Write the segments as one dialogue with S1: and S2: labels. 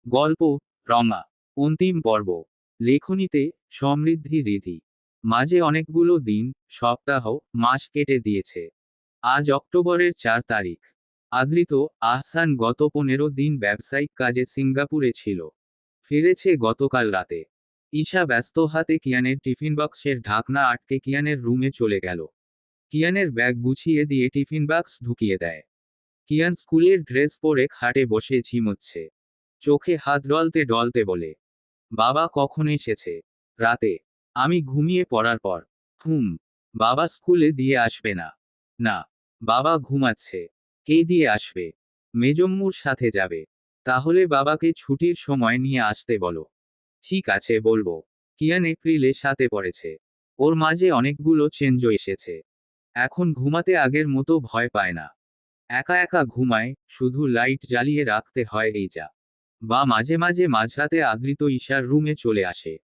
S1: গল্প রঙা। অন্তিম পর্ব। লেখনীতে সমৃদ্ধি রীতি। মাঝে অনেকগুলো দিন, সপ্তাহ, মাস কেটে দিয়েছে। আজ অক্টোবরের 4 তারিখ। আদৃত আহসান গত 15 দিন ব্যবসায়িক কাজে সিঙ্গাপুরে ছিল। ফিরেছে গতকাল রাতে। ঈশা ব্যস্ত হাতে কিয়ানের টিফিন বক্সের ঢাকনা আটকে কিয়ানের রুমে চলে গেল। কিয়ানের ব্যাগ গুছিয়ে দিয়ে টিফিন বাক্স ঢুকিয়ে দেয়। কিয়ান স্কুলের ড্রেস পরে খাটে বসে ঝিমোচ্ছে। চোখে হাত ডলতে ডলতে বলে, বাবা কখন এসেছে? রাতে। আমি ঘুমিয়ে পড়ার পর। হুম। বাবা স্কুলে দিয়ে আসবে না? না। বাবা ঘুমাচ্ছে। কে দিয়ে আসবে? মেজম্মুর সাথে যাবে। তাহলে বাবাকে ছুটির সময় নিয়ে আসতে বলো। ঠিক আছে, বলবো। কিয়ান এপ্রিলে সাথে পড়েছে। ওর মাঝে অনেকগুলো চেঞ্জও এসেছে। এখন ঘুমাতে আগের মতো ভয় পায় না। একা একা ঘুমায়, শুধু লাইট জ্বালিয়ে রাখতে হয় এই যা। বা মাঝে মাঝে মাঝরাতে আদৃত ঈশার রুমে চলে আসে।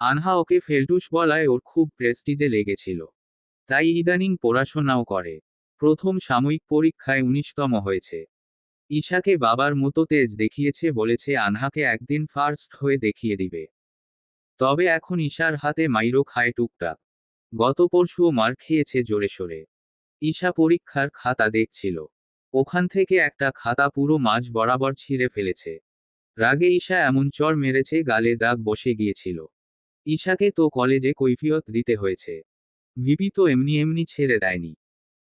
S1: আনহা ওকে ফেলটুস বলায় ওর খুব প্রেস্টিজে লেগেছিল। তাই ইদানিং পড়াশোনাও করে। প্রথম সাময়িক পরীক্ষায় 19তম হয়েছে। ঈশাকে বাবার মতো তেজ দেখিয়েছে, বলেছে আনহাকে একদিন ফার্স্ট হয়ে দেখিয়ে দিবে। তবে এখন ঈশার হাতে মাইরও খায় টুকটাক। গত পরশুও মার খেয়েছে জোরে সোরে। ঈশা পরীক্ষার খাতা দেখছিল। ওখান থেকে একটা খাতা পুরো মাঝ বরাবর ছিঁড়ে ফেলেছে। রাগে ঈশা এমন চড় মেরেছে গালে দাগ বসে গিয়েছিল। ঈশাকে তো কলেজে কৈফিয়ত দিতে হয়েছে। ভিপি তো এমনি এমনি ছেড়ে দেয়নি।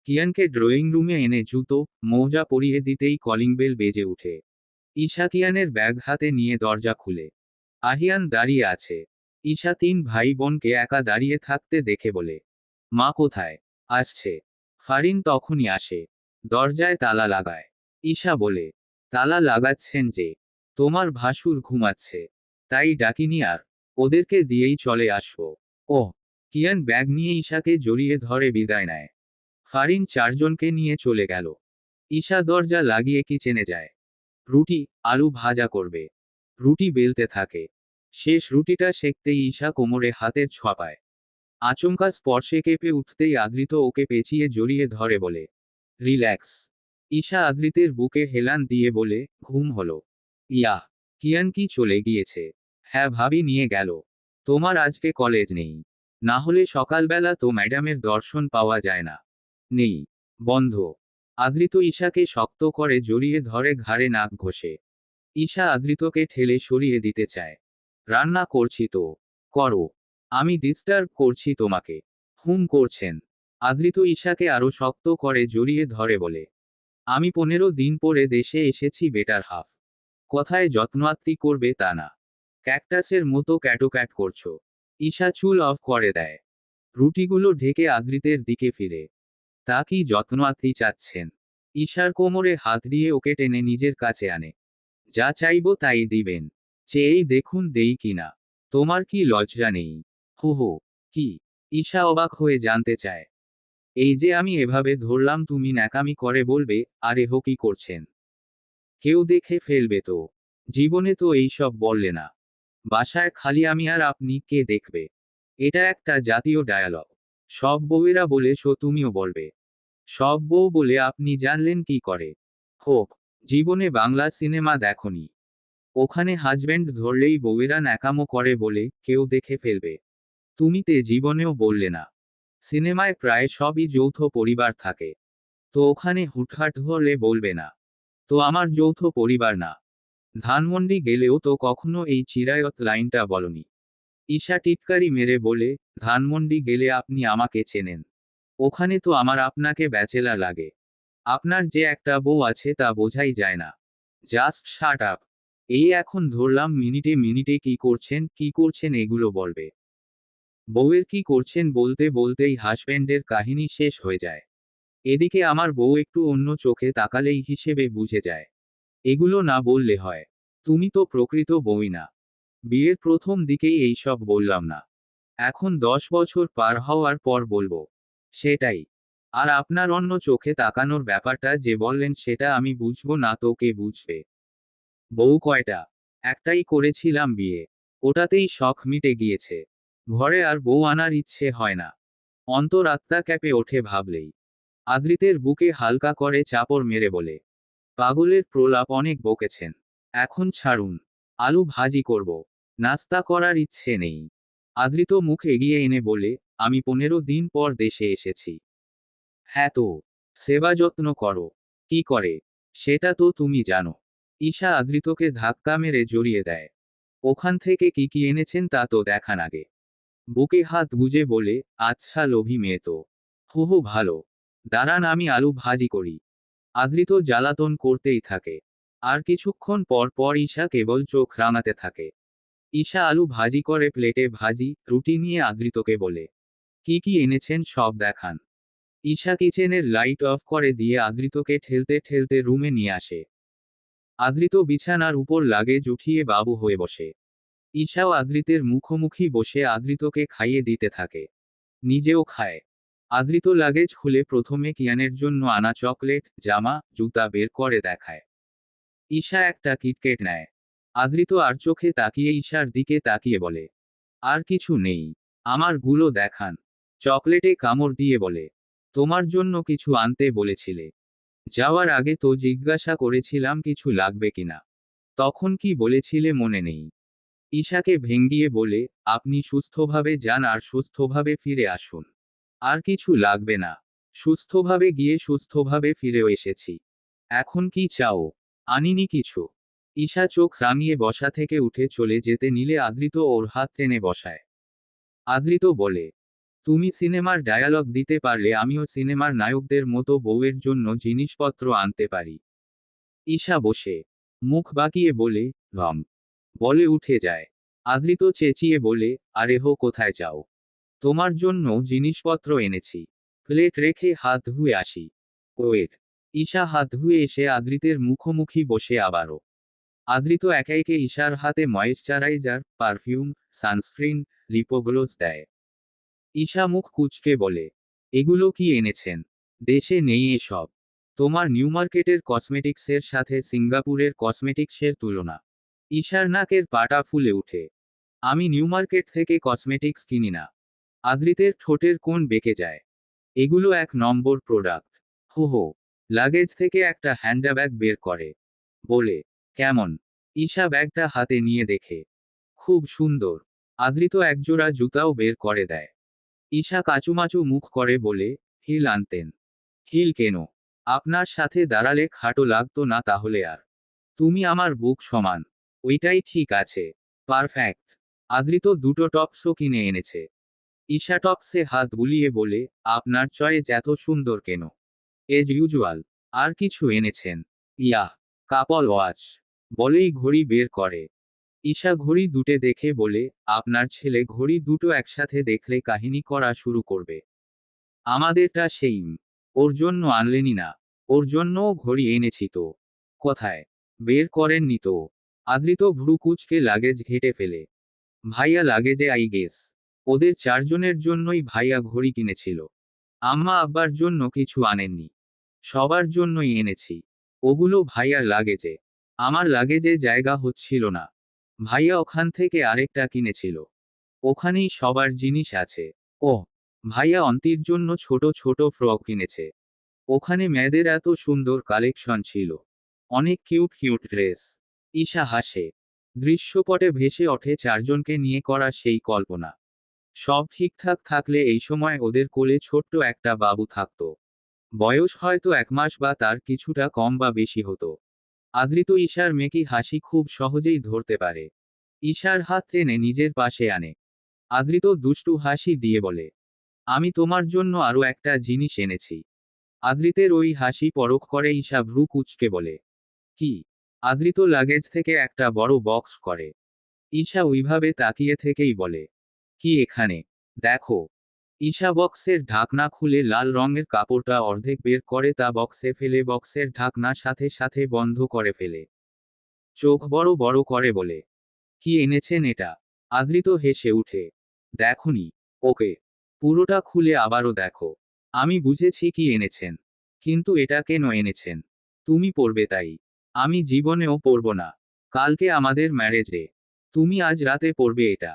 S1: কিয়ানকে ড্রয়িং রুমে এনে জুতো, মোজা পরিয়ে দিতেই কলিং বেল বেজে উঠে। ঈশা কিয়ানের ব্যাগ হাতে নিয়ে দরজা খুলে। আহিয়ান দাঁড়িয়ে আছে। ঈশা 3 ভাই বোনকে একা দাঁড়িয়ে থাকতে দেখে বলে, মা কোথায়? আসছে। ফারিন তখনই আসে। দরজায় তালা লাগায়। ঈশা বলে, তালা লাগাচ্ছেন যে? তোমার ভাসুর ঘুমাচ্ছে। তাই ডাকিনি আর। ওদেরকে দিয়েই চলে আসবো। ওহ। কিয়ান ব্যাগ নিয়ে ঈশাকে জড়িয়ে ধরে বিদায় নেয়। ফারিন 4জনকে নিয়ে চলে গেল। ঈশা দরজা লাগিয়ে কিচেনে যায়। রুটি, আলু ভাজা করবে। রুটি বেলতে থাকে। শেষ রুটিটা সেঁকতেই ঈশা কোমরে হাতের ছোঁয়া পায়। আচমকা স্পর্শে কেঁপে উঠতেই আদৃত ওকে পেঁচিয়ে জড়িয়ে ধরে বলে, রিল্যাক্স। ঈশা আদৃতের বুকে হেলান দিয়ে বলে, ঘুম হলো? ইয়াহ। কিয়ান কি চলে গিয়েছে? হ্যাঁ, ভাবি নিয়ে গেল। তোমার আজকে কলেজ নেই? না হলে সকালবেলা তো ম্যাডামের দর্শন পাওয়া যায় না। নেই। বন্ধ। আদৃত ঈশাকে শক্ত করে জড়িয়ে ধরে ঘাড়ে নাক ঘষে। ঈশা আদৃতকে ঠেলে সরিয়ে দিতে চায়। রান্না করছি তো। করো। আমি ডিস্টার্ব করছি তোমাকে? হুম করছেন। আদৃত ঈশাকে আরো শক্ত করে জড়িয়ে ধরে বলে, আমি 15 দিন পরে দেশে এসেছি, বেটার হাফ। কথায় যত্নাত্তি করবে তা না। ক্যাকটাসের মতো ক্যাটোক্যাট করছো। ঈশা চুল অফ করে দেয়। রুটিগুলো ঢেকে আদৃতের দিকে ফিরে। তা কি যত্নাত্তি চাচ্ছেন? ঈশার কোমরে হাত দিয়ে ওকে টেনে নিজের কাছে আনে। যা চাইবো তাই দিবেন। চেয়েই দেখুন দেই কিনা। তোমার কি লজ্জা নেই? হু হু। কি? ঈশা অবাক হয়ে জানতে চায়। এই যে আমি এভাবে ধরলাম, তুমি ন্যাকামি করে বলবে, আরে হো কি করছেন? কেউ দেখে ফেলবে তো। জীবনে তো এইসব বললে না। বাসায় খালি আমি আর আপনি, কে দেখবে? এটা একটা জাতীয় ডায়ালগ। সব বউয়েরা বলে সো তুমিও বলবে। সব বউ বলে আপনি জানলেন কি করে? হোক। জীবনে বাংলা সিনেমা দেখনি? ওখানে হাজবেন্ড ধরলেই বউয়েরা ন্যাকামো করে বলে কেউ দেখে ফেলবে। তুমি তে জীবনেও বললে না। সিনেমায় প্রায় সবই যৌথ পরিবার থাকে। তো ওখানে হুটহাট হলে বলবে না? তো আমার যৌথ পরিবার না। ধানমন্ডি গেলেও তো কখনো এই চিরায়ত লাইনটা বলনি। ঈশা টিটকারি মেরে বলে, ধানমন্ডি গেলে আপনি আমাকে চেনেন। ওখানে তো আমার আপনাকে ব্যাচেলার লাগে। আপনার যে একটা বউ আছে তা বোঝাই যায় না। Just shut up. এই এখন ধরলাম মিনিটে মিনিটে কি করছেন এগুলো বলবে। বউয়ের কি করছেন বলতে বলতেই হাজব্যান্ডের কাহিনী শেষ হয়ে যায়। এদিকে আমার বউ একটু অন্য চোখে তাকালেই হিসেবে বুঝে যায়। এগুলো না বললে হয়? তুমি তো প্রকৃত বউই না। বিয়ের প্রথম দিকেই এইসব বললাম না। এখন 10 বছর পার হওয়ার পর বলবো। সেটাই। আর আপনার অন্য চোখে তাকানোর ব্যাপারটা যে বললেন সেটা আমি বুঝবো না তো কে বুঝবে? বউ কয়টা? একটাই করেছিলাম বিয়ে। ওটাতেই শখ মিটে গিয়েছে। ঘরে আর বউ আনার ইচ্ছে হয় না। অন্তরাত্মা ক্যাপে ওঠে ভাবলেই। আদৃতের বুকে হালকা করে চাপড় মেরে বলে, পাগলের প্রলাপ অনেক বকেছেন। এখন ছাড়ুন। আলু ভাজি করব। নাস্তা করার ইচ্ছে নেই। আদৃত মুখ এগিয়ে এনে বলে, আমি 15 দিন পর দেশে এসেছি। হ্যাঁ তো, সেবা যত্ন করো। কি করে? সেটা তো তুমি জানো। ঈশা আদৃতকে ধাক্কা মেরে জড়িয়ে দেয়। ওখান থেকে কি কি এনেছেন তা তো দেখান আগে। বুকে হাত গুজে বলে, আচ্ছা লোভী মেয়ে তো। হু ভালো। দাঁড়ান আমি আলু ভাজি করি। আদৃত জ্বালাতন করতেই থাকে। আর কিছুক্ষণ পর পর ঈশা কেবল চোখ রাঙাতে থাকে। ঈশা আলু ভাজি করে প্লেটে ভাজি রুটি নিয়ে আদৃতকে বলে, কি কি এনেছেন সব দেখান। ঈশা কিচেনের লাইট অফ করে দিয়ে আদৃতকে ঠেলতে ঠেলতে রুমে নিয়ে আসে। আদৃত বিছানার উপর লাগেজ উঠিয়ে বাবু হয়ে বসে। ঈশাও আদৃতের মুখোমুখি বসে আদৃতকে খাইয়ে দিতে থাকে। নিজেও খায়। আদৃত লাগেজ খুলে প্রথমে কিয়ানের জন্য আনা চকলেট, জামা, জুতা বের করে দেখায়। ঈশা একটা কিটকেট নেয়। আদৃত আর চোখে তাকিয়ে ঈশার দিকে তাকিয়ে বলে, আর কিছু নেই। আমার গুলো দেখান। চকলেটে কামড় দিয়ে বলে, তোমার জন্য কিছু আনতে বলেছিলে। যাওয়ার আগে তো জিজ্ঞাসা করেছিলাম কিছু লাগবে কিনা। তখন কি বলেছিলে মনে নেই। ঈশাকে ভেঙ্গিয়ে বলে, আপনি সুস্থভাবে যান আর সুস্থভাবে ফিরে আসুন। আর কিছু লাগবে না। সুস্থভাবে গিয়ে সুস্থভাবে ফিরেও এসেছি। এখন কি চাও? আনিনি কিছু। ঈশা চোখ রাঙিয়ে বসা থেকে উঠে চলে যেতে নিলে আদৃত ওর হাত টেনে বসায়। আদৃত বলে, তুমি সিনেমার ডায়ালগ দিতে পারলে আমিও সিনেমার নায়কদের মতো বউয়ের জন্য জিনিসপত্র আনতে পারি। ঈশা বসে মুখ বাঁকিয়ে বলে, রম। বলে উঠে যায়। আদৃত চেঁচিয়ে বলে, আরে হো কোথায় যাও? তোমার জন্য জিনিসপত্র এনেছি। প্লেট রেখে হাত ধুয়ে আসি। ওয়েট। ঈশা হাত ধুয়ে এসে আদৃতের মুখোমুখি বসে আবারও। আদৃত একে একে ঈশার হাতে ময়েশ্চারাইজার, পারফিউম, সানস্ক্রিন, লিপোগ্লোস দেয়। ঈশা মুখ কুঁচকে বলে, এগুলো কি এনেছেন? দেশে নেই এসব। তোমার নিউ মার্কেটের কসমেটিক্সের সাথে সিঙ্গাপুরের কসমেটিক্সের তুলনা। ঈশার নাকের পাটা ফুলে উঠে। আমি নিউ মার্কেট থেকে কসমেটিক্স কিনি না। আদৃতের ঠোঁটের কোণ বেঁকে যায়। এগুলো 1 নম্বর প্রোডাক্ট। হো লাগেজ থেকে একটা হ্যান্ডব্যাগ বের করে। বলে, কেমন? ঈশা ব্যাগটা হাতে নিয়ে দেখে। খুব সুন্দর। আদৃত একজোড়া জুতাও বের করে দেয়। ঈশা কাচুমাচু মুখ করে বলে, হিল আনতেন। হিল কেন? আপনার সাথে দাঁড়ালে খাটো লাগতো না তাহলে আর। তুমি আমার বুক সমান। ওইটাই ঠিক আছে। পারফেক্ট। আদৃত দুটো টপসও কিনে এনেছে। ঈশা টপসে হাত বুলিয়ে বলে, আপনার চয়েস এত সুন্দর কেন? Age usual. আর কিছু এনেছেন? ইয়াহ। কাপল ওয়াচ। বলেই ঘড়ি বের করে। ঈশা ঘড়ি দুটে দেখে বলে, আপনার ছেলে ঘড়ি দুটো একসাথে দেখলে কাহিনী করা শুরু করবে। আমাদেরটা সেইম। ওর জন্য আনলেনি না। ওর জন্যও ঘড়ি এনেছি তো। কোথায়? বের করেননি তো। আদৃত ভ্রু কুঁচকে লাগেজ ঘেটে ফেলে। ভাইয়া লাগেজে আই গেস। ওদের 4 জনের জন্যই ভাইয়া ঘড়ি কিনেছিল। আম্মা আব্বার জন্য কিছু আনেননি। সবার জন্যই এনেছি। ওগুলো ভাইয়ার লাগেজে। আমার লাগেজে জায়গা হচ্ছিল না। ভাইয়া ওখান থেকে আরেকটা কিনেছিল। ওখানেই সবার জিনিস আছে। ওহ। ভাইয়া অন্তির জন্য ছোট ছোট ফ্রক কিনেছে। ওখানে মেয়েদের এত সুন্দর কালেকশন ছিল। অনেক কিউট কিউট ড্রেস। ঈশা হাসে। দৃশ্যপটে ভেসে ওঠে 4 জনকে নিয়ে করা সেই কল্পনা। সব ঠিকঠাক থাকলে এই সময় ওদের কোলে ছোট্ট একটা বাবু থাকতো। বয়স হয়তো 1 মাস বা তার কিছুটা কম বা বেশি হতো। আদৃত ঈশার মেকি হাসি খুব সহজেই ধরতে পারে। ঈশার হাত টেনে নিজের পাশে আনে। আদৃত দুষ্টু হাসি দিয়ে বলে, আমি তোমার জন্য আরো একটা জিনিস এনেছি। আদৃতের ওই হাসি পরখ করে ঈশা ভ্রু কুঁচকে বলে, কি? আদৃত লাগেজ থেকে একটা বড় বক্স করে। ঈশা ওইভাবে তাকিয়ে থেকেই বলে, কি এখানে? দেখো। ঈশা বক্সের ঢাকনা খুলে লাল রঙের কাপড়টা অর্ধেক বের করে তা বক্সে ফেলে বক্সের ঢাকনা সাথে সাথে বন্ধ করে ফেলে। চোখ বড় বড় করে বলে, কি এনেছেন এটা? আদৃত হেসে উঠে। দেখোনি? ওকে। পুরোটা খুলে আবারও দেখো। আমি বুঝেছি কি এনেছেন। কিন্তু এটা কেন এনেছেন? তুমি পরবে তাই। আমি জীবনেও পরব না। কালকে আমাদের ম্যারেজ ডে। তুমি আজ রাতে পরবে এটা।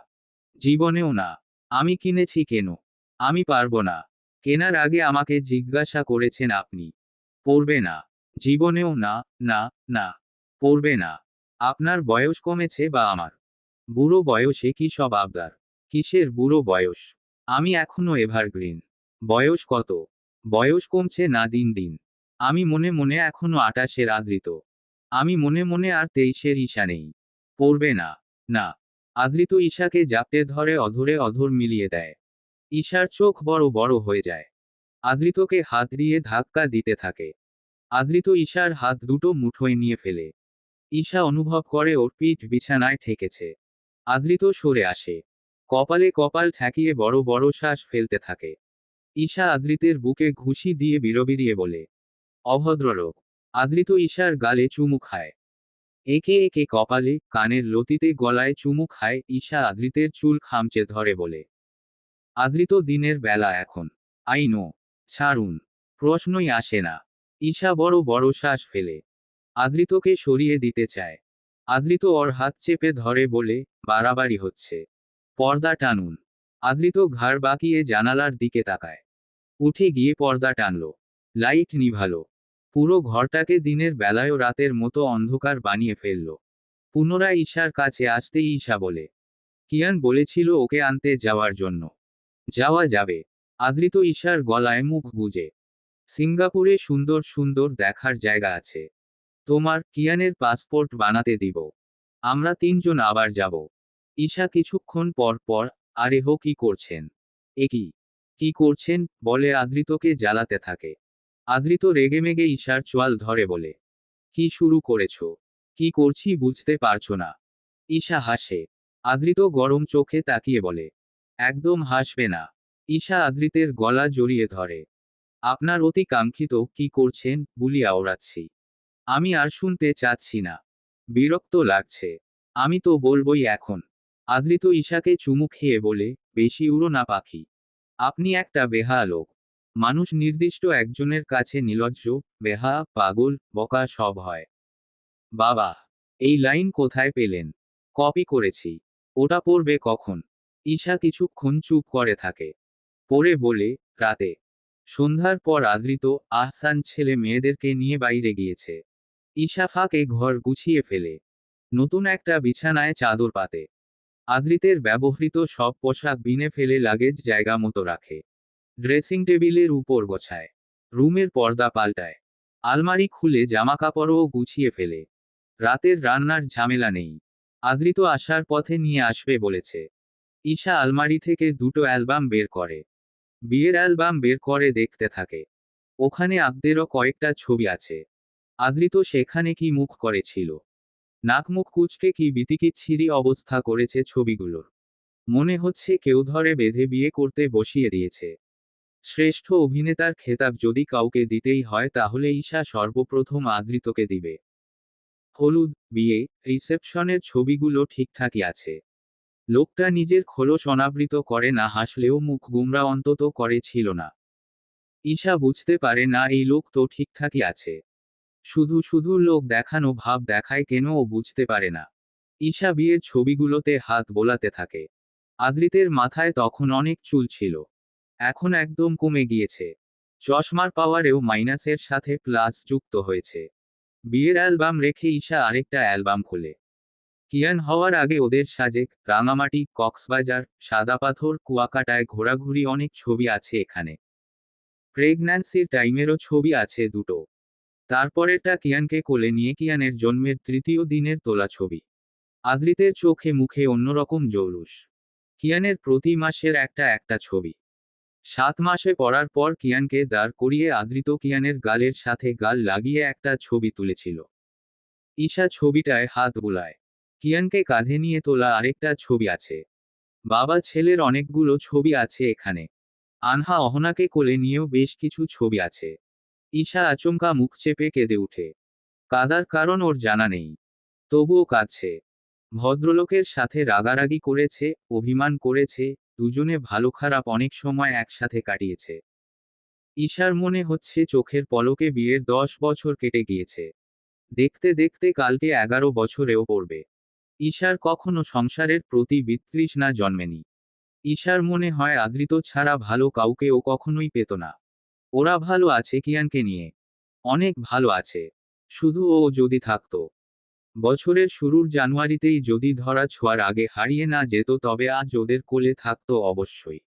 S1: জীবনেও না। আমি কিনেছি কেন? আমি পারবো না। কেনার আগে আমাকে জিজ্ঞাসা করেছেন আপনি। পরবে না। জীবনেও না, না, না। পরবে না। আপনার বয়স কমেছে বা আমার? বুড়ো বয়সে কি সব আবদার? কিসের বুড়ো বয়স? আমি এখনো এভারগ্রিন। বয়স কত? বয়স কমছে না দিন দিন। আমি মনে মনে এখনো 28-এর আদৃত। আমি মনে মনে আর 23-এর ঈশা নেই। পড়বে না। না। আদৃত ঈশাকে জাপটে ধরে অধরে অধর মিলিয়ে দেয়। ঈশার চোখ বড় বড় হয়ে যায়। আদৃতকে হাত দিয়ে ধাক্কা দিতে থাকে। আদৃত ঈশার হাত দুটো মুঠোয় নিয়ে ফেলে। ঈশা অনুভব করে ওর পিঠ বিছানায় ঠেকেছে। আদৃত সরে আসে। কপালে কপাল ঠেকিয়ে বড় বড় শ্বাস ফেলতে থাকে। ঈশা আদৃতের বুকে ঘুষি দিয়ে বিড়বিড়িয়ে বলে, অভদ্রলোক। আদৃত ঈশার গালে চুমু খায়। একে একে কপালে, কানের লতিতে, গলায় চুমু খায়। ঈশা আদৃতের চুল খামচে ধরে বলে, আদৃত দিনের বেলা এখন। I know. ছাড়ুন। প্রশ্নই আসে না। ঈশা বড় বড় শ্বাস ফেলে। আদৃতকে সরিয়ে দিতে চায়। আদৃত ওর হাত চেপে ধরে বলে, বাড়াবাড়ি হচ্ছে। পর্দা টানুন। আদৃত ঘাড় বাঁকিয়ে জানালার দিকে তাকায়। উঠে গিয়ে পর্দা টানল। লাইট নিভালো। পুরো ঘরটাকে দিনের বেলায়ও রাতের মতো অন্ধকার বানিয়ে ফেলল। পুনরায় ঈশার কাছে আসতেই ঈশা বলে, কিয়ান বলেছিল ওকে আনতে যাওয়ার জন্য। যাওয়া যাবে। আদৃত ঈশার গলায় মুখ গুজে, সিঙ্গাপুরে সুন্দর সুন্দর দেখার জায়গা আছে। তোমার কিয়ানের পাসপোর্ট বানাতে দিব। আমরা 3 জন আবার যাব। ঈশা কিছুক্ষণ পর পর, আরে হো কি করছেন? এ কি? কি করছেন? বলে আদৃতকে জ্বালাতে থাকে। আদৃত রেগেমেগে ঈশার চোয়াল ধরে বলে, কি শুরু করেছ? কি করছি বুঝতে পারছো না? ঈশা হাসে। আদৃত গরম চোখে তাকিয়ে বলে, একদম হাসবে না। ঈশা আদৃতের গলা জড়িয়ে ধরে। আপনার অতি কাঙ্ক্ষিত কি করছেন বলিয়া ওড়াচ্ছি। আমি আর শুনতে চাচ্ছি না। বিরক্ত লাগছে। আমি তো বলবই এখন। আদৃত ঈশাকে চুমু খেয়ে বলে, বেশি উড়ো না পাখি। আপনি একটা বেহায়া লোক। মানুষ নির্দিষ্ট একজনের কাছে নির্লজ্জ, বেহায়া, পাগল, বকা সব হয়। বাবা! এই লাইন কোথায় পেলেন? কপি করেছি। ওটা পড়বে কখন? ঈশা কিছুক্ষণ চুপ করে থাকে। পড়ে বলে, রাতে। সন্ধ্যার পর আদৃত, আহসান ছেলে মেয়েদেরকে নিয়ে বাইরে গিয়েছে। ঈশা ফাঁকে ঘর গুছিয়ে ফেলে। নতুন একটা বিছানায় চাদর পাতে। আদৃতের ব্যবহৃত সব পোশাক বিনে ফেলে লাগেজ জায়গা মতো রাখে। ড্রেসিং টেবিলের উপর গোছায়। রুমের পর্দা পাল্টায়। আলমারি খুলে জামাকাপড়ও গুছিয়ে ফেলে। রাতের রান্নার ঝামেলা নেই। আদৃত আসার পথে নিয়ে আসবে বলেছে। ঈশা আলমারি থেকে দুটো অ্যালবাম বের করে। বিয়ের অ্যালবাম বের করে দেখতে থাকে। ওখানে আব্দেরও কয়েকটা ছবি আছে। আদৃত সেখানে কি মুখ করেছিল? নাক মুখ কুঁচকে কি বিতিকিচ্ছিরি অবস্থা করেছে ছবিগুলোর। মনে হচ্ছে কেউ ধরে বেঁধে বিয়ে করতে বসিয়ে দিয়েছে। শ্রেষ্ঠ অভিনেতার খেতাব যদি কাউকে দিতেই হয় তাহলে ঈশা সর্বপ্রথম আদৃতকে দিবে। হলুদ, বিয়ে, রিসেপশনের ছবিগুলো ঠিকঠাকই আছে। লোকটা নিজের খোলস অনাবৃত করে না হাসলেও মুখ গুমরা অন্তত করে ছিল না। ঈশা বুঝতে পারে না এই লোক তো ঠিকঠাকই আছে। শুধু শুধু লোক দেখানো ভাব দেখায় কেন ও বুঝতে পারে না। ঈশা বিয়ের ছবিগুলোতে হাত বোলাতে থাকে। আদৃতের মাথায় তখন অনেক চুল ছিল। এখন একদম কমে গিয়েছে। চশমার পাওয়ারেও মাইনাসের সাথে প্লাস যুক্ত হয়েছে। বিয়ের অ্যালবাম রেখে ঈশা আরেকটা অ্যালবাম খোলে। কিয়ান হওয়ার আগে ওদের সাজেক, রাঙামাটি, কক্সবাজার, সাদা পাথর, কুয়াকাটায় ঘোরাঘুরি অনেক ছবি আছে এখানে। প্রেগন্যান্সির টাইমেরও ছবি আছে দুটো। তারপরেরটা কিয়ানকে কোলে নিয়ে কিয়ানের জন্মের 3য় দিনের তোলা ছবি। আদৃতের চোখে মুখে অন্যরকম জৌলুস। কিয়ানের প্রতি মাসের একটা একটা ছবি। 7 মাসে পড়ার পর কিয়ানকে দাঁড় করিয়ে আদৃত কিয়ানের গালের সাথে গাল লাগিয়ে একটা ছবি তুলেছিল। ঈশা ছবিটায় হাত বুলায়। কিয়ানকে কাঁধে নিয়ে তোলা আরেকটা ছবি আছে। বাবা ছেলের অনেকগুলো ছবি আছে এখানে। আনহা অহনাকে কোলে নিয়েও বেশ কিছু ছবি আছে। ঈশা আচমকা মুখ চেপে কেঁদে উঠে। কাঁদার কারণ ওর জানা নেই। তবুও কাঁদছে। ভদ্রলোকের সাথে রাগারাগি করেছে, অভিমান করেছে, দুজনে ভালো খারাপ অনেক সময় একসাথে কাটিয়েছে। ঈশার মনে হচ্ছে চোখের পলকে বিয়ের 10 বছর কেটে গিয়েছে। দেখতে দেখতে কালকে 11 বছরেও পড়বে। ঈশার কখনো সংসারের প্রতি বিতৃষ্ণা জন্মেনি। ঈশার মনে হয় আদৃত ছাড়া ভালো কাউকে ও কখনোই পেত না। ওরা ভালো আছে কিয়ানকে নিয়ে। অনেক ভালো আছে। শুধু ও যদি থাকতো। বছরের শুরুর জানুয়ারিতেই যদি ধরা ছোঁয়ার আগে হারিয়ে না যেত তবে আজ ওদের কোলে থাকতো অবশ্যই।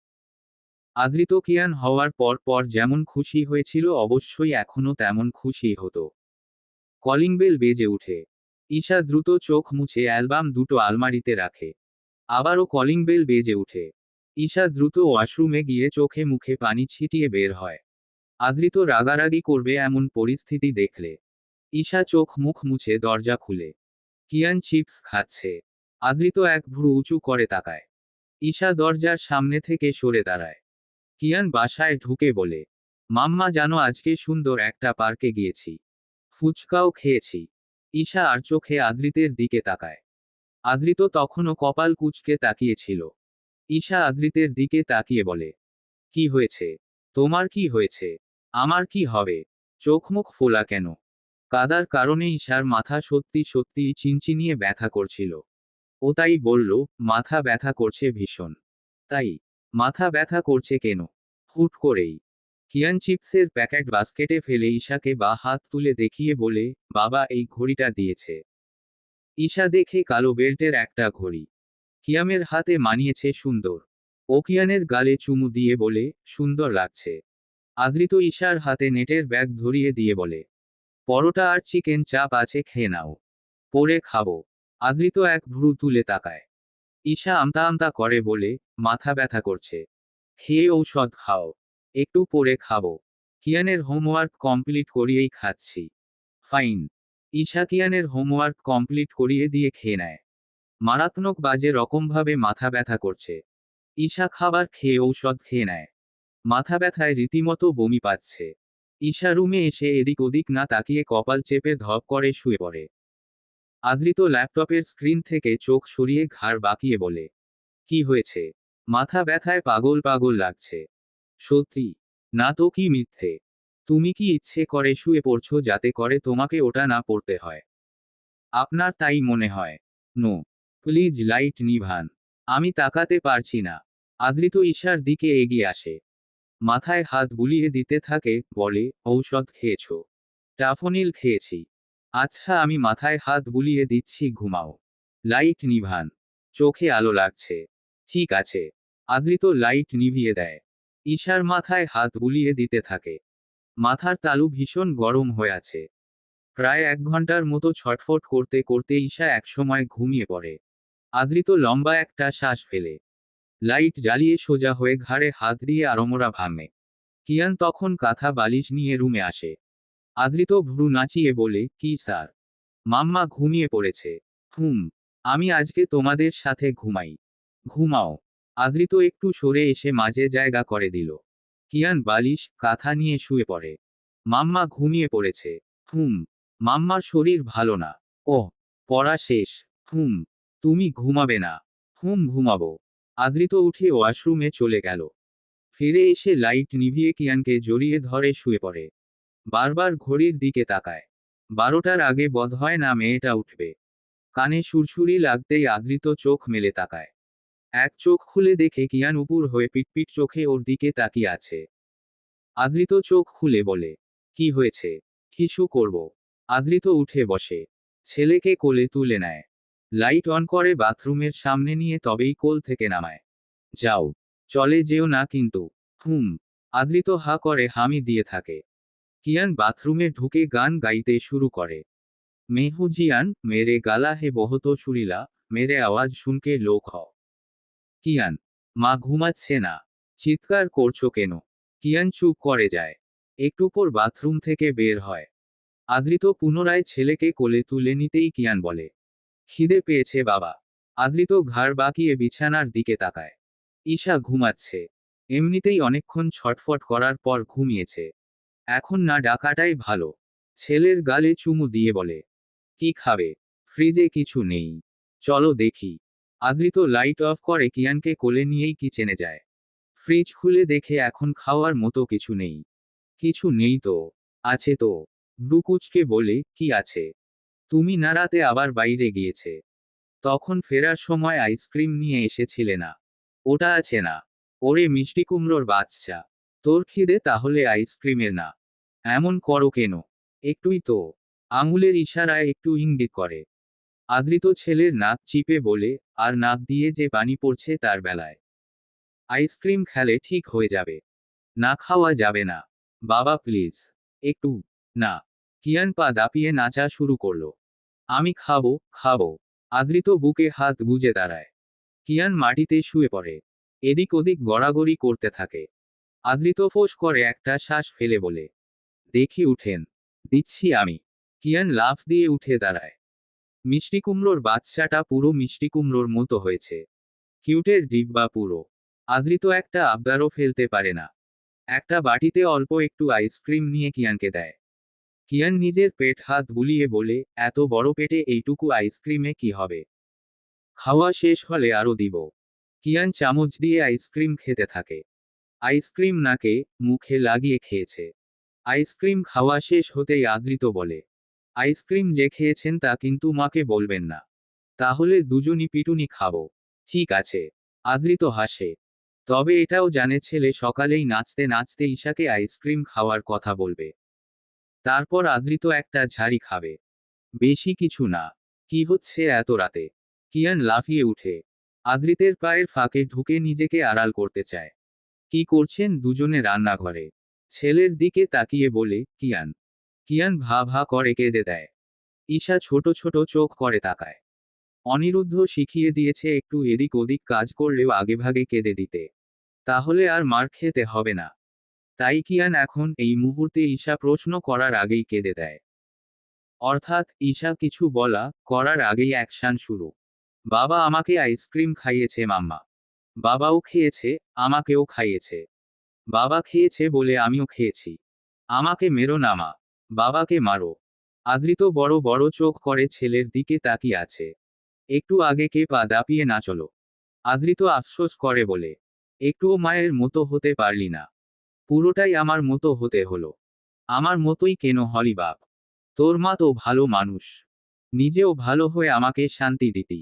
S1: আদৃত কিয়ান হওয়ার পর পর যেমন খুশি হয়েছিল অবশ্যই এখনো তেমন খুশি হতো। কলিং বেল বেজে উঠে। ঈশা দ্রুত চোখ মুছে অ্যালবাম দুটো আলমারিতে রাখে। আবারও কলিং বেল বেজে উঠে। ঈশা দ্রুত ওয়াশরুমে গিয়ে চোখে মুখে পানি ছিটিয়ে বের হয়। আদৃত রাগারাগি করবে এমন পরিস্থিতি দেখলে। ঈশা চোখ মুখ মুছে দরজা খুলে। কিয়ান চিপস খাচ্ছে। আদৃত এক ভ্রু উঁচু করে তাকায়। ঈশা দরজার সামনে থেকে সরে দাঁড়ায়। কিয়ান বাসায় ঢুকে বলে, মাম্মা জানো আজকে সুন্দর একটা পার্কে গিয়েছি। ফুচকাও খেয়েছি। ঈশা আর চোখে আদৃতের দিকে তাকায়। আদৃত তখনও কপাল কুঁচকে তাকিয়েছিল। ঈশা আদৃতের দিকে তাকিয়ে বলে, কি হয়েছে? তোমার কি হয়েছে? আমার কি হবে? চোখ মুখ ফোলা কেন? কাদার কারণে ঈশার মাথা সত্যি সত্যিই চিনচিনিয়ে ব্যথা করছিল। ও তাই বলল, মাথা ব্যথা করছে ভীষণ। তাই? মাথা ব্যথা করছে কেন? হুট করেই। কিয়ান চিপসের প্যাকেট বাস্কেটে ফেলে ঈশাকে বা হাত তুলে দেখিয়ে বলে, বাবা এই ঘড়িটা দিয়েছে। ঈশা দেখে কালো বেল্টের একটা ঘড়ি। কিয়ামের হাতে মানিয়েছে সুন্দর। ও কিয়ানের গালে চুমু দিয়ে বলে, সুন্দর লাগছে। আদৃত ঈশার হাতে নেটের ব্যাগ ধরিয়ে দিয়ে বলে, পরোটা আর চিকেন চাপ আছে খেয়ে নাও। পরে খাবো। আদৃত এক ভ্রু তুলে তাকায়। ঈশা আমতা আমতা করে বলে, মাথা ব্যথা করছে। খেয়ে ঔষধ খাও। একটু পরে খাবো। কিয়ানের হোমওয়ার্ক কমপ্লিট করিয়েই খাচ্ছি। ফাইন। ঈশা কিয়ানের হোমওয়ার্ক কমপ্লিট করিয়ে দিয়ে খেয়ে নেয়। মারাত্মক বাজে রকমভাবে মাথা ব্যথা করছে। ঈশা খাবার খেয়ে ঔষধ খেয়ে নেয়। মাথা ব্যথায় রীতিমতো বমি পাচ্ছে। ঈশা রুমে এসে এদিক ওদিক না তাকিয়ে কপাল চেপে ধপ করে শুয়ে পড়ে। আদৃত ল্যাপটপের স্ক্রিন থেকে চোখ সরিয়ে ঘাড় বাঁকিয়ে বলে, কি হয়েছে? মাথা ব্যথায় পাগল পাগল লাগছে। সত্যি? না তো কি মিথ্যে? তুমি কি ইচ্ছে করে শুয়ে পড়ছো যাতে করে তোমাকে ওটা না পড়তে হয়? আপনার তাই মনে হয়? নো। প্লিজ লাইট নিভান। আমি তাকাতে পারছি না। আদৃত ঈশার দিকে এগিয়ে আসে। মাথায় হাত বুলিয়ে দিতে থাকে, বলে, ঔষধ খেয়েছো? টাফনিল খেয়েছি। আচ্ছা আমি মাথায় হাত বুলিয়ে দিচ্ছি ঘুমাও। লাইট নিভান। চোখে আলো লাগছে। ঠিক আছে। আদৃত লাইট নিভিয়ে দেয়। ঈশার মাথায় হাত বুলিয়ে দিতে থাকে। মাথার তালু ভীষণ গরম হয়ে আছে। প্রায় 1 ঘন্টার মতো ছটফট করতে করতে ঈশা একসময় ঘুমিয়ে পড়ে। আদৃত লম্বা একটা শ্বাস ফেলে। লাইট জ্বালিয়ে সোজা হয়ে ঘাড়ে হাত দিয়ে আড়মোড়া ভাঙে। কিয়ান তখন কাঁথা বালিশ নিয়ে রুমে আসে। আদৃত ভ্রু নাচিয়ে বলে, কি স্যার? মাম্মা ঘুমিয়ে পড়েছে। হুম। আমি আজকে তোমাদের সাথে ঘুমাই। ঘুমাও। আদৃত একটু সরে এসে মাঝে জায়গা করে দিল। কিয়ান বালিশ কাঁথা নিয়ে শুয়ে পড়ে। মাম্মা ঘুমিয়ে পড়েছে। হুম। মাম্মার শরীর ভালো না। ওহ। পড়া শেষ। হুম। তুমি ঘুমাবে না? হুম ঘুমাবো। আদৃত উঠে ওয়াশরুমে চলে গেল। ফিরে এসে লাইট নিভিয়ে কিয়ানকে জড়িয়ে ধরে শুয়ে পড়ে। বারবার ঘড়ির দিকে তাকায়। 12টার আগে বোধহয় না মেয়েটা উঠবে। কানে সুরসুরি লাগতেই আদৃত চোখ মেলে তাকায়। এক চোখ খুলে দেখে কিয়ান উপুর হয়ে পিটপিট চোখে ওর দিকে তাকিয়ে আছে। আদৃত চোখ খুলে বলে, কি হয়েছে? কিছু করব। আদৃত উঠে বসে। ছেলেকে কোলে তুলে নেয়। লাইট অন করে বাথরুমের সামনে নিয়ে তবেই কোল থেকে নামায়। যাও। চলে যেও না কিন্তু। হুম। আদৃত হা করে হামি দিয়ে থাকে। কিয়ান বাথরুমে ঢুকে গান গাইতে শুরু করে। মেহুজিয়ান মেরে গালা হে বহুত সুরিলা, মেরে আওয়াজ শুনকে লোক হ। কিয়ান, মা ঘুমাচ্ছে না। চিৎকার করছো কেন? কিয়ান চুপ করে যায়। একটু পর বাথরুম থেকে বের হয়। আদৃত পুনরায় ছেলেকে কোলে তুলে নিতেই কিয়ান বলে, খিদে পেয়েছে বাবা। আদৃত ঘাড় বাঁকিয়ে বিছানার দিকে তাকায়। ঈশা ঘুমাচ্ছে। এমনিতেই অনেকক্ষণ ছটফট করার পর ঘুমিয়েছে। এখন না ডাকাটাই ভালো। ছেলের গালে চুমু দিয়ে বলে, কি খাবে? ফ্রিজে কিছু নেই। চলো দেখি। আদৃত লাইট অফ করে কিয়ানকে কোলে নিয়েই কিচেনে যায়। ফ্রিজ খুলে দেখে এখন খাওয়ার মতো কিছু নেই। কিছু নেই তো? আছে তো। ব্রুকুচকে বলে, কি আছে? তুমি না রাতে আবার বাইরে গিয়েছে। তখন ফেরার সময় আইসক্রিম নিয়ে এসেছিলে না? ওটা আছে না। ওরে মিষ্টি কুমড়োর বাচ্চা। তোর খিদে তাহলে আইসক্রিমের না? এমন করো কেন? একটুই তো। আঙুলের ইশারায় একটু ইঙ্গিত করে। আদৃত ছেলের নাক চিপে বলে, আর নাক দিয়ে যে পানি পড়ছে তার বেলায় আইসক্রিম খেলে ঠিক হয়ে যাবে। না খাওয়া যাবে না। বাবা প্লিজ। একটু। না। কিয়ান পা দাপিয়ে নাচা শুরু করলো। আমি খাবো, খাবো। আদৃত বুকে হাত গুজে দাঁড়ায়। কিয়ান মাটিতে শুয়ে পড়ে। এদিক ওদিক গড়াগড়ি করতে থাকে। আদৃত ফোঁস করে একটা শ্বাস ফেলে বলে, দেখি উঠেন। দিচ্ছি আমি। কিয়ান লাফ দিয়ে উঠে দাঁড়ায়। মিষ্টি কুমড়োর বাচ্চাটা পুরো মিষ্টি কুমড়োর মতো হয়েছে। কিউটের ডিব্বা পুরো। আদৃত একটা আবদারও ফেলতে পারে না। একটা বাটিতে অল্প একটু আইসক্রিম নিয়ে কিয়ানকে দেয়। কিয়ান নিজের পেট হাত বুলিয়ে বলে, এত বড় পেটে এইটুকু আইসক্রিমে কি হবে? খাওয়া শেষ হলে আরো দিব। কিয়ান চামচ দিয়ে আইসক্রিম খেতে থাকে। আইসক্রিম নাকে, মুখে লাগিয়ে খেয়েছে। আইসক্রিম খাওয়া শেষ হতেই আদৃত বলে, আইসক্রিম যে খেয়েছেন তা কিন্তু মাকে বলবেন না। তাহলে দুজনই পিটুনি খাবো। ঠিক আছে। আদৃত হাসে। তবে এটাও জানে ছেলে সকালেই নাচতে নাচতে ঈশাকে আইসক্রিম খাওয়ার কথা বলবে। তারপর আদৃত একটা ঝাড়ি খাবে। বেশি কিছু না। কি হচ্ছে এত রাতে? কিয়ান লাফিয়ে উঠে। আদৃতের পায়ের ফাঁকে ঢুকে নিজেকে আড়াল করতে চায়। কি করছেন দুজনে রান্নাঘরে? ছেলের দিকে তাকিয়ে বলে, কিয়ান। কিয়ান ভা ভা করে কেঁদে দেয়। ঈশা ছোট ছোট চোখ করে তাকায়। অনিরুদ্ধ শিখিয়ে দিয়েছে একটু এদিক ওদিক কাজ করলেও আগেভাগে কেঁদে দিতে। তাহলে আর মার খেতে হবে না। তাই কিয়ান এখন এই মুহূর্তে ঈশা প্রশ্ন করার আগেই কেঁদে দেয়। অর্থাৎ ঈশা কিছু বলা করার আগেই অ্যাকশন শুরু। বাবা আমাকে আইসক্রিম খাইয়েছে মাম্মা। বাবাও খেয়েছে, আমাকেও খাইয়েছে। বাবা খেয়েছে বলে আমিও খেয়েছি। আমাকে মেরো না মা। বাবাকে মারো। আদৃত বড় বড় চোখ করে ছেলের দিকে তাকিয়ে আছে। একটু আগে কে পা দাপিয়ে না চলো। আদৃত আফসোস করে বলে, একটুও মায়ের মতো হতে পারলি না। পুরোটাই আমার মতো হতে হলো। আমার মতোই কেন হলি বাপ? তোর মা তো ভালো মানুষ। নিজেও ভালো হয়ে আমাকে শান্তি দিতি।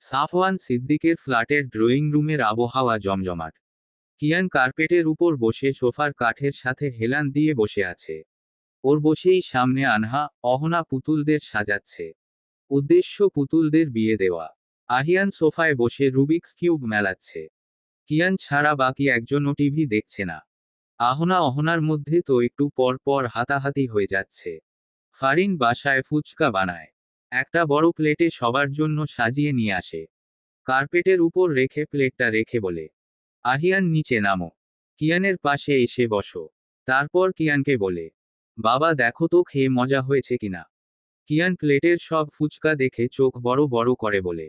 S1: সাফওয়ান সিদ্দিকের ফ্ল্যাটের ড্রয়িং রুমের আবহাওয়া জমজমাট। কিয়ান কার্পেটের উপর বসে সোফার কাঠের সাথে হেলান দিয়ে বসে আছে। ওর বসেই সামনে আনহা, অহনা পুতুলদের সাজাচ্ছে। উদ্দেশ্য পুতুলদের বিয়ে দেওয়া। আহিয়ান সোফায় বসে রুবিক্স কিউব মেলাচ্ছে। কিয়ান ছাড়া বাকি একজনও টিভি দেখছে না। অহনার মধ্যে তো একটু পর পর হাতাহাতি হয়ে যাচ্ছে। ফারিন বাসায় ফুচকা বানায়। একটা বড় প্লেটে সবার জন্য সাজিয়ে নিয়ে আসে। কার্পেটের উপর রেখে প্লেটটা রেখে বলে, আহিয়ান নিচে নামো। কিয়ানের পাশে এসে বসো। তারপর কিয়ানকে বলে, বাবা দেখো তো খেয়ে মজা হয়েছে কিনা। কিয়ান প্লেটের সব ফুচকা দেখে চোখ বড় বড় করে বলে,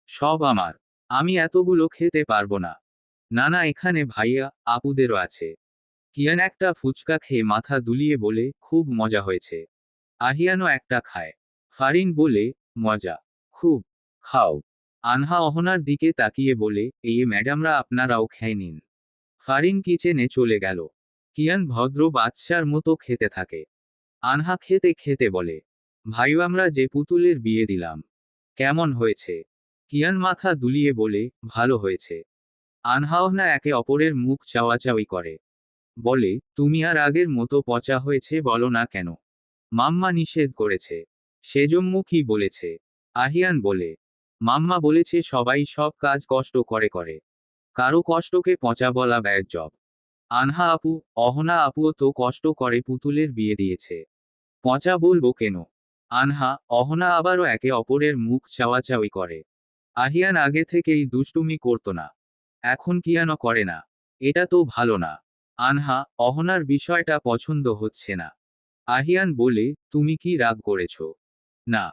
S1: সব আমার। আমি এতগুলো খেতে পারবো না। না না, এখানে ভাইয়া আপুদেরও আছে। কিয়ান একটা ফুচকা খেয়ে মাথা দুলিয়ে বলে, খুব মজা হয়েছে। আহিয়ানও একটা খায়। ফারিন বলে, মজা। খুব। খাও। আনহা অহনার দিকে তাকিয়ে বলে, এই ম্যাডামরা আপনারাও খেয়ে নিন। ফারিন কিচেনে চলে গেল। কিয়ান ভদ্র বাদশার মতো খেতে থাকে। আনহা খেতে খেতে বলে, ভাই আমরা যে পুতুলের বিয়ে দিলাম, কেমন হয়েছে? কিয়ান মাথা দুলিয়ে বলে, ভালো হয়েছে। আনহা অহনা একে অপরের মুখ চাওয়াচাওয়ি করে। বলে, তুমি আর আগের মতো পচা হয়েছে বলো না কেন? মাম্মা নিষেধ করেছে। সেজম্মু কি বলেছে? আহিয়ান বলে, মাম্মা বলেছে সবাই সব কাজ কষ্ট করে করে। কারো কষ্টকে পচা বলা ব্যাড। আনহা আপু, অহনা আপুও তো কষ্ট করে পুতুলের বিয়ে দিয়েছে। পচা বলবো কেন? আনহা, অহনা আবারও একে অপরের মুখ চাওয়াচাওয়ি করে। আহিয়ান আগে থেকেই দুষ্টুমি করতো না। এখন কিয়ানো করে না। এটা তো ভালো না। আনহা, অহনার বিষয়টা পছন্দ হচ্ছে না। আহিয়ান বলে, তুমি কি রাগ করেছো? না।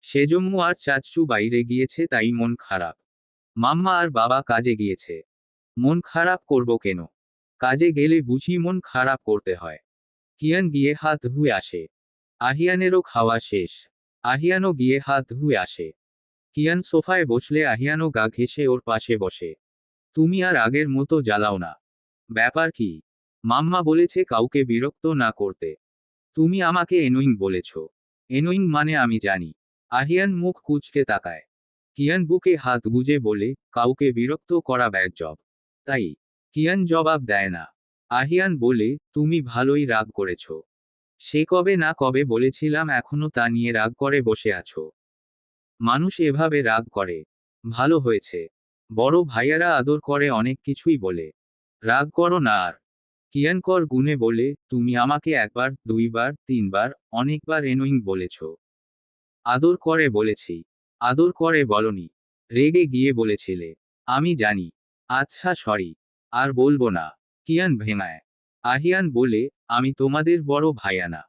S1: সেজম্মু আর চাচ্চু বাইরে গিয়েছে তাই মন খারাপ। মাম্মা আর বাবা কাজে গিয়েছে। মন খারাপ করব কেন? কাজে গেলে বুঝি মন খারাপ করতে হয়। কিয়ান গিয়ে হাত ধুয়ে আসে। আহিয়ানেরও খাওয়া শেষ। আহিয়ানও গিয়ে হাত ধুয়ে আসে। কিয়ান সোফায় বসলে আহিয়ানও গা ঘেঁষে ওর পাশে বসে। তুমি আর আগের মতো জ্বালাও না। ব্যাপার কি? মাম্মা বলেছে কাউকে বিরক্ত না করতে। তুমি আমাকে এনোয়িং বলেছ। এনোয়িং মানে আমি জানি। আহিয়ান মুখ কুঁচকে তাকায়। কিয়ান বুকে হাত গুজে বলে, কাউকে বিরক্ত করা ব্যাড। তাই। কিয়ান জবাব দেয় না। আহিয়ান বলে, তুমি ভালোই রাগ করেছ। সে কবে না কবে বলেছিলাম এখনো তা নিয়ে রাগ করে বসে আছো। মানুষ এভাবে রাগ করে। ভালো হয়েছে। বড় ভাইয়ারা আদর করে, অনেক কিছুই বলে। রাগ করো না আর। কিয়ানকর গুনে বলে, তুমি আমাকে একবার, দুইবার, তিনবার, অনেকবার এনোয়িং বলেছ। আদর করে বলেছি। আদর করে বলনি। রেগে গিয়ে বলেছিলে। আমি জানি। আচ্ছা সরি। আর বলবো না। কিয়ান ভেঙায়। আহিয়ান বলে, আমি তোমাদের বড় ভাইয়া না।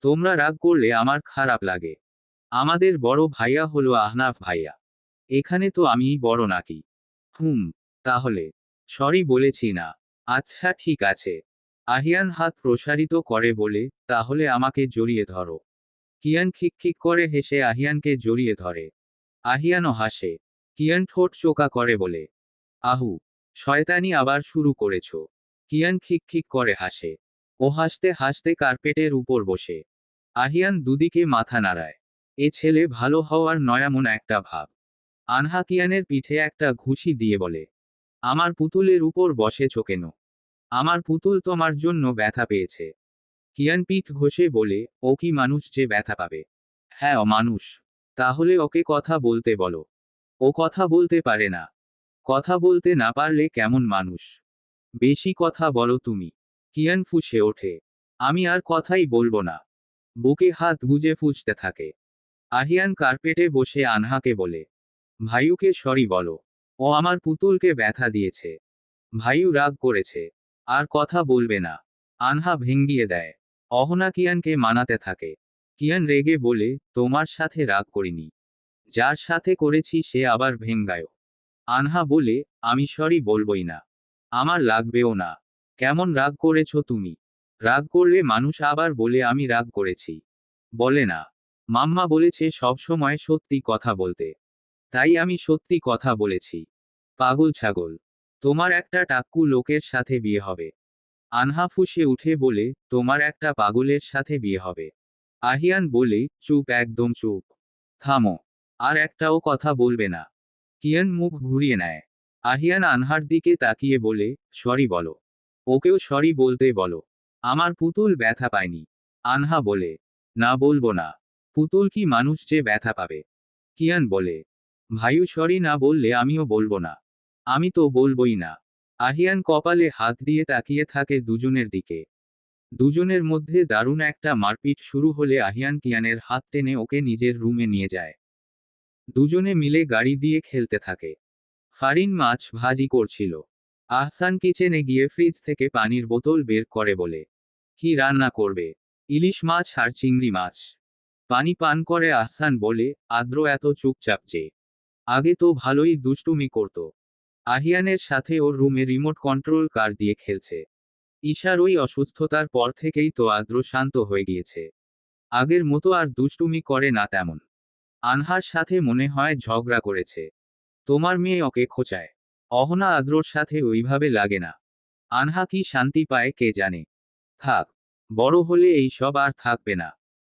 S1: তোমরা রাগ করলে আমার খারাপ লাগে। আমাদের বড় ভাইয়া হলো আহনাফ ভাইয়া। এখানে তো আমিই বড় নাকি? হুম। তাহলে সরি বলেছি না। আচ্ছা ঠিক আছে। আহিয়ান হাত প্রসারিত করে বলে, তাহলে আমাকে জড়িয়ে ধরো। কিয়ান খিকখিক করে হেসে আহিয়ানকে জড়িয়ে ধরে। আহিয়ানও হাসে। কিয়ান ঠোঁট চোকা করে বলে, আহু, শয়তানি আবার শুরু করেছ। কিয়ান খিকখিক করে হাসে। ও হাসতে হাসতে কার্পেটের উপর বসে। আহিয়ান দুদিকে মাথা নাড়ায়। এ ছেলে ভালো হওয়ার নয়ামন একটা ভাব। আনহা কিয়ানের পিঠে একটা ঘুষি দিয়ে বলে, আমার পুতুলের উপর বসেছ কেন? আমার পুতুল তোমার জন্য ব্যথা পেয়েছে। কিয়ান পিঠ ঘষে বলে, ও কি মানুষ যে ব্যথা পাবে? হ্যাঁ ও মানুষ। তাহলে ওকে কথা বলতে বলো। ও কথা বলতে পারে না। কথা বলতে না পারলে কেমন মানুষ? বেশি কথা বলো তুমি। কিয়ান ফুঁসে ওঠে। আমি আর কথাই বলবো না। বুকে হাত গুজে ফুঁসতে থাকে। আহিয়ান কার্পেটে বসে আনহাকে বলে, ভাইউকে সরি বলো। ও আমার পুতুলকে ব্যথা দিয়েছে। ভাইউ রাগ করেছে। আর কথা বলবে না। আনহা ভেঙ্গিয়ে দেয়। অহনা কিয়ানকে মানাতে থাকে। কিয়ান রেগে বলে, তোমার সাথে রাগ করিনি। যার সাথে করেছি সে আবার ভেঙ্গায়। আনহা বলে, আমি সরি বলবই না। আমার লাগবেও না। কেমন রাগ করেছো তুমি? রাগ করলে মানুষ আবার বলে আমি রাগ করেছি। বলে না। মাম্মা বলেছে সব সময় সত্যি কথা বলতে। তাই আমি সত্যি কথা বলেছি। পাগল ছাগল। তোমার একটা টাক্কু লোকের সাথে বিয়ে হবে। আনহা ফুঁসে উঠে বলে, তোমার একটা পাগলের সাথে বিয়ে হবে। আহিয়ান বলে, চুপ, একদম চুপ। থামো। আর একটাও কথা বলবে না। কিয়ান মুখ ঘুরিয়ে নেয়। আহিয়ান আনহার দিকে তাকিয়ে বলে, সরি বলো। ওকেও সরি বলতে বলো। আমার পুতুল ব্যথা পায়নি। আনহা বলে, না বলবো না। পুতুল কি মানুষ যে ব্যথা পাবে? কিয়ান বলে, ভাইউ সরি না বললে আমিও বলবো না। আমি তো বলবই না। আহিয়ান কপালে হাত দিয়ে তাকিয়ে থাকে দুজনের দিকে। দুজনের মধ্যে দারুণ একটা মারপিট শুরু হলে আহিয়ান কিয়ানের হাত টেনে ওকে নিজের রুমে নিয়ে যায়। দুজনে মিলে গাড়ি দিয়ে খেলতে থাকে। ফারিন মাছ ভাজি করছিল। আহসান কিচেনে গিয়ে ফ্রিজ থেকে পানির বোতল বের করে বলে, কি রান্না করবে? ইলিশ মাছ আর চিংড়ি মাছ। পানি পান করে আহসান বলে, আদ্র এত চুপচাপ যে। আগে তো ভালোই দুষ্টুমি করত। আহিয়ানের সাথে ওর রুমে রিমোট কন্ট্রোল কার দিয়ে খেলছে। ঈশার ওই অসুস্থতার পর থেকেই তো আদ্র শান্ত হয়ে গিয়েছে। আগের মতো আর দুষ্টুমি করে না তেমন। আনহার সাথে মনে হয় ঝগড়া করেছে। তোমার মেয়ে ওকে খোঁচায়। অহনা আদ্রর সাথে ওইভাবে লাগে না। আনহা কি শান্তি পায় কে জানে। থাক। বড় হলে এই সব আর থাকবে না।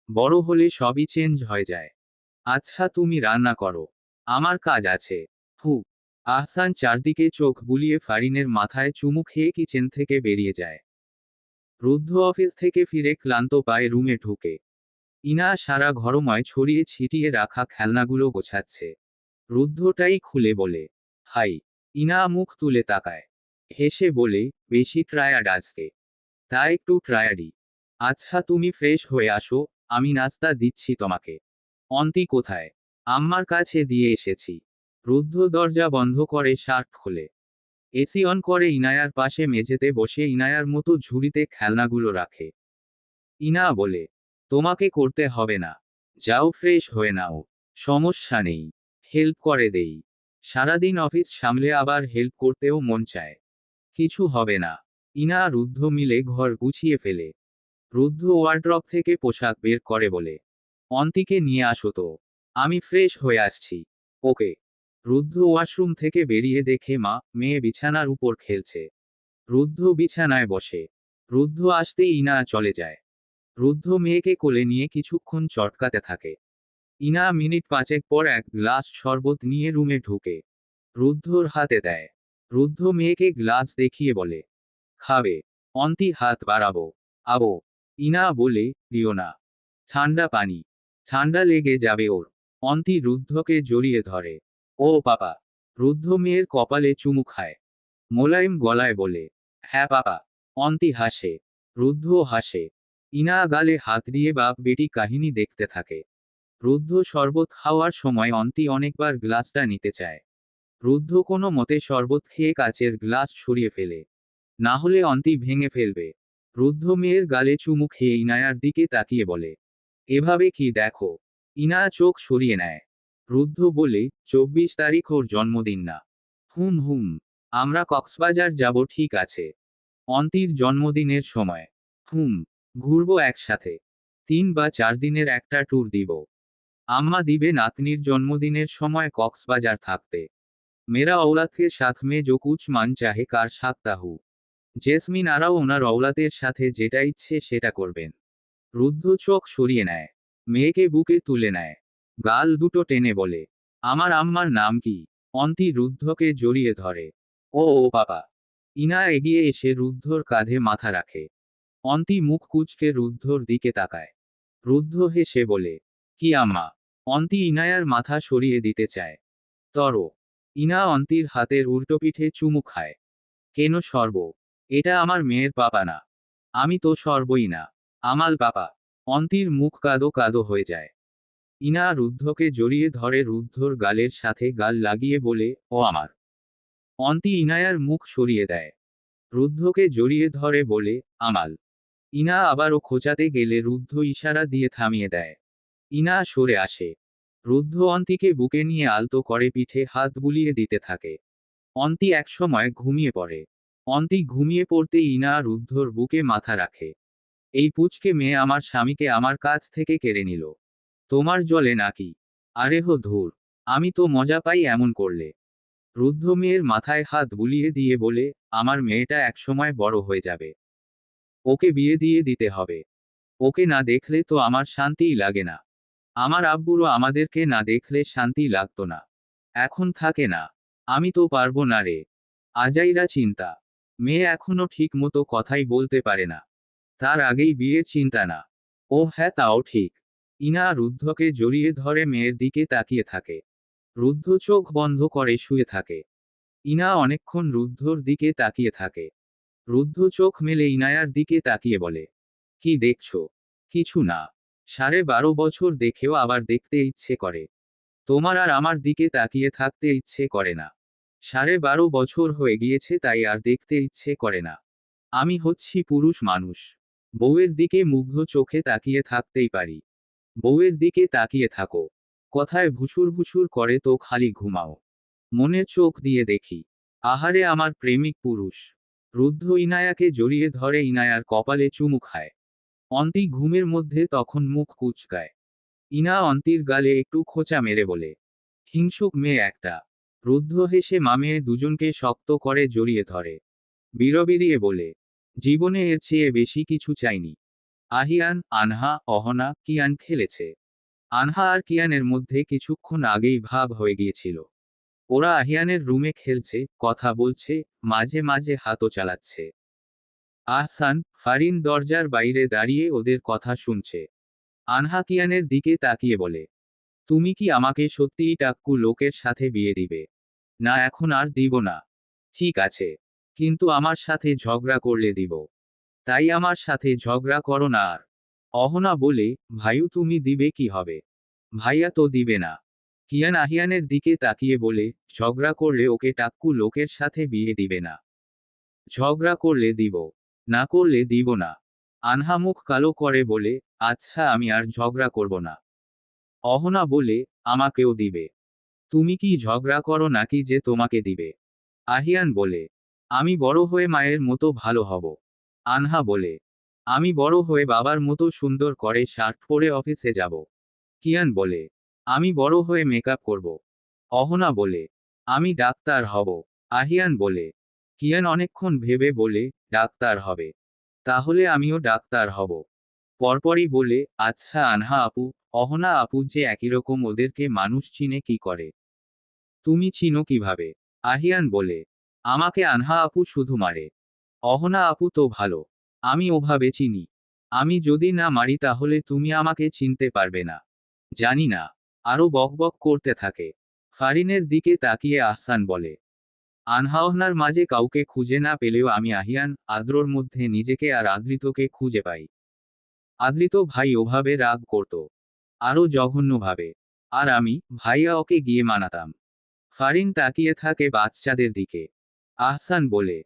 S1: বড় হলে সবই চেঞ্জ হয়ে যায়। আচ্ছা তুমি রান্না করো। আমার কাজ আছে। হু। আহসান চারদিকে চোখ বুলিয়ে ফারিনের মাথায় চুমু খেয়ে কিচেন থেকে বেরিয়ে যায়। রুদ্ধ অফিস থেকে ফিরে ক্লান্ত পায়ে রুমে ঢুকে। ইনা সারা ঘরময় ছড়িয়ে ছিটিয়ে রাখা খেলনাগুলো গোছাচ্ছে। রুদ্ধটাই খুলে বলে, হাই। ইনা মুখ তুলে তাকায়। হেসে বলে, বেশি ট্রায়ার্ড আজকে? তা একটু ট্রায়ার্ডই। আচ্ছা তুমি ফ্রেশ হয়ে আসো, আমি নাস্তা দিচ্ছি তোমাকে। অন্তি কোথায়? আম্মার কাছে দিয়ে এসেছি। রুদ্ধ দরজা বন্ধ করে শার্ট খোলে। এসি অন করে ইনায়ার পাশে মেঝেতে বসে ইনায়ার মতো ঝুড়িতে খেলনাগুলো রাখে। ইনা বলে, তোমাকে করতে হবে না। যাও ফ্রেশ হয়ে নাও। সমস্যা নেই। হেল্প করে দেই। সারাদিন অফিস সামলে আবার হেল্প করতেও মন চায়। কিছু হবে না। ইনা আর রুদ্ধ মিলে ঘর গুছিয়ে ফেলে। রুদ্ধ ওয়ার্ড্রপ থেকে পোশাক বের করে বলে, অন্তিকে নিয়ে আসো তো। আমি ফ্রেশ হয়ে আসছি। ওকে। রুদ্ধ ওয়াশরুম থেকে বেরিয়ে দেখে মা মেয়ে বিছানার উপর খেলছে। রুদ্ধ বিছানায় বসে। রুদ্ধ আসতেই ইনা চলে যায়। রুদ্ধ মেয়েকে কোলে নিয়ে কিছুক্ষণ চটকাতে থাকে। ইনা মিনিট পাঁচেক পর এক গ্লাস শরবত নিয়ে রুমে ঢুকে। রুদ্ধর হাতে দেয়। রুদ্ধ মেয়েকে গ্লাস দেখিয়ে বলে, খাবে? অন্তি হাত বাড়াবো। আবো। ইনা বলে, দিও না। ঠান্ডা পানি। ঠান্ডা লেগে যাবে ওর। অন্তি রুদ্ধকে জড়িয়ে ধরে। ও পাপা। রুদ্ধ মেয়ের কপালে চুমু খায়। মোলায়েম গলায় বলে, হ্যাঁ পাপা। অন্তি হাসে। রুদ্ধও হাসে। ইনা গালে হাত দিয়ে বাপ বেটি কাহিনী দেখতে থাকে। রুদ্ধ শরবত খাওয়ার সময় অন্তি অনেকবার গ্লাসটা নিতে চায়। রুদ্ধ কোনো মতে শরবত খেয়ে কাচের গ্লাস সরিয়ে ফেলে। না হলে অন্তি ভেঙে ফেলবে। রুদ্ধ মেয়ের গালে চুমু খেয়ে ইনায়ার দিকে তাকিয়ে বলে, এভাবে কি দেখো? ইনায়া চোখ সরিয়ে নেয়। রুদ্ধ বলে, 24 তারিখ ওর জন্মদিন না? হুম হুম। আমরা কক্সবাজার যাব, ঠিক আছে। অন্তির জন্মদিনের সময়? হুম। ঘুরবো একসাথে। 3 বা 4 দিনের একটা ট্যুর দিব। আম্মা দিবে নাতনির জন্মদিনের সময় কক্সবাজার থাকতে। মেরা औलाद के साथ में जो कुछ मन चाहे कर सकता हूँ। জেসমিন আরাও ওনার औलाদের সাথে যেটা ইচ্ছে সেটা করবেন। রুদ্ধ চোখ সরিয়ে নেয়। মেয়েকে বুকে তুলে নেয়। গাল দুটো টেনে বলে, আমার আম্মার নাম কি? অন্তি রুদ্ধকে জড়িয়ে ধরে। ও পাপা। ইনা এগিয়ে এসে রুদ্ধর কাঁধে মাথা রাখে। অন্তি মুখ কুঁচকে রুদ্ধর দিকে তাকায়। রুদ্ধ হেসে বলে, কি আম্মা? অন্তি ইনায়ার মাথা সরিয়ে দিতে চায়। তর। ইনা অন্তির হাতের উল্টোপিঠে চুমু খায়। কেন সর্ব? এটা আমার মেয়ের পাপা না। আমি তো সর্বই না। আমাল পাপা। অন্তির মুখ কাদো কাদো হয়ে যায়। ইনা রুদ্ধকে জড়িয়ে ধরে রুদ্ধর গালের সাথে গাল লাগিয়ে বলে, ও আমার। অন্তি ইনায়ার মুখ সরিয়ে দেয়। রুদ্ধকে জড়িয়ে ধরে বলে, আমাল। ইনা আবারও খোঁচাতে গেলে রুদ্ধ ইশারা দিয়ে থামিয়ে দেয়। ইনা সরে আসে। রুদ্ধ অন্তিকে বুকে নিয়ে আলতো করে পিঠে হাত বুলিয়ে দিতে থাকে। অন্তি একসময় ঘুমিয়ে পড়ে। অন্তি ঘুমিয়ে পড়তে ইনা রুদ্ধর বুকে মাথা রাখে। এই পুচকে মেয়ে আমার স্বামীকে আমার কাছ থেকে কেড়ে নিল। তোমার জলে নাকি? আরে হো ধুর। আমি তো মজা পাই এমন করলে। রুদ্ধ মেয়ের মাথায় হাত বুলিয়ে দিয়ে বলে, আমার মেয়েটা একসময় বড় হয়ে যাবে। ওকে বিয়ে দিয়ে দিতে হবে। ওকে না দেখলে তো আমার শান্তিই লাগে না। আমার আব্বুরও আমাদেরকে না দেখলে শান্তি লাগতো না। এখন থাকে না। আমি তো পারবো না রে। আজাইরা চিন্তা। মেয়ে এখনো ঠিক মতো কথাই বলতে পারে না। তার আগেই বিয়ে চিন্তা না। ও হ্যাঁ, তাও ঠিক। ইনা রুদ্ধকে জড়িয়ে ধরে মেয়ের দিকে তাকিয়ে থাকে। রুদ্ধ চোখ বন্ধ করে শুয়ে থাকে। ইনা অনেকক্ষণ রুদ্ধর দিকে তাকিয়ে থাকে। রুদ্ধ চোখ মেলে ইনায়ার দিকে তাকিয়ে বলে, কি দেখছো? কিছু না। 12.5 বছর দেখেও আবার দেখতে ইচ্ছে করে। তোমার আর আমার দিকে তাকিয়ে থাকতে ইচ্ছে করে না। 12.5 বছর হয়ে গিয়েছে তাই আর দেখতে ইচ্ছে করে না। আমি হচ্ছি পুরুষ মানুষ। বউয়ের দিকে মুগ্ধ চোখে তাকিয়ে থাকতেই পারি। বউয়ের দিকে তাকিয়ে থাকো। কথায় ভুসুর ভুসুর করে তো খালি ঘুমাও। মনের চোখ দিয়ে দেখি। আহারে আমার প্রেমিক পুরুষ। রুদ্ধ ইনায়াকে জড়িয়ে ধরে ইনায়ার কপালে চুমু খায়। অন্তি ঘুমের মধ্যে তখন মুখ কুঁচকায়। ইনা অন্তির গালে একটু খোঁচা মেরে বলে, হিংসুক মেয়ে একটা। রুদ্ধ হেসে মামেয়ে দুজনকে শক্ত করে জড়িয়ে ধরে। বিড়বিড়িয়ে বলে, জীবনে এর চেয়ে বেশি কিছু চাইনি। আহিয়ান, আনহা, অহনা, কিয়ান খেলেছে। আনহা আর কিয়ানের মধ্যে কিছুক্ষণ আগেই ভাব হয়ে গিয়েছিল। ওরা আহিয়ানের রুমে খেলছে, কথা বলছে, মাঝে মাঝে হাতও চালাচ্ছে। আহসান, ফারিন দরজার বাইরে দাঁড়িয়ে ওদের কথা শুনছে। আনহা কিয়ানের দিকে তাকিয়ে বলে, তুমি কি আমাকে সত্যিই টাক্কু লোকের সাথে বিয়ে দিবে? না, এখন আর দিব না। ঠিক আছে। কিন্তু আমার সাথে ঝগড়া করলে দিব। তাই আমার সাথে ঝগড়া করো না আর। অহনা বলে, ভাইউ তুমি দিবে কি হবে? ভাইয়া তো দিবে না। কিয়ান আহিয়ানের দিকে তাকিয়ে বলে, ঝগড়া করলে ওকে টাক্কু লোকের সাথে বিয়ে দিবে না। ঝগড়া করলে দিব। না করলে দিব না। আনহা মুখ কালো করে বলে, আচ্ছা আমি আর ঝগড়া করব না। অহনা বলে, আমাকেও দিবে। তুমি কি ঝগড়া করো নাকি যে তোমাকে দিবে? আহিয়ান বলে, আমি বড় হয়ে মায়ের মতো ভালো হব। আনহা বলে, আমি বড় হয়ে বাবার মতো সুন্দর করে শার্ট পরে অফিসে যাব। কিয়ান বলে, আমি বড় হয়ে মেকআপ করব। অহনা বলে, আমি ডাক্তার হব। আহিয়ান বলে, কিয়ান অনেকক্ষণ ভেবে বলে, ডাক্তার হবে। তাহলে আমিও ডাক্তার হব। পরপরই বলে, আচ্ছা আনহা আপু, অহনা আপু যে একই রকম, ওদেরকে মানুষ চিনে কি করে? তুমি চিনো কিভাবে? আহিয়ান বলে, আমাকে আনহা আপু শুধু মারে। অহনা আপু তো ভালো। আমি ওভাবে চিনি। আমি যদি না মারি তাহলে তুমি আমাকে চিনতে পারবে না। জানি না। আরো বকবক করতে থাকে। ফারিনের দিকে তাকিয়ে আহসান বলে, আনহাওনার মাঝে কাউকে খুঁজে না পেলেও আমি আহিয়ান, আদ্রর মধ্যে নিজেকে আর আদৃতকে খুঁজে পাই। আদৃত ভাই ওভাবে রাগ করত, আরো জঘন্যভাবে। আর আমি, ভাইয়া ওকে গিয়ে মানাতাম। ফারিন তাকিয়ে থাকে বাচ্চাদের দিকে। আহসান বলে,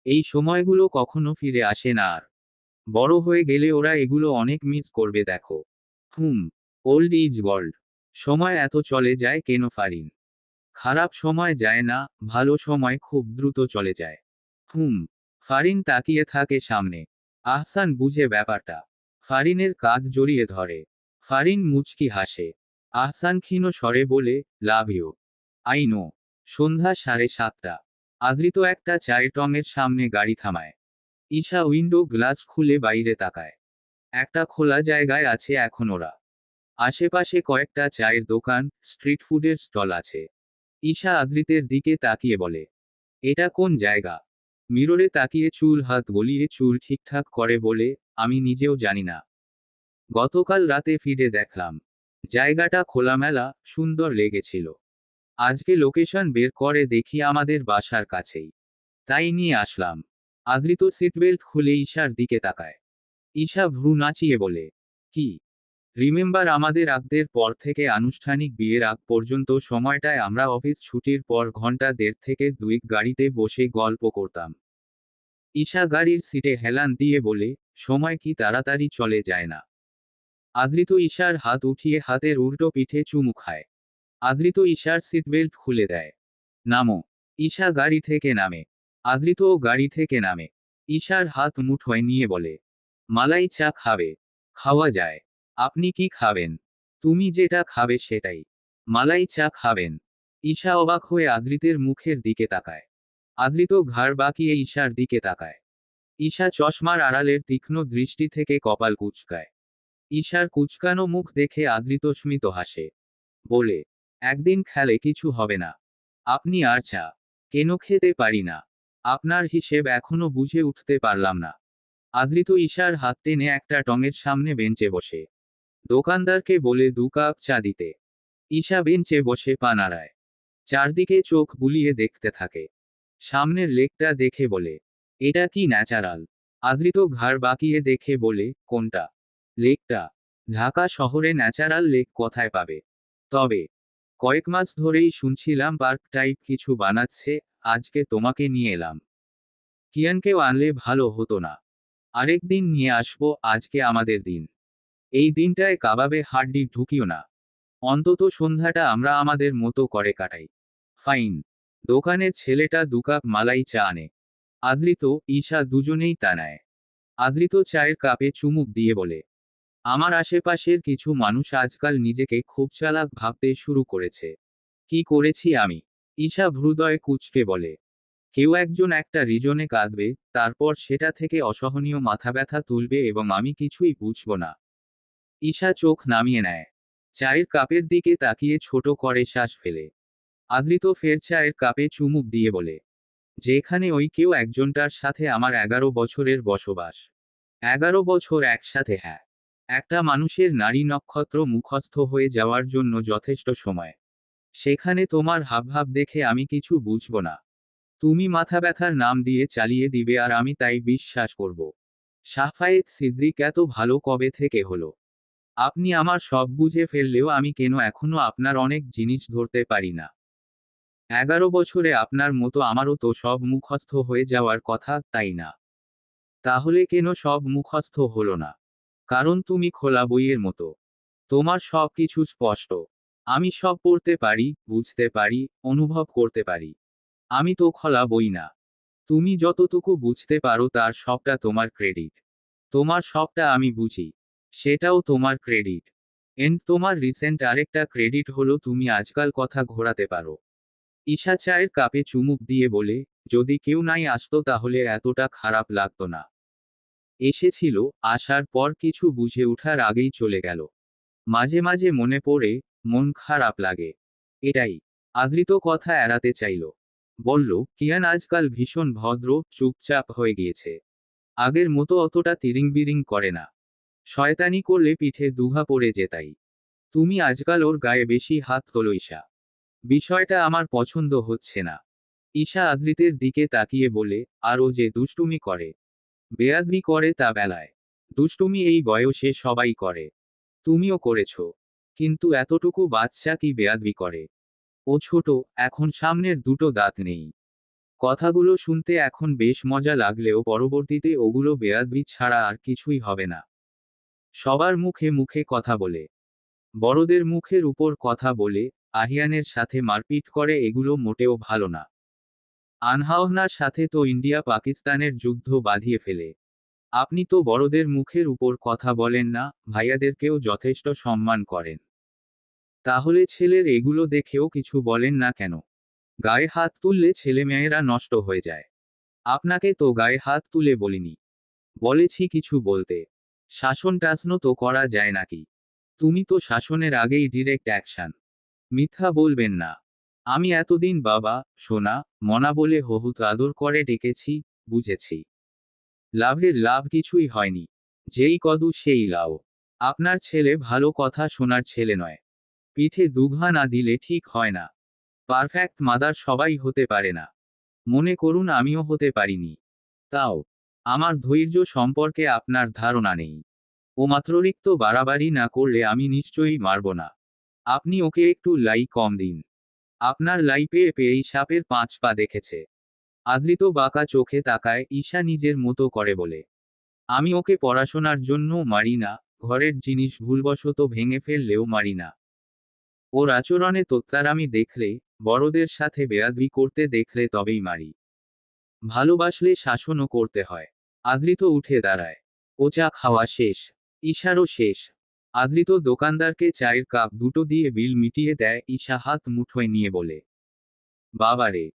S1: এই সময়গুলো কখনো ফিরে আসে না আর। বড় হয়ে গেলে ওরা এগুলো অনেক মিস করবে দেখো। হুম, ওল্ড ইজ গোল্ড। সময় এত চলে যায় কেন ফারিন? খারাপ সময় যায় না, ভালো সময় খুব দ্রুত চলে যায়। হুম। ফারিন তাকিয়ে থাকে সামনে। আহসান বুঝে ব্যাপারটা। ফারিনের কাঁধ জড়িয়ে ধরে। ফারিন মুচকি হাসে। আহসান ক্ষীণ স্বরে বলে, লাভ ইউ। I know. সন্ধ্যা 7:30। আদৃত একটা চায়ের টঙের সামনে গাড়ি থামায়। ঈশা উইন্ডো গ্লাস খুলে বাইরে তাকায়। একটা খোলা জায়গায় আছে এখন ওরা। আশেপাশে কয়েকটা চায়ের দোকান, স্ট্রিট ফুডের স্টল আছে। ঈশা আদৃতের দিকে তাকিয়ে বলে, এটা কোন জায়গা? মিররে তাকিয়ে চুল হাত গলিয়ে চুল ঠিকঠাক করে বলে, আমি নিজেও জানি না। গতকাল রাতে ফিরে দেখলাম। জায়গাটা খোলামেলা, সুন্দর লেগেছিল। আজকে লোকেশন বের করে দেখি আমাদের বাসার কাছেই। তাই নিয়ে আসলাম। আদৃত সিটবেল্ট খুলে ঈশার দিকে তাকায়। ঈশা ভ্রু নাচিয়ে বলে, কি? রিমেম্বার আমাদের আগদের পর থেকে আনুষ্ঠানিক বিয়ের আগ পর্যন্ত সময়টায় আমরা অফিস ছুটির পর ঘন্টা 1.5 থেকে 2 গাড়িতে বসে গল্প করতাম। ঈশা গাড়ির সিটে হেলান দিয়ে বলে, সময় কি তাড়াতাড়ি চলে যায় না? আদৃত ঈশার হাত উঠিয়ে হাতের উল্টো পিঠে চুমু খায়। আদৃত ঈশার সিটবেল্ট খুলে দেয়। নামো। ঈশা গাড়ি থেকে নামে। আদৃতও গাড়ি থেকে নামে। ঈশার হাত মুঠোয় নিয়ে বলে, মালাই চা খাবে? খাওয়া যায়। আপনি কি খাবেন? তুমি যেটা খাবে সেটাই। মালাই চা খাবেন? ঈশা অবাক হয়ে আদৃতের মুখের দিকে তাকায়। আদৃত ঘাড় বাঁকিয়ে ঈশার দিকে তাকায়। ঈশা চশমার আড়ালের তীক্ষ্ণ দৃষ্টি থেকে কপাল কুঁচকায়। ঈশার কুঁচকানো মুখ দেখে আদৃত স্মিত হাসে। বলে, একদিন খেলে কিছু হবে না। আপনি আর চা কেন খেতে পারি না? আপনার হিসেব এখনো বুঝে উঠতে পারলাম না। আদৃত ঈশার হাত টেনে একটা টঙের সামনে বেঞ্চে বসে। দোকানদারকে বলে 2 কাপ চা দিতে। ঈশা বেঞ্চে বসে পা নাড়ায়। চারদিকে চোখ বুলিয়ে দেখতে থাকে। সামনের লেকটা দেখে বলে, এটা কি ন্যাচারাল? আদৃত ঘাড় বাঁকিয়ে দেখে বলে, কোনটা? লেকটা? ঢাকা শহরে ন্যাচারাল লেক কোথায় পাবে? তবে কয়েক মাস ধরেই শুনছিলাম পার্ক টাইপ কিছু বানাচ্ছে, আজকে তোমাকে নিয়ে এলাম। কিয়ানকেও আনলে ভালো হতো না? আরেকদিন নিয়ে আসবো, আজকে আমাদের দিন। এই দিনটায় কাবাবে হাড্ডি ঢুকিও না। অন্তত সন্ধ্যাটা আমরা আমাদের মতো করে কাটাই। ফাইন। দোকানের ছেলেটা 2 কাপ মালাই চা আনে। আদৃত, ঈশা দুজনেই তা নেয়। আদৃত চায়ের কাপে চুমুক দিয়ে বলে, আমার আশেপাশের কিছু মানুষ আজকাল নিজেকে খুব চালাক ভাবতে শুরু করেছে। কি করেছি আমি? ঈশা হৃদয়ে কুঁচকে বলে, কেউ একজন একটা রিজনে কাঁদবে, তারপর সেটা থেকে অসহনীয় মাথা ব্যথা তুলবে এবং আমি কিছুই বুঝব না। ঈশা চোখ নামিয়ে নেয়। চায়ের কাপের দিকে তাকিয়ে ছোট করে শ্বাস ফেলে। আদৃত ফের চায়ের কাপে চুমুক দিয়ে বলে, যেখানে ওই কেউ একজনটার সাথে আমার 11 বছরের বসবাস। 11 বছর একসাথে, হ্যাঁ। একটা মানুষের নারী নক্ষত্র মুখস্থ হয়ে যাওয়ার জন্য যথেষ্ট সময়। সেখানে তোমার হাবভাব দেখে আমি কিছু বুঝব না। তুমি মাথা ব্যথার নাম দিয়ে চালিয়ে দিবে আর আমি তাই বিশ্বাস করব। শাফায়েত সিদ্দিক এত ভালো কবে থেকে হলো? আপনি আমার সব বুঝে ফেললেও আমি কেন এখনো আপনার অনেক জিনিস ধরতে পারি না? 11 বছরে আপনার মতো আমারও তো সব মুখস্থ হয়ে যাওয়ার কথা, তাই না? তাহলে কেন সব মুখস্থ হলো না? কারণ তুমি খোলা বইয়ের মতো। তোমার সব কিছু স্পষ্ট। আমি সব পড়তে পারি, বুঝতে পারি, অনুভব করতে পারি। আমি তো খোলা বই না। তুমি যতটুকু বুঝতে পারো তার সবটা তোমার ক্রেডিট। তোমার সবটা আমি বুঝি। সেটাও তোমার ক্রেডিট। এন্ড তোমার রিসেন্ট আরেকটা ক্রেডিট হলো তুমি আজকাল কথা ঘোরাতে পারো। ঈশা চায়ের কাপে চুমুক দিয়ে বলে, যদি কেউ নাই আসতো তাহলে এতটা খারাপ লাগতো না। এসেছিল, আসার পর কিছু বুঝে ওঠার আগেই চলে গেল। মাঝে মাঝে মনে পড়ে, মন খারাপ লাগে। এটাই। আদৃত কথা এড়াতে চাইল। বলল, কিয়ান আজকাল ভীষণ ভদ্র, চুপচাপ হয়ে গিয়েছে। আগের মতো অতটা তিরিং বিরিং করে না। শয়তানি করলে পিঠে দুঘা পড়ে যেতাই। তুমি আজকাল ওর গায়ে বেশি হাত তোলো ঈশা। বিষয়টা আমার পছন্দ হচ্ছে না। ঈশা আদ্রিতের দিকে তাকিয়ে বলে, আর ও যে দুষ্টুমি করে, বেয়াদবি করে তা বেলায়। দুষ্টুমি এই বয়সে সবাই করে। তুমিও করেছ। কিন্তু এতটুকু বাচ্চা কি বেয়াদবি করে? ও ছোট, এখন সামনের দুটো দাঁত নেই। কথাগুলো শুনতে এখন বেশ মজা লাগলেও পরবর্তীতে ওগুলো বেয়াদবি ছাড়া আর কিছুই হবে না। সবার মুখে মুখে কথা বলে, বড়দের মুখের উপর কথা বলে, আহিয়ানের সাথে মারপিট করে, এগুলো মোটেও ভালো না। আনহাওনার সাথে তো ইন্ডিয়া পাকিস্তানের যুদ্ধ বাঁধিয়ে ফেলে। আপনি তো বড়দের মুখের উপর কথা বলেন না, ভাইয়াদেরকেও যথেষ্ট সম্মান করেন। তাহলে ছেলের এগুলো দেখেও কিছু বলেন না কেন? গায়ে হাত তুললে ছেলেমেয়েরা নষ্ট হয়ে যায়। আপনাকে তো গায়ে হাত তুলে বলিনি। বলেছি কিছু বলতে। শাসন টাসন তো করা যায় নাকি? তুমি তো শাসনের আগেই ডিরেক্ট অ্যাকশন। মিথ্যা বলবেন না। আমি এতদিন বাবা, সোনা, মনা বলে হহুত আদর করে ডেকেছি, বুঝেছি। লাভের লাভ কিছুই হয়নি। যেই কদু সেই লাউ। আপনার ছেলে ভালো কথা শোনার ছেলে নয়। পিঠে দুঘা না দিলে ঠিক হয় না। পারফেক্ট মাদার সবাই হতে পারে না। মনে করুন আমিও হতে পারিনি। তাও আমার ধৈর্য সম্পর্কে আপনার ধারণা নেই। ও মাত্ররিক্ত বাড়াবাড়ি না করলে আমি নিশ্চয়ই মারব না। আপনি ওকে একটু লাই কম দিন। আপনার লাই পেয়ে পেয়েই সাপের 5 পা দেখেছে। আদৃত বাঁকা চোখে তাকায় ঈশা নিজের মতো করে বলে। আমি ওকে পড়াশোনার জন্য মারি না, ঘরের জিনিস ভুলবশত ভেঙে ফেললেও মারি না। ওর আচরণে তোত্তারামি দেখলে, বড়দের সাথে বেয়াদবি করতে দেখলে তবেই মারি। ভালোবাসলে শাসনও করতে হয়। আদৃত উঠে দাঁড়ায়। ও চা খাওয়া শেষ। ঈশারও শেষ। আদৃত দোকানদারকে চায়ের কাপ দুটো দিয়ে বিল মিটিয়ে দেয়। ঈশা হাত মুঠোয় নিয়ে বলে, বাবারে,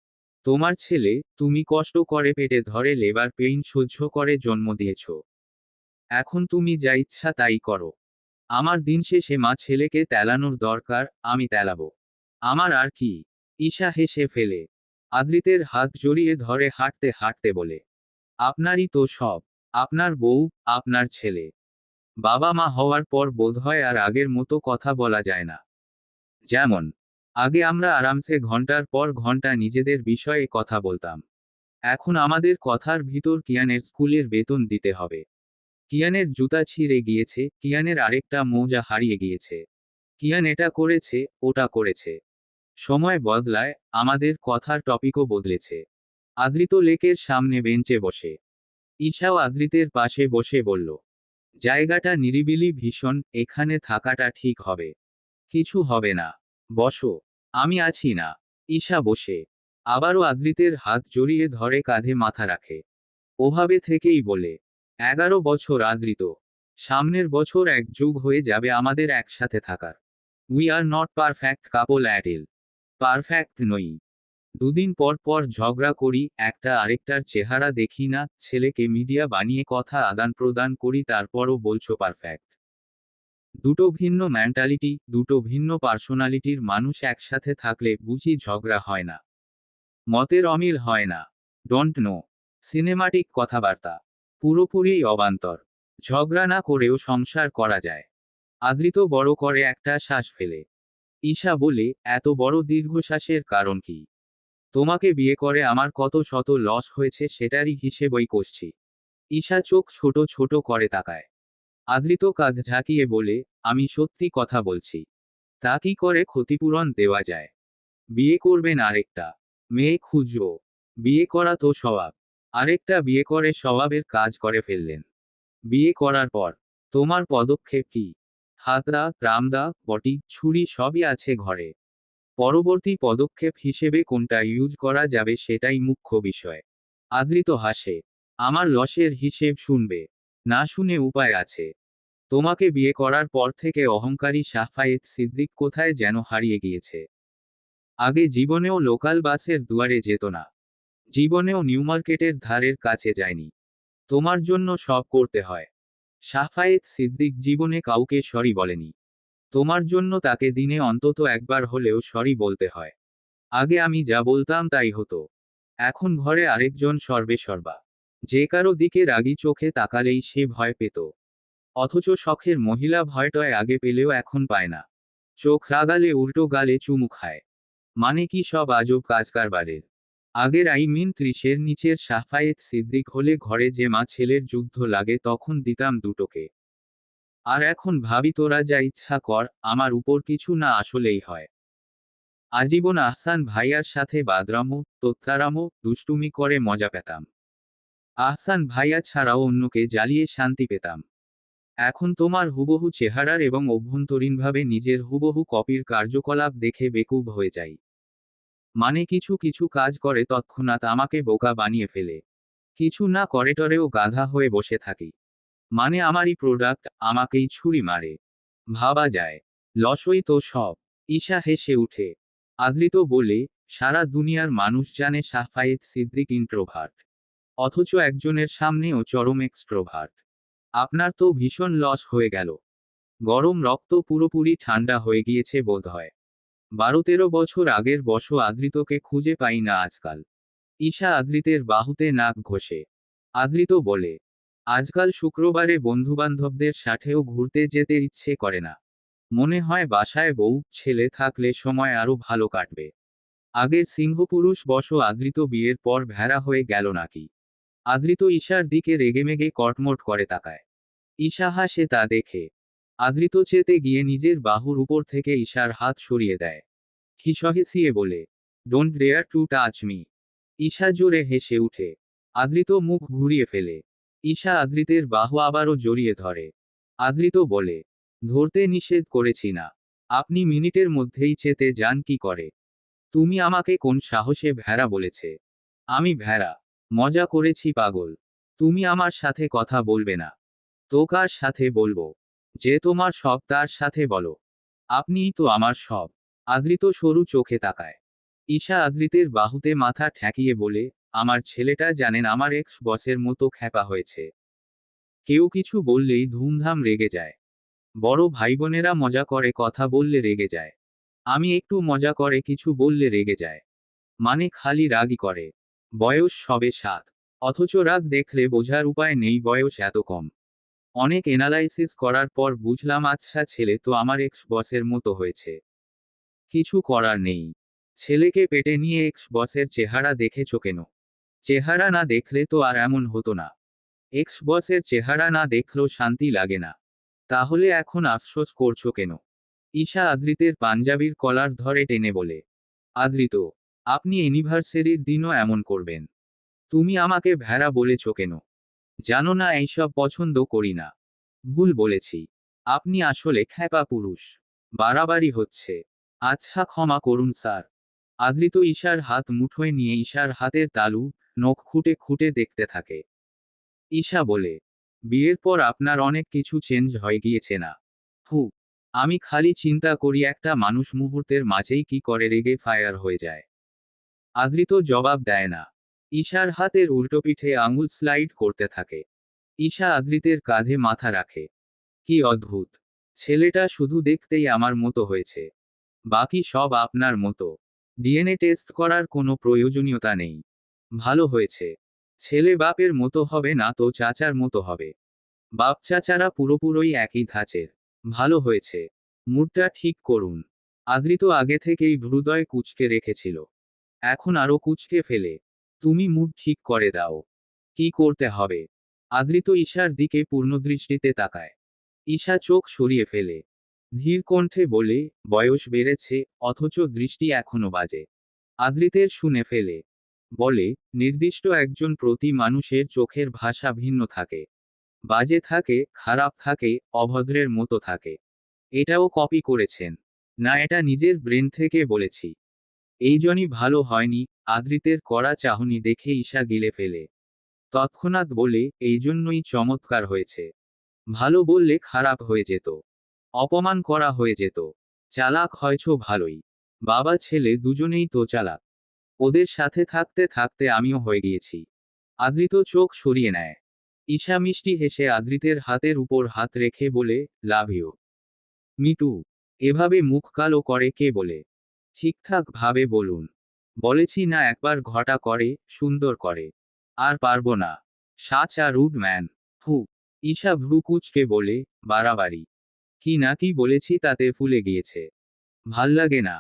S1: তোমার ছেলে, তুমি কষ্ট করে পেটে ধরে লেবার পেইন সহ্য করে জন্ম দিয়েছ। এখন তুমি যা ইচ্ছা তাই করো। আমার দিন শেষে মা ছেলেকে তেলানোর দরকার, আমি তেলাবো। আমার আর কি? ঈশা হেসে ফেলে। আদৃতের হাত জড়িয়ে ধরে হাঁটতে হাঁটতে বলে, আপনারই তো সব। আপনার বউ, আপনার ছেলে। বাবা মা হওয়ার পর বোধহয় আর আগের মতো কথা বলা যায় না। যেমন আগে আমরা আরামসে ঘন্টার পর ঘন্টা নিজেদের বিষয়ে কথা বলতাম। এখন আমাদের কথার ভিতর কিয়ানের স্কুলের বেতন দিতে হবে। কিয়ানের জুতা ছিঁড়ে গিয়েছে, কিয়ানের আরেকটা মোজা হারিয়ে গিয়েছে। কিয়ান এটা করেছে, ওটা করেছে। সময় বদলায়, আমাদের কথার টপিকও বদলেছে। আদৃত লেকের সামনে বেঞ্চে বসে। ঈশাও আদৃতের পাশে বসে বলল, জায়গাটা নিরিবিলি ভীষণ, এখানে থাকাটা ঠিক হবে। কিছু হবে না। বসো। আমি আছি না। ঈশা বসে। আবারও আদৃতের হাত জড়িয়ে ধরে কাঁধে মাথা রাখে। ওভাবে থেকেই বলে, 11 বছর আদৃত। সামনের বছর 1 যুগ হয়ে যাবে আমাদের একসাথে থাকার। We are not perfect couple at all. Perfect নই। দুদিন পর পর ঝগড়া করি, একটা আরেকটার চেহারা দেখি না, ছেলেকে মিডিয়া বানিয়ে কথা আদান প্রদান করি, তারপরও বলছো পারফেক্ট। দুটো ভিন্ন মেন্টালিটি, দুটো ভিন্ন পার্সোনালিটির মানুষ একসাথে থাকলে বুঝি ঝগড়া হয় না? মতের অমিল হয় না? Don't know. সিনেমাটিক কথাবার্তা। পুরোপুরি অবান্তর। ঝগড়া না করেও সংসার করা যায়। আদৃত বড় করে একটা শ্বাস ফেলে। ঈশা বলে, এত বড় দীর্ঘশ্বাসের কারণ কি? তোমাকে বিয়ে করে আমার কত শত লস হয়েছে সেটারই হিসেবই কষছি। ঈশা চোখ ছোট ছোট করে তাকায়। আদৃত কাঁধ ঝাঁকিয়ে বলে, আমি সত্যি কথা বলছি। তা কি করে ক্ষতিপূরণ দেওয়া যায়? বিয়ে করবেন আরেকটা মেয়ে খুঁজো। বিয়ে করা তো স্বভাব। আরেকটা বিয়ে করে স্বভাবের কাজ করে ফেললেন। বিয়ে করার পর তোমার পদক্ষেপ কি? হাতদা, রামদা, বটি, ছুরি সবই আছে ঘরে। পরবর্তী পদক্ষেপ হিসেবে কোনটা ইউজ করা যাবে সেটাই মুখ্য বিষয়। আদৃত হাসে। আমার লসের হিসেব শুনবে? না শুনে উপায় আছে। তোমাকে বিয়ে করার পর থেকে অহংকারী শাফায়েত সিদ্দিক কোথায় যেন হারিয়ে গিয়েছে। আগে জীবনেও লোকাল বাসের দুয়ারে যেত না। জীবনেও নিউ মার্কেটের ধারের কাছে যায়নি। তোমার জন্য সব করতে হয়। শাফায়েত সিদ্দিক জীবনে কাউকে সরি বলেনি। তোমার জন্য তাকে দিনে অন্তত একবার হলেও সরি বলতে হয়। আগে আমি যা বলতাম তাই হতো। এখন ঘরে আরেকজন সর্বেসর্বা। যে কারো দিকে রাগী চোখে তাকালেই সে ভয় পেত। অথচ শখের মহিলা ভয়টয় আগে পেলেও এখন পায় না। চোখ রাগালে উল্টো গালে চুমু খায়। মানে কি সব আজব কাজকারবারের। আগের 30-এর নিচের শাফায়েত সিদ্দিক হলে ঘরে যে মা ছেলের যুদ্ধ লাগে তখন দিতাম দুটোকে। আর এখন ভাবি তোরা যা ইচ্ছা কর, আমার উপর কিছু না আসলেই হয়। আজীবন আহসান ভাইয়ার সাথে বাদরামো, তোত্তারামো, দুষ্টুমি করে মজা পেতাম। আহসান ভাইয়া ছাড়াও অন্যকে জ্বালিয়ে শান্তি পেতাম। এখন তোমার হুবহু চেহারার এবং অভ্যন্তরীণভাবে নিজের হুবহু কপির কার্যকলাপ দেখে বেকুব হয়ে যাই। মানে কিছু কিছু কাজ করে তৎক্ষণাৎ আমাকে বোকা বানিয়ে ফেলে। কিছু না করে টরেও গাধা হয়ে বসে থাকি। মানে আমারই প্রোডাক্ট, আমাকেই ছুরি মারে। ভাবা যায়। লসই তো সব। ঈশা হেসে উঠে। আদৃত বলে, সারা দুনিয়ার মানুষ জানে শাফায়েত সিদ্দিক ইন্ট্রোভার্ট। অথচ একজনের সামনেও চরম এক্সট্রোভার্ট। আপনার তো ভীষণ লস হয়ে গেল। গরম রক্ত পুরোপুরি ঠান্ডা হয়ে গিয়েছে বোধহয়। 12-13 বছর আগের বশো আদৃতকে খুঁজে পাই না আজকাল। ঈশা আদৃতের বাহুতে নাক ঘষে। আদৃত বলে, আজকাল শুক্রবারে বন্ধুবান্ধবদের সাথেও ঘুরতে যেতে ইচ্ছে করে না। মনে হয় বাসায় বউ ছেলে থাকলে সময় আরো ভালো কাটবে। আগের সিংহপুরুষ বশো আদৃত বিয়ের পর ভেড়া হয়ে গেল নাকি। আদৃত ঈশার দিকে রেগেমেগে কটমট করে তাকায়। ঈশা হাসে তা দেখে। আদৃত চেতে গিয়ে নিজের বাহুর উপর থেকে ঈশার হাত সরিয়ে দেয়। খিসহিসিয়ে বলে, don't dare to touch me. Isha জোরে হেসে উঠে। আদৃত মুখ ঘুরিয়ে ফেলে। ঈশা আদৃতের বাহু আবারও জড়িয়ে ধরে। আদৃত বলে, ধরতে নিষেধ করেছি না। আপনি মিনিটের মধ্যেই চেতে যান কি করে। তুমি আমাকে কোন সাহসে ভেড়া বলেছে? আমি ভেড়া? মজা করেছি পাগল। তুমি আমার সাথে কথা বলবে না। তো কার সাথে বলবো? যে তোমার সব তার সাথে বলো। আপনিই তো আমার সব। আদৃত সরু চোখে তাকায়। ঈশা আদৃতের বাহুতে মাথা ঠেকিয়ে বলে, আমার ছেলেটা জানেন আমার এক্স বসের মতো খ্যাপা হয়েছে। কেউ কিছু বললেই ধুমধাম রেগে যায়। বড় ভাইবোনেরা মজা করে কথা বললে রেগে যায়। আমি একটু মজা করে কিছু বললে রেগে যায়। মানে খালি রাগই করে। বয়স সবে 7। অথচ রাগ দেখলে বোঝার উপায় নেই বয়স এত কম। অনেক এনালাইসিস করার পর বুঝলাম আচ্ছা ছেলে তো আমার এক্স বসের মতো হয়েছে। কিছু করার নেই। ছেলেকে পেটে নিয়ে এক্স বসের চেহারা দেখেছো কেন? চেহারা না দেখলে তো আর এমন হতো না। এক্স বসের চেহারা না দেখলেও শান্তি লাগে না। তাহলে এখন আফসোস করছো কেন? ঈশা আদৃতের পাঞ্জাবির কলার ধরে টেনে বলে। আদৃত, আপনি অ্যানিভার্সারির দিনও এমন করবেন? তুমি আমাকে ভেড়া বলেছ কেন? জানো না এইসব পছন্দ করি না। ভুল বলেছি। আপনি আসলে খ্যাপা পুরুষ। বাড়াবাড়ি হচ্ছে। আচ্ছা ক্ষমা করুন স্যার। আদৃত ঈশার হাত মুঠোয় নিয়ে ঈশার হাতের তালু, নখ খুঁটে খুঁটে দেখতে থাকে। ঈশা বলে, বিয়ের পর আপনার অনেক কিছু চেঞ্জ হয়ে গিয়েছে না? হু। আমি খালি চিন্তা করি একটা মানুষ মুহূর্তের মাঝেই কি করে রেগে ফায়ার হয়ে যায়। আদৃত জবাব দেয় না। ঈশার হাতের উল্টোপিঠে আঙুল স্লাইড করতে থাকে। ঈশা আদৃতের কাঁধে মাথা রাখে। কি অদ্ভুত। ছেলেটা শুধু দেখতেই আমার মতো হয়েছে। বাকি সব আপনার মতো। ডিএনএ টেস্ট করার কোনো প্রয়োজনীয়তা নেই। ভালো হয়েছে। ছেলে বাপের মতো হবে না তো চাচার মতো হবে। বাপ চাচারা পুরোপুরোই একই ধাঁচের। ভালো হয়েছে। মুডটা ঠিক করুন। আদৃত আগে থেকেই হৃদয় কুঁচকে রেখেছিল। এখন আরো কুঁচকে ফেলে। তুমি মুড ঠিক করে দাও। কি করতে হবে? আদৃত ঈশার দিকে পূর্ণদৃষ্টিতে তাকায়। ঈশা চোখ সরিয়ে ফেলে। ধীর কণ্ঠে বলে, বয়স বেড়েছে, অথচ দৃষ্টি এখনো বাজে। আদৃতের শুনে ফেলে। বলে, নির্দিষ্ট একজন প্রতি মানুষের চোখের ভাষা ভিন্ন থাকে। বাজে থাকে, খারাপ থাকে, অভদ্রের মতো থাকে। এটাও কপি করেছেন? না, এটা নিজের ব্রেন থেকে বলেছি। এই জনই ভালো হয়নি। আদৃতের কড়া চাহনি দেখে ঈশা গিলে ফেলে। তৎক্ষণাৎ বলে, এই জন্যই চমৎকার হয়েছে। ভালো বললে খারাপ হয়ে যেত। অপমান করা হয়ে যেত। চালাক হয়েছ ভালোই। বাবা ছেলে দুজনেই তো চালাক। ওদের সাথে থাকতে থাকতে আমিও হয়ে গিয়েছি। আদৃত চোখ সরিয়ে নেয়। ঈশা মিষ্টি হেসে আদৃতের হাতের উপর হাত রেখে বলে, লাভ ইউ। মিটু। এভাবে মুখ কালো করে কে বলে? ঠিকঠাক ভাবে বলুন। বলেছি না একবার ঘটা করে, সুন্দর করে। আর পারবো না। সাচ আর রুড ম্যান। ফু। ঈশা ভ্রু কুঁচকে বলে, বাড়াবাড়ি। কি না কি বলেছি তাতে ফুলে গিয়েছে। ভাল লাগে না।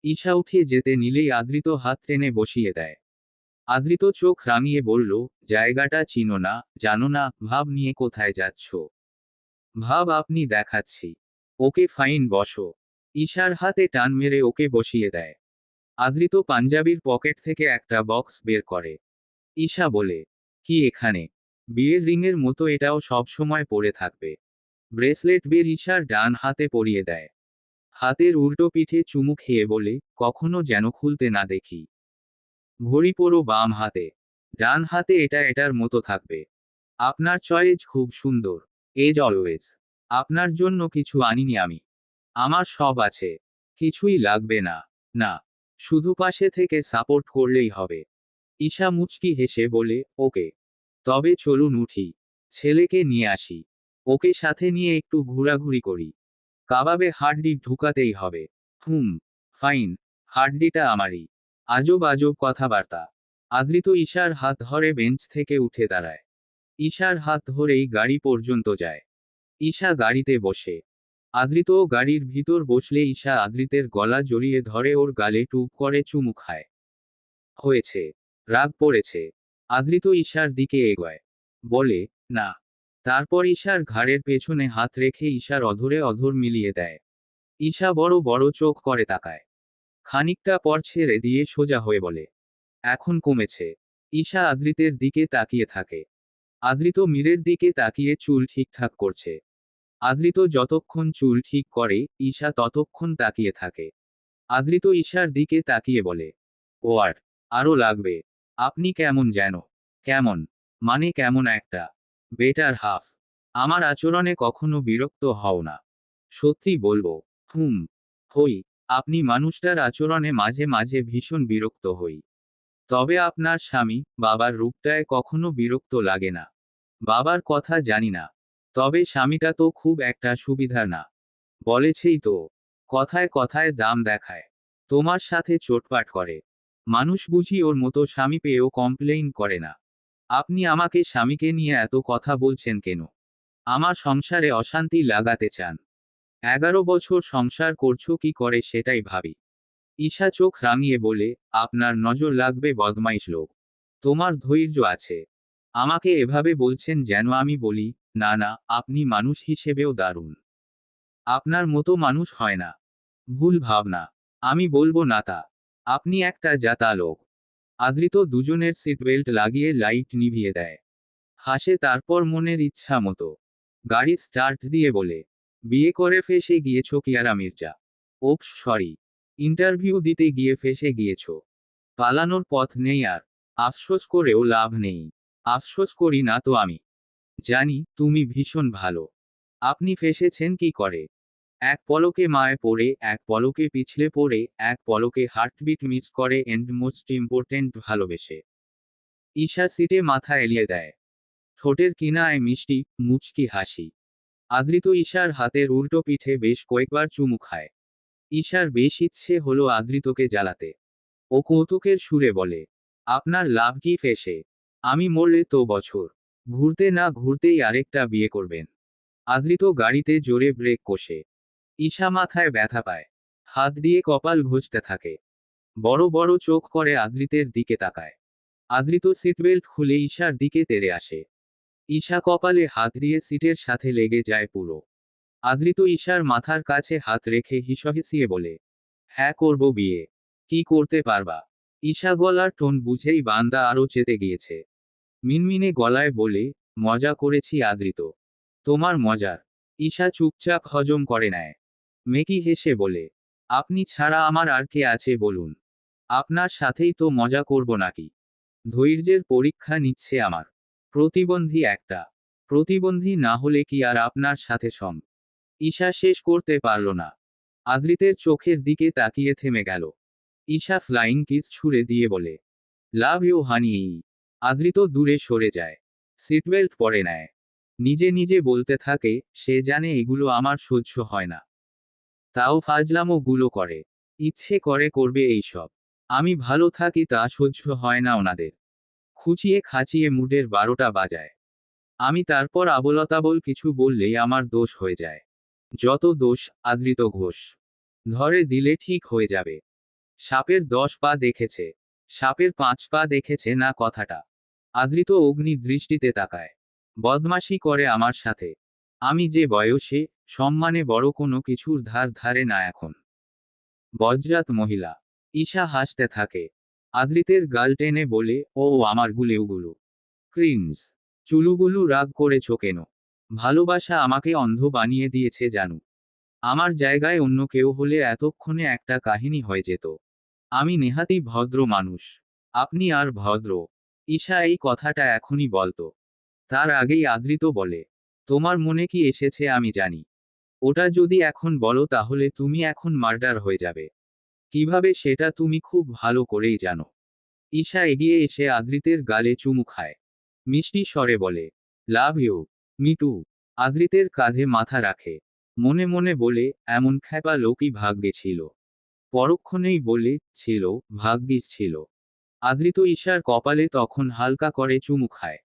S1: ঈশা উঠে যেতে নিলেই আদ্রিত হাত টেনে বসিয়ে দেয়। আদ্রিত চোখ রাঙিয়ে বলল, জায়গাটা চিনো না, জানো না, ভাব নিয়ে কোথায় যাচ্ছ? ভাব আপনি দেখাচ্ছি। ওকে ফাইন, বসো। ঈশার হাতে টান মেরে ওকে বসিয়ে দেয়। আদ্রিত পাঞ্জাবির পকেট থেকে একটা বক্স বের করে। ঈশা বলে, কি এখানে? বিয়ের রিংয়ের মতো এটাও সব সময় পরে থাকবে। ব্রেসলেট বের ঈশার ডান হাতে পরিয়ে দেয়। হাতের উল্টো পিঠে চুমু খেয়ে বলে, কখনো যেন খুলতে না দেখি। ঘড়ি পরো বাম হাতে। ডান হাতে এটা এটার মতো থাকবে। আপনার চয়েস খুব সুন্দর। Age always. আপনার জন্য কিছু আনিনি আমি। আমার সব আছে। কিছুই লাগবে না। না। শুধু পাশে থেকে সাপোর্ট করলেই হবে। ঈশা মুচকি হেসে বলে, ওকে। তবে চলুন উঠি। ছেলেকে নিয়ে আসি। ওকে সাথে নিয়ে একটু ঘোরাঘুরি করি। কাবাবে হাড্ডি ঢুকাতেই হবে। হুম। ফাইন। হাড্ডিটা আমারই। আজব আজব কথাবার্তা। আদ্রিত ঈশার হাত ধরে বেঞ্চ থেকে উঠে দাঁড়ায়। ঈশার হাত ধরেই গাড়ি পর্যন্ত যায়। ঈশা গাড়িতে বসে। আদ্রিতও গাড়ির ভিতর বসলে ঈশা আদ্রিতের গলা জড়িয়ে ধরে ওর গালে টুপ করে চুমু খায়। হয়েছে। রাগ পড়েছে। আদ্রিত ঈশার দিকে এগোয়। বলে, না। তারপর ঈশার ঘাড়ের পেছনে হাত রেখে ঈশার অধরে অধর মিলিয়ে দেয়। ঈশা বড় বড় চোখ করে তাকায়। খানিকটা পর ছেড়ে দিয়ে সোজা হয়ে বলে, এখন কমেছে। ঈশা আদ্রিতের দিকে তাকিয়ে থাকে। আদ্রিত মীরের দিকে তাকিয়ে চুল ঠিকঠাক করছে। আদ্রিত যতক্ষণ চুল ঠিক করে, ঈশা ততক্ষণ তাকিয়ে থাকে। আদ্রিত ঈশার দিকে তাকিয়ে বলে, ওয়ার, আরো লাগবে। আপনি কেমন যেন। কেমন? মানে কেমন একটা। Better half. আমার আচরণে কখনো বিরক্ত হও না। সত্যি বলবো। হুম। হই। আপনি মানুষটার আচরণে মাঝে মাঝে ভীষণ বিরক্ত হই। তবে আপনার স্বামী, বাবার রূপটায় কখনো বিরক্ত লাগে না। বাবার কথা জানি না। তবে স্বামীটা তো খুব একটা সুবিধার না। বলেছেই তো। কথায় কথায় দাম দেখায়। তোমার সাথে চোটপাট করে। মানুষ বুঝি ওর মতো স্বামী পেয়েও কমপ্লেইন করে না। আপনি আমাকে স্বামীকে নিয়ে এত কথা বলছেন কেন? আমার সংসারে অশান্তি লাগাতে চান? 11 বছর সংসার করছো কি করে সেটাই ভাবি। ঈশা চোখ রাঙিয়ে বলে, আপনার নজর লাগবে বদমাইশ লোক। তোমার ধৈর্য আছে। আমাকে এভাবে বলছেন যেন আমি বলি, না না, আপনি মানুষ হিসেবেও দারুণ। আপনার মতো মানুষ হয় না। ভুল ভাবনা। আমি বলবো না তা। আপনি একটা জাতা লোক। আদ্রিত দুজনের সিট বেল্ট লাগিয়ে লাইট নিভিয়ে দেয়। হাসে, তারপর মনের ইচ্ছা মতো গাড়ি স্টার্ট দিয়ে বলে, বিয়ে করে ফেসে গিয়েছো কিয়ারা মির্জা। ওপস সরি। ইন্টারভিউ দিতে গিয়ে ফেসে গিয়েছো। পালানোর পথ নেই আর। আফসোস করেও লাভ নেই। আফসোস করি না তো আমি। জানি তুমি ভীষণ ভালো। আপনি ফেসেছেন কি করে? এক পলকে মায়ে পড়ে, এক পলকে পিছলে পড়ে, এক পলকে হার্টবিট মিস করে, এন্ড মোস্ট ইম্পর্টেন্ট ভালোবেসে। ঈশা সিটে মাথা এলিয়ে দেয়। ঠোঁটের কিনায় মিষ্টি, মুচকি হাসি। আদ্রিত ঈশার হাতের উল্টো পিঠে বেশ কয়েকবার চুমু খায়। ঈশার বেশ ইচ্ছে হলো আদ্রিতকে জ্বালাতে। ও কৌতুকের সুরে বলে, আপনার লাভ কি ফেসে? আমি মরলে তো বছর। ঘুরতে না ঘুরতেই আরেকটা বিয়ে করবেন। আদ্রিত গাড়িতে জোরে ব্রেক কষে। ঈশা মাথায় ব্যথা পায়। হাত দিয়ে কপাল ঘষতে থাকে। বড় বড় চোখ করে আদ্রিতের দিকে তাকায়। আদ্রিত সিটবেল্ট খুলে ঈশার দিকে তেড়ে আসে। ঈশা কপালে হাত দিয়ে সিটের সাথে লেগে যায় পুরো। আদ্রিত ঈশার মাথার কাছে হাত রেখে হিসহিসিয়ে বলে, হ্যাঁ করব বিয়ে। কি করতে পারবা? ঈশা গলার টোন বুঝেই বান্দা আরো চেতে গিয়েছে। মিনমিনে গলায় বলে, মজা করেছি আদ্রিত। তোমার মজার। ঈশা চুপচাপ হজম করে নেয়। মেকি হেসে বলে, আপনি ছাড়া আমার আর কে আছে বলুন? আপনার সাথেই তো মজা করব নাকি? ধৈর্যের পরীক্ষা নিচ্ছে আমার। প্রতিবন্ধী একটা। প্রতিবন্ধী না হলে কি আর আপনার সাথে সম? ঈশা শেষ করতে পারল না। আদ্রিতের চোখের দিকে তাকিয়ে থেমে গেল। ঈশা ফ্লাইং কিস ছুড়ে দিয়ে বলে, লাভ ইউ হানি। আদ্রিত দূরে সরে যায়। সিটবেল্ট পরে নেয়। নিজে নিজে বলতে থাকে, সে জানে এগুলো আমার সহ্য হয় না। তাও ফাজলামো গুলো করে। ইচ্ছে করে করবে এইসব। আমি ভালো থাকি তা সহ্য হয় না ওনাদের। খুঁচিয়ে খাচিয়ে মুডের 12টা বাজায়। আমি তারপর আবোলতাবোল কিছু বললেই আমার দোষ হয়ে যায়। যত দোষ, আদ্রিত ঘোষ। ধরে দিলে ঠিক হয়ে যাবে। সাপের 10 পা দেখেছে, সাপের 5 পা দেখেছে না কথাটা। আদৃত অগ্নি দৃষ্টিতে তাকায়। বদমাশি করে আমার সাথে। আমি যে বয়সে, সম্মানে বড় কোনো কিছুর ধার ধারে না এখন। বজ্জাত মহিলা। ঈশা হাসতে থাকে। আদৃতের গাল টেনে বলে, ও আমার গুলেউগুলো। ক্রিঞ্জ। চুলুগুলু রাগ করেছ কেন? ভালোবাসা আমাকে অন্ধ বানিয়ে দিয়েছে জানু। আমার জায়গায় অন্য কেউ হলে এতক্ষণে একটা কাহিনী হয়ে যেত। আমি নেহাতি ভদ্র মানুষ। আপনি আর ভদ্র। ঈশা এই কথাটা এখনই বলতো। তার আগেই আদৃত বলে, তোমার মনে কি এসেছে আমি জানি। ওটা যদি এখন বলো তাহলে তুমি এখন মার্ডার হয়ে যাবে। কিভাবে সেটা তুমি খুব ভালো করেই জানো। ঈশা এগিয়ে এসে আদৃতের গালে চুমু খায়। মিষ্টি স্বরে বলে, লাভ ইউ, মিটু। আদৃতের কাঁধে মাথা রাখে। মনে মনে বলে, এমন খ্যাপা লোকই ভাগ্যে ছিল। পরক্ষণেই বলে, ছিল, ভাগ্যিস ছিল। আদৃত ঈশার কপালে তখন হালকা করে চুমু খায়।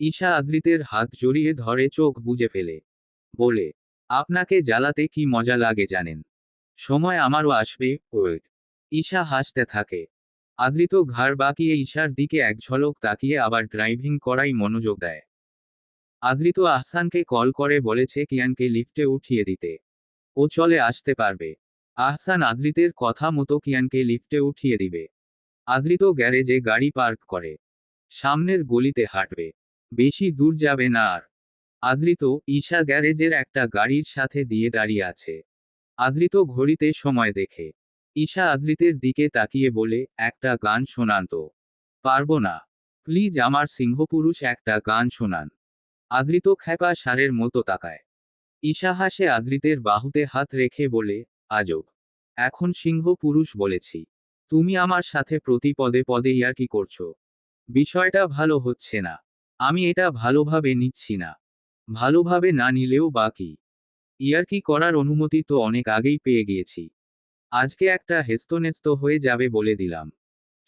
S1: ঈশা আদৃতের হাত জড়িয়ে ধরে চোখ বুজে ফেলে। বলে, আপনাকে জ্বালাতে কি মজা লাগে জানেন। সময় আমারও আসবে, ওয়েট। ঈশা হাসতে থাকে। আদৃত ঘাড় বাঁকিয়ে ঈশার দিকে এক ঝলক তাকিয়ে আবার ড্রাইভিং করাই মনোযোগ দেয়। আদৃত আহসানকে কল করে বলেছে কিয়ানকে লিফটে উঠিয়ে দিতে। ও চলে আসতে পারবে। আহসান আদৃতের কথা মতো কিয়ানকে লিফটে উঠিয়ে দিবে। আদৃত গ্যারেজে গাড়ি পার্ক করে। সামনের গলিতে হাঁটবে। বেশি দূর যাবে না আর। আদৃত, ঈশা গ্যারেজের একটা গাড়ির সাথে দিয়ে দাঁড়িয়ে আছে। আদৃত ঘড়িতে সময় দেখে। ঈশা আদৃতের দিকে তাকিয়ে বলে, একটা গান শোনান তো। পারবো না। প্লিজ আমার সিংহপুরুষ একটা গান শোনান। আদৃত খ্যাপা ষাঁড়ের মতো তাকায়। ঈশা হাসে আদৃতের বাহুতে হাত রেখে বলে, আজব। এখন সিংহ পুরুষ বলেছি। তুমি আমার সাথে প্রতি পদে পদে ইয়ার্কি করছো। বিষয়টা ভালো হচ্ছে না। আমি এটা ভালোভাবে নিচ্ছি না। ভালোভাবে না নিলেও বাকি। ইয়ার্কি করার অনুমতি তো অনেক আগেই পেয়ে গিয়েছি। আজকে একটা হেস্তনেস্ত হয়ে যাবে বলে দিলাম।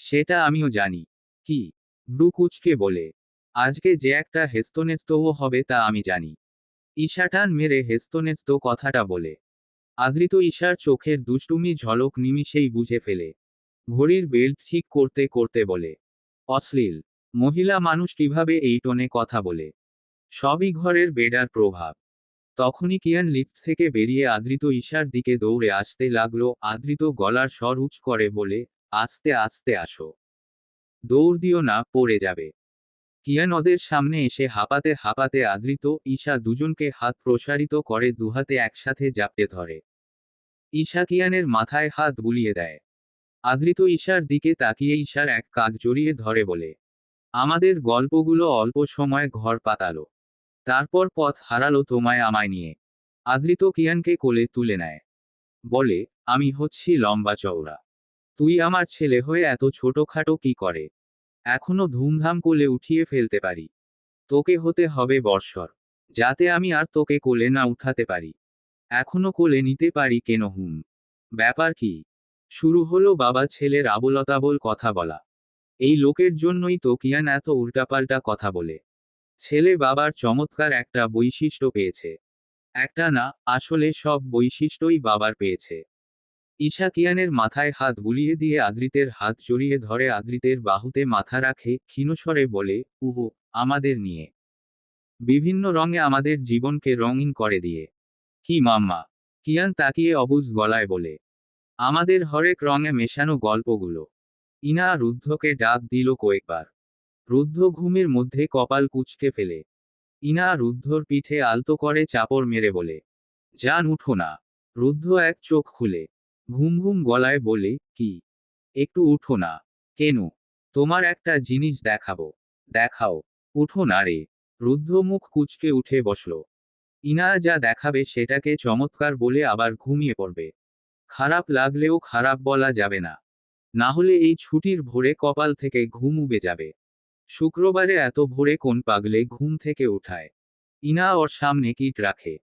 S1: সেটা আমিও জানি। কি? ব্রু কুচকে বলে, আজকে যে একটা হেস্তনেস্তও হবে তা আমি জানি। ঈশা টান মেরে হেস্তনেস্ত কথাটা বলে। আদৃত ঈশার চোখের দুষ্টুমি ঝলক নিমিষেই বুঝে ফেলে। ঘড়ির বেল্ট ঠিক করতে করতে বলে, অশ্লীল। মহিলা মানুষ কিভাবে এই টোনে কথা বলে? সবই ঘরের বেডার প্রভাব। তখনই কিয়ান লিফট থেকে বেরিয়ে আদৃত ঈশার দিকে দৌড়ে আসতে লাগলো। আদৃত গলার স্বর উঁচ করে বলে, আস্তে আস্তে আসো। দৌড় দিও না, পড়ে যাবে। কিয়ান ওদের সামনে এসে হাঁপাতে হাঁপাতে আদৃত ঈশা দুজনকে হাত প্রসারিত করে দুহাতে একসাথে জাপটে ধরে। ঈশা কিয়ানের মাথায় হাত বুলিয়ে দেয়। আদৃত ঈশার দিকে তাকিয়ে ঈশার এক কাঁধ জড়িয়ে ধরে বলে, আমাদের গল্পগুলো অল্প সময় ঘর পাতালো। তারপর পথ হারালো তোমায় আমায় নিয়ে। আদৃত কিয়ানকে কোলে তুলে নেয়। বলে, আমি হচ্ছি লম্বা চওড়া। তুই আমার ছেলে হয়ে এত ছোটখাটো কি করে? এখনো ধুমধাম কোলে উঠিয়ে ফেলতে পারি। তোকে হতে হবে বর্ষর। যাতে আমি আর তোকে কোলে না উঠাতে পারি। এখনো কোলে নিতে পারি কেন হুম। ব্যাপার কি? শুরু হলো বাবা ছেলের আবোলতাবোল কথা বলা। এই লোকের জন্যই তো কিয়ান এত উল্টাপাল্টা কথা বলে। ছেলে বাবার চমৎকার একটা বৈশিষ্ট্য পেয়েছে। একটা না, আসলে সব বৈশিষ্ট্যই বাবার পেয়েছে। ঈশা কিয়ানের মাথায় হাত বুলিয়ে দিয়ে আদৃতের হাত জড়িয়ে ধরে আদৃতের বাহুতে মাথা রাখে ক্ষীণস্বরে বলে, উহু, আমাদের নিয়ে। বিভিন্ন রঙে আমাদের জীবনকে রঙিন করে দিয়ে। কি মাম্মা? কিয়ান তাকিয়ে অবুঝ গলায় বলে, আমাদের হরেক রঙে মেশানো গল্পগুলো। ইনা রুদ্ধকে ডাক দিল কয়েকবার। রুদ্ধ ঘুমের মধ্যে কপাল কুঁচকে ফেলে। ইনা রুদ্ধর পিঠে আলতো করে চাপড় মেরে বলে, জান উঠো না। রুদ্ধ এক চোখ খুলে ঘুম ঘুম গলায় বলে, কি? একটু উঠো না। কেন? তোমার একটা জিনিস দেখাবো। দেখাও। উঠো না রে। রুদ্ধ মুখ কুঁচকে উঠে বসল। ইনা যা দেখাবে সেটাকে চমৎকার বলে আবার ঘুমিয়ে পড়বে। খারাপ লাগলেও খারাপ বলা যাবে না। না হলে এই ছুটির ভোরে কপাল থেকে ঘুম উবে যাবে। শুক্রবারে এত ভোরে কোন পাগলে ঘুম থেকে উঠায়? ইনা ওর সামনে কিট রাখে।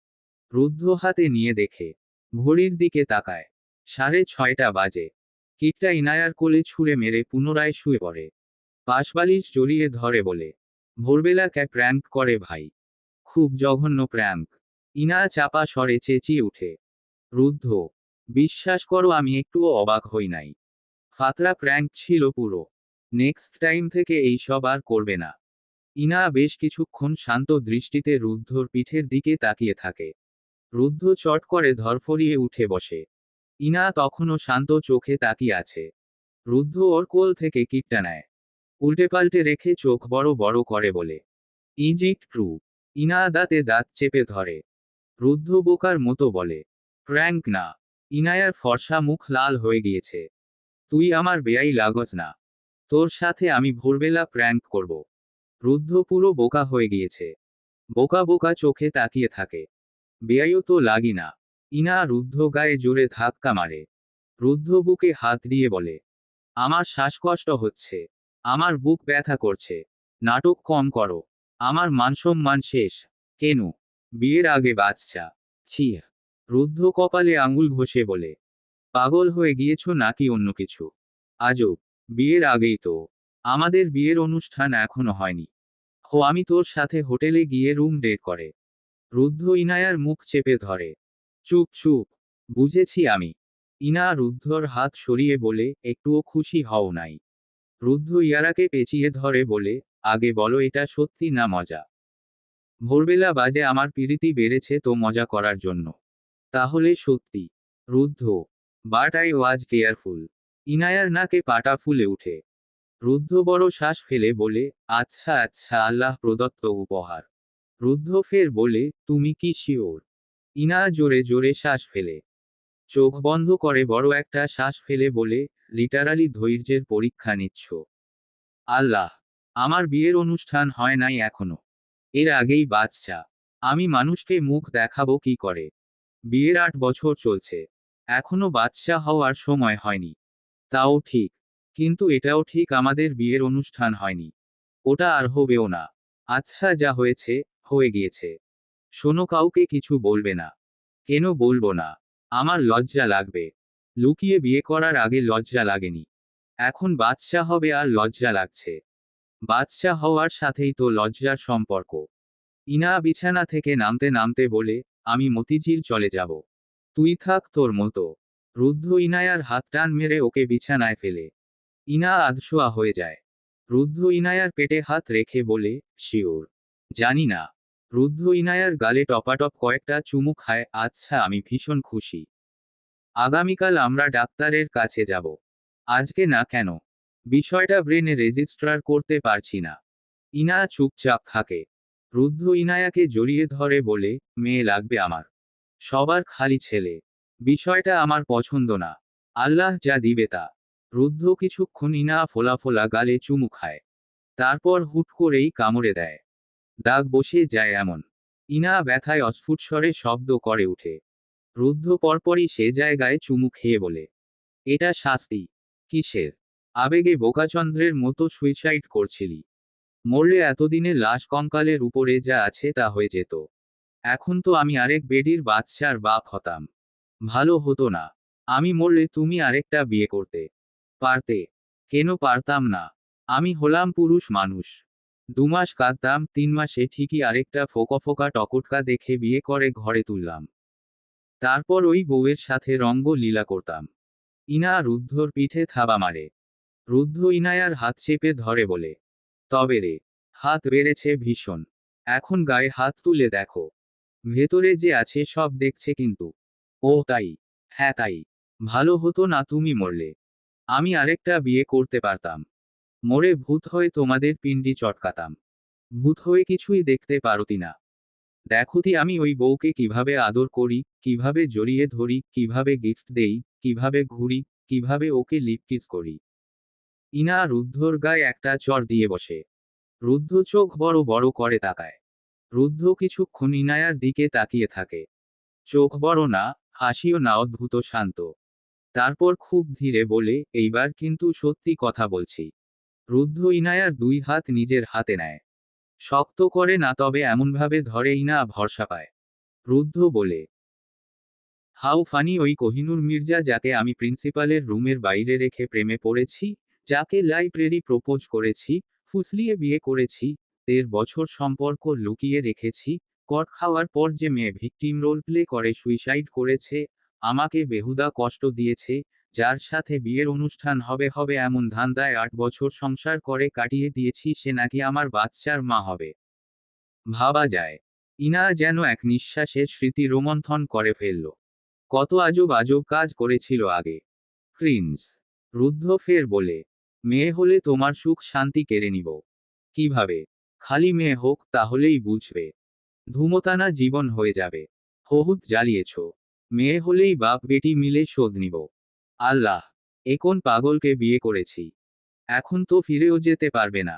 S1: রুদ্ধ হাতে নিয়ে দেখে। ঘড়ির দিকে তাকায়। 6:30 বাজে। কিটটা ইনায়ার কোলে ছুঁড়ে মেরে পুনরায় শুয়ে পড়ে। পাশবালিশ জড়িয়ে ধরে বলে, ভোরবেলা প্র্যাঙ্ক করে ভাই। খুব জঘন্য প্র্যাঙ্ক। ইনা চাপা স্বরে চেঁচিয়ে উঠে। রুদ্ধ বিশ্বাস করো আমি একটুও অবাক হই নাই। ফাতরা প্র্যাঙ্ক ছিল পুরো। নেক্সট টাইম থেকে এইসব আর করবে না। ইনা বেশ কিছুক্ষণ শান্ত দৃষ্টিতে রুদ্ধর পিঠের দিকে তাকিয়ে থাকে। রুদ্ধ চট করে ধরফরিয়ে উঠে বসে। ইনা তখনও শান্ত চোখে তাকিয়ে আছে। রুদ্ধ ওর কোল থেকে কিটটা নেয়। উল্টে পাল্টে রেখে চোখ বড় বড় করে বলে, ইজ ইট ট্রু? ইনা দাঁতে দাঁত চেপে ধরে। রুদ্ধ বোকার মতো বলে, প্র্যাঙ্ক না। ইনায়ার ফর্সা মুখ লাল হয়ে গিয়েছে। তুই আমার বেয়াই লাগস না। তোর সাথে আমি ভোরবেলা প্র্যাঙ্ক করব। রুদ্ধ পুরো বোকা হয়ে গিয়েছে। বোকা বোকা চোখে তাকিয়ে থাকে। বেয়াইও তো লাগি না। ইনা রুদ্ধ গায়ে জোরে ধাক্কা মারে। রুদ্ধ বুকে হাত দিয়ে বলে, আমার শ্বাসকষ্ট হচ্ছে। আমার বুক ব্যথা করছে। নাটক কম করো। আমার মানসম্মান শেষ। কেন? বিয়ের আগে বাচ্চা? ছি। রুদ্ধ কপালে আঙুল ঘষে বলে, পাগল হয়ে গিয়েছ নাকি অন্য কিছু? আজব। বিয়ের আগেই তো। আমাদের বিয়ের অনুষ্ঠান এখনো হয়নি। হো আমি তোর সাথে হোটেলে গিয়ে রুম ডেট করে। রুদ্ধ ইনায়ার মুখ চেপে ধরে। চুপ চুপ। বুঝেছি আমি। ইনা রুদ্ধর হাত সরিয়ে বলে, একটুও খুশি হও নাই? রুদ্ধ ইয়ারাকে পেঁচিয়ে ধরে বলে, আগে বলো এটা সত্যি না মজা? ভোরবেলা বাজে আমার পিরিতি বেড়েছে তো মজা করার জন্য। তাহলে সত্যি? রুদ্ধ, বাট আই ওয়াজ কেয়ারফুল। ইনায়ার নাকে পাটা ফুলে উঠে। রুদ্ধ বড় শ্বাস ফেলে বলে, আচ্ছা আচ্ছা আল্লাহ প্রদত্ত উপহার। রুদ্ধ ফের বলে, তুমি কি শিওর? ইনা জোরে জোরে শ্বাস ফেলে। চোখ বন্ধ করে বড় একটা শ্বাস ফেলে বলে, লিটারালি ধৈর্যের পরীক্ষা নিচ্ছ? আল্লাহ! আমার বিয়ের অনুষ্ঠান হয় নাই এখনো। এর আগেই বাচ্চা। আমি মানুষকে মুখ দেখাবো কি করে? বিয়ের 8 বছর চলছে। এখনো বাচ্চা হওয়ার সময় হয়নি। তাও ঠিক। কিন্তু এটাও ঠিক আমাদের বিয়ের অনুষ্ঠান হয়নি। ওটা আর হবেও না। আচ্ছা যা হয়েছে, হয়ে গিয়েছে। শোনো কাউকে কিছু বলবে না। কেন বলবো না? আমার লজ্জা লাগবে। লুকিয়ে বিয়ে করার আগে লজ্জা লাগেনি। এখন বাচ্চা হবে আর লজ্জা লাগছে। বাচ্চা হওয়ার সাথেই তো লজ্জার সম্পর্ক। ইনা বিছানা থেকে নামতে নামতে বলে, আমি মতিঝিল চলে যাব। তুই থাক তোর মতো। রুদ্ধ ইনায়ার হাত টান মেরে ওকে বিছানায় ফেলে। ইনা আধশোয়া হয়ে যায়। রুদ্ধ ইনায়ার পেটে হাত রেখে বলে, শিওর? জানি না। রুদ্ধ ইনায়ার গালে টপাটপ কয়েকটা চুমু খায়। আচ্ছা আমি ভীষণ খুশি। আগামীকাল আমরা ডাক্তারের কাছে যাব। আজকে না কেন? বিষয়টা ব্রেনে রেজিস্ট্রার করতে পারছি না। ইনা চুপচাপ থাকে। রুদ্ধ ইনায়াকে জড়িয়ে ধরে বলে, মেয়ে লাগবে আমার। সবার খালি ছেলে। বিষয়টা আমার পছন্দ না। আল্লাহ যা দিবে তা। রুদ্ধ কিছুক্ষণ ইনা ফোলা ফোলা গালে চুমু খায়। তারপর হুট করেই কামড়ে দেয়। দাগ বসে যায় এমন। ইনা ব্যথায় অস্ফুট স্বরে শব্দ করে উঠে। রুদ্ধ পরপরই সে জায়গায় চুমু খেয়ে বলে, এটা শাস্তি? কিসের? আবেগে বোকাচন্দ্রের মতো সুইসাইড করছিলি? মরলে এতদিনে লাশ কঙ্কালের উপরে যা আছে তা হয়ে যেত। এখন তো আমি আরেক বেডির বাচ্চার বাপ হতাম। ভালো হতো না? আমি মরলে তুমি আরেকটা বিয়ে করতে পারতে? কেন পারতাম না? আমি হলাম পুরুষ মানুষ। 2 মাস কাঁদতাম, 3 মাসে ঠিকই আরেকটা ফোকা ফোকা টকটকা দেখে বিয়ে করে ঘরে তুললাম। তারপর ওই বউয়ের সাথে রঙ্গ লীলা করতাম। ইনা রুদ্ধর পিঠে থাবা মারে। রুদ্ধ ইনায়ার হাত চেপে ধরে বলে, তবে রে, হাত বেড়েছে ভীষণ। এখন গায়ে হাত তুলে দেখো। ভেতরে যে আছে সব দেখছে কিন্তু। ও তাই? হ্যাঁ তাই। ভালো হতো না তুমি মরলে? আমি আরেকটা বিয়ে করতে পারতাম। মরে ভূত হয়ে তোমাদের পিণ্ডি চটকাতাম। ভূত হয়ে কিছুই দেখতে পারতি না। দেখোতি আমি ওই বউকে কিভাবে আদর করি, কিভাবে জড়িয়ে ধরি, কিভাবে গিফট দেই, কিভাবে ঘুরি, কিভাবে ওকে লিপ কিস করি। ইনা রুদ্ধর গায়ে একটা চড় দিয়ে বসে। রুদ্ধ চোখ বড় বড় করে তাকায়। রুদ্ধ কিছুক্ষণ ইনায়ার দিকে তাকিয়ে থাকে। চোখ বড় না, হাসিও না, অদ্ভুত শান্ত। তারপর খুব ধীরে বলে, এইবার কিন্তু সত্যি কথা বলছি। রুদ্ধ ইনায়ার 2 হাত নিজের হাতে নেয়। শক্ত করে না, তবে এমনভাবে ধরে ইনা ভরসা পায়। রুদ্ধ বলে, হাউ ফানি ওই কোহিনূর মির্জা যাকে আমি প্রিন্সিপালের রুমের বাইরে রেখে প্রেমে পড়েছি, যাকে লাইব্রেরি প্রপোজ করেছি, ফুসলিয়ে বিয়ে করেছি, 1.5 বছর সম্পর্ক লুকিয়ে রেখেছি, কট খাওয়ার পর যে মেয়ে ভিকটিম রোল প্লে করে সুইসাইড করেছে, আমাকে বেহুদা কষ্ট দিয়েছে, যার সাথে বিয়ের অনুষ্ঠান হবে এমন ধান্দায় 8 বছর সংসার করে কাটিয়ে দিয়েছি, সে নাকি আমার বাচ্চার মা হবে। ভাবা যায়। ইনা যেন এক নিঃশ্বাসে স্মৃতি রোমন্থন করে ফেলল। কত আজব আজব কাজ করেছিল আগে। প্রিন্স রুদ্ধ ফের বলে, মেয়ে হলে তোমার সুখ শান্তি কেড়ে নিব। কিভাবে? খালি মেয়ে হোক, তাহলেই বুঝবে। ধূমতানা জীবন হয়ে যাবে। হহুত জ্বালিয়েছ। মেয়ে হলেই বাপ বেটি মিলে শোধ নিব। আল্লাহ, এ কোন পাগলকে বিয়ে করেছি! এখন তো ফিরেও যেতে পারবে না।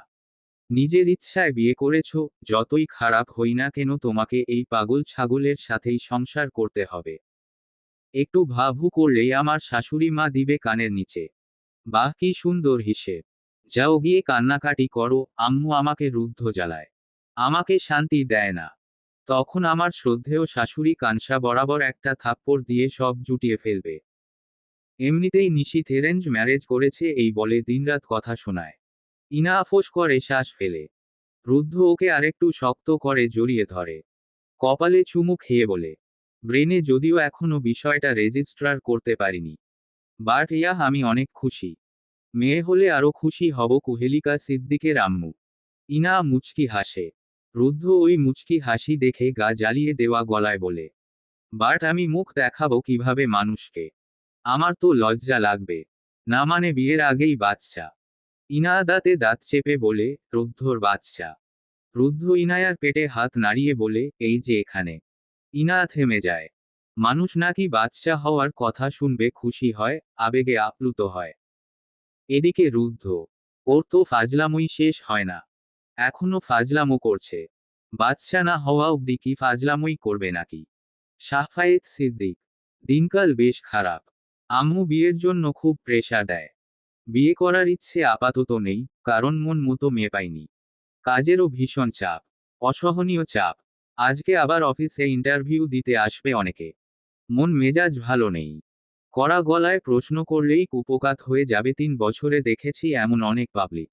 S1: নিজের ইচ্ছায় বিয়ে করেছ, যতই খারাপ হই না কেন তোমাকে এই পাগল ছাগলের সাথেই সংসার করতে হবে। একটু ভাবু করলেই আমার শাশুড়ি মা দিবে কানের নিচে। বাহ, কি সুন্দর হিসেব! যাও গিয়ে কান্নাকাটি করো, আম্মু আমাকে রুদ্ধ জ্বালায়। আমাকে শান্তি দেয় না। তখন আমার শ্রদ্ধেয় শাশুড়ি কানসা বরাবর একটা থাপ্পড় দিয়ে সব জুটিয়ে ফেলবে। এমনিতেই নিশীথ অ্যারেঞ্জ ম্যারেজ করেছে এই বলে দিনরাত কথা শোনায়। ইনা আফোস করে শ্বাস ফেলে। রুদ্ধ ওকে আরেকটু শক্ত করে জড়িয়ে ধরে। কপালে চুমু খেয়ে বলে, ব্রেনে যদিও এখনো বিষয়টা রেজিস্ট্রার করতে পারিনি, বাট ইয়াহ আমি অনেক খুশি। মেয়ে হলে আরো খুশি হব। কুহেলিকা সিদ্দিকের আম্মু। ইনা মুচকি হাসে। রুদ্ধ ওই মুচকি হাসি দেখে গা জ্বালিয়ে দেওয়া গলায় বলে, বাট আমি মুখ দেখাবো কিভাবে মানুষকে? আমার তো লজ্জা লাগবে। না মানে বিয়ের আগেই বাচ্চা? ইনা দাঁতে দাঁত চেপে বলে, রুদ্ধর বাচ্চা। রুদ্ধ ইনায়ার পেটে হাত নাড়িয়ে বলে, এই যে এখানে। ইনা থেমে যায়। মানুষ নাকি বাচ্চা হওয়ার কথা শুনবে খুশি হয়, আবেগে আপ্লুত হয়। এদিকে রুদ্ধ, ওর তো ফাজলামোই শেষ হয় না। এখনো ফাজলামো করছে। বাচ্চা না হওয়া অব্দি কি ফাজলামোই করবে নাকি? শাফায়েত সিদ্দিক। দিনকাল বেশ খারাপ। আম্মু বিয়ের জন্য খুব প্রেশার দেয়। বিয়ে করার ইচ্ছে আপাতত নেই, কারণ মন মতো মেয়ে পাইনি। কাজেরও ভীষণ চাপ। অসহনীয় চাপ। আজকে আবার অফিসে ইন্টারভিউ দিতে আসবে অনেকে। মন মেজাজ ভালো নেই। কড়া গলায় প্রশ্ন করলেই কুপোকাত হয়ে যাবে। 3 বছরে দেখেছি এমন অনেক পাবলিক।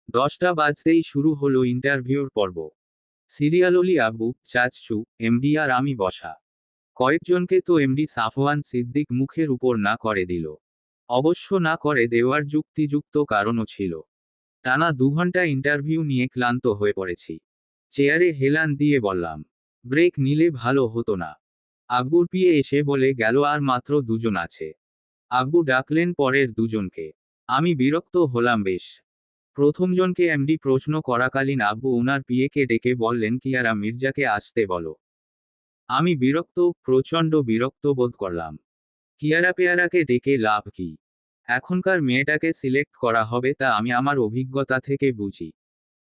S1: 10টা বাজতেই শুরু হলো ইন্টারভিউর পর্ব। সিরিয়াললি আব্বু, চাচু, এমডি আর আমি বসা। কয়েকজনকে তো এমডি সাফওয়ান সিদ্দিক মুখের উপর না করে দিল। অবশ্য না করে দেওয়ার যুক্তিযুক্ত কারণও ছিল। টানা 2 ঘন্টা ইন্টারভিউ নিয়ে ক্লান্ত হয়ে পড়েছি। চেয়ারে হেলান দিয়ে বললাম, ব্রেক নিলে ভালো হতো না? আব্বুর পিয়ে এসে বলে গেল, আর মাত্র 2 জন আছে। আব্বু ডাকলেন পরের 2 জনকে। আমি বিরক্ত হলাম বেশ। প্রথমজনকে এমডি প্রশ্ন করাকালীন আব্বু ওনার পিয়েকে ডেকে বললেন, কিয়ারা মির্জাকে আসতে বলো। আমি বিরক্ত, প্রচণ্ড বিরক্ত বোধ করলাম। কিয়ারা পেয়ারাকে ডেকে লাভ কি? এখনকার মেয়েটাকে সিলেক্ট করা হবে তা আমি আমার অভিজ্ঞতা থেকে বুঝি।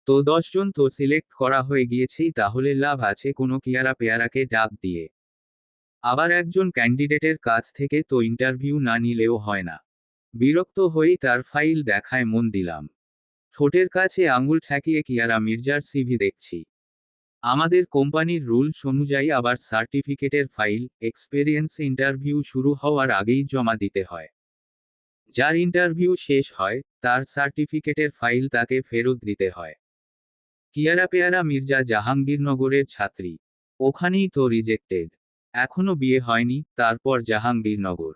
S1: তো 10 জন তো সিলেক্ট করা হয়ে গিয়েছেই, তাহলে লাভ আছে কোনো কিয়ারা পেয়ারাকে ডাক দিয়ে? আবার একজন ক্যান্ডিডেটের কাছ থেকে তো ইন্টারভিউ না নিলেও হয় না। বিরক্ত হয়েই তার ফাইল দেখায় মন দিলাম। ঠোঁটের কাছে আঙুল ঠেকিয়ে কিয়ারা মির্জার সিভি দেখছি। আমাদের কোম্পানির রুলস অনুযায়ী আবার সার্টিফিকেটের ফাইল, এক্সপেরিয়েন্স ইন্টারভিউ শুরু হওয়ার আগেই জমা দিতে হয়। যার ইন্টারভিউ শেষ হয়, তার সার্টিফিকেটের ফাইল তাকে ফেরত দিতে হয়। কিয়ারা পেয়ারা মির্জা জাহাঙ্গীরনগরের ছাত্রী। ওখানেই তো রিজেক্টেড। এখনো বিয়ে হয়নি, তারপর জাহাঙ্গীরনগর।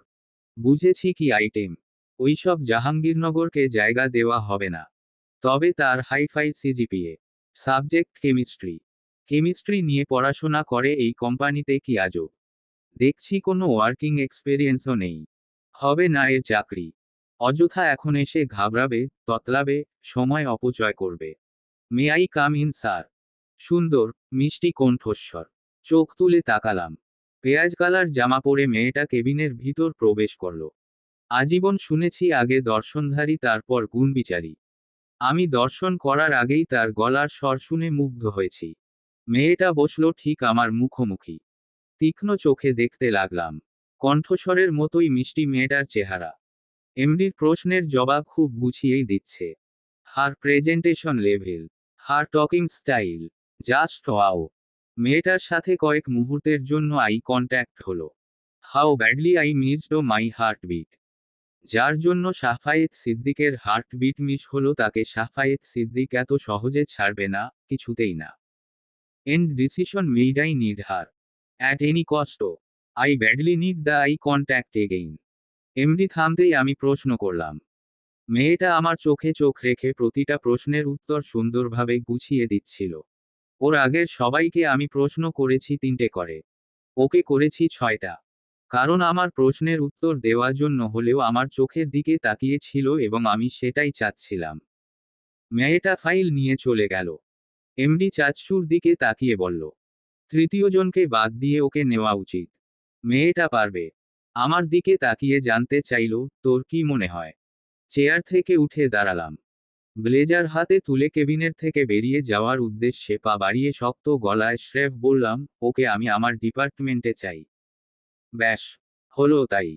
S1: বুঝেছি কি আইটেম। ওইসব জাহাঙ্গীরনগরকে জায়গা দেওয়া হবে না। তবে তার hi fi CGPA. Subject chemistry. Chemistry নিয়ে পড়াশোনা করে এই কোম্পানিতে কি আজব! দেখছি কোনো ওয়ার্কিং এক্সপেরিয়েন্সও নেই। হবে না এর চাকরি। অযথা এখন এসে ঘাবড়াবে, ততলাবে, সময় অপচয় করবে। May I come in sir? সুন্দর, মিষ্টি কণ্ঠস্বর। চোখ তুলে তাকালাম। পেঁয়াজ কালার জামা পরে মেয়েটা কেবিনের ভিতর প্রবেশ করল। আজীবন শুনেছি আগে দর্শনধারী তারপর গুণবিচারী। আমি দর্শন করার আগেই তার গলার স্বর শুনে মুগ্ধ হয়েছি। মেয়েটা বসল ঠিক আমার মুখোমুখি। তীক্ষ্ণ চোখে দেখতে লাগলাম। কণ্ঠস্বরের মতোই মিষ্টি মেয়েটার চেহারা। এমডির প্রশ্নের জবাব খুব গুছিয়েই দিচ্ছে। হার প্রেজেন্টেশন লেভেল, হার টকিং স্টাইল, জাস্ট ওয়াও। মেয়েটার সাথে কয়েক মুহূর্তের জন্য আই কন্ট্যাক্ট হলো। How badly I missed my heartbeat. যার জন্য শাফায়েত সিদ্দিকের হার্টবিট মিস হলো, তাকে শাফায়েত সিদ্দিক এত সহজে ছাড়বে না, কিছুতেই না। And decision made I need her at any cost. I badly need the eye contact again. MD থামতেই আমি প্রশ্ন করলাম। মেয়েটা আমার চোখে চোখ রেখে প্রতিটা প্রশ্নের উত্তর সুন্দরভাবে গুছিয়ে দিচ্ছিল। ওর আগের সবাইকে আমি প্রশ্ন করেছি 3টে করে। ওকে করেছি 6টা। কারণ আমার প্রশ্নের উত্তর দেওয়ার জন্য হলেও আমার চোখের দিকে তাকিয়ে ছিল এবং আমি সেটাই চাচ্ছিলাম। মেয়েটা ফাইল নিয়ে চলে গেল। এমডি চাচুর দিকে তাকিয়ে বলল, তৃতীয় জনকে বাদ দিয়ে ওকে নেওয়া উচিত। মেয়েটা পারবে। আমার দিকে তাকিয়ে জানতে চাইল, তোর কি মনে হয়? চেয়ার থেকে উঠে দাঁড়ালাম। ব্লেজার হাতে তুলে কেবিনের থেকে বেরিয়ে যাওয়ার উদ্দেশ্যে পা বাড়িয়ে শক্ত গলায় স্রেফ বললাম, ওকে আমি আমার ডিপার্টমেন্টে চাই। ব্যাস, হলো তাই।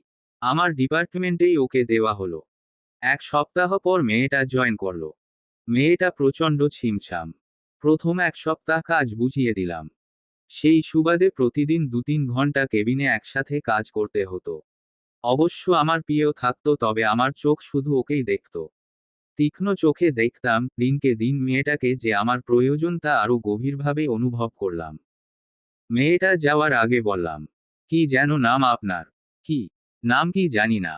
S1: আমার ডিপার্টমেন্টেই ওকে দেওয়া হলো। 1 সপ্তাহ পর মেয়েটা জয়েন করলো। মেয়েটা প্রচণ্ড ছিমছাম। প্রথম 1 সপ্তাহ কাজ বুঝিয়ে দিলাম। সেই সুবাদে প্রতিদিন 2-3 ঘন্টা কেবিনে একসাথে কাজ করতে হতো। অবশ্য আমার প্রিয় থাকতো, তবে আমার চোখ শুধু ওকেই দেখত। তীক্ষ্ণ চোখে দেখতাম, দিনকে দিন মেয়েটাকে যে আমার প্রয়োজন তা আরো গভীরভাবে অনুভব করলাম। মেয়েটা যাওয়ার আগে বললাম, কি যেন নাম আপনার? কি নাম কি জানি না।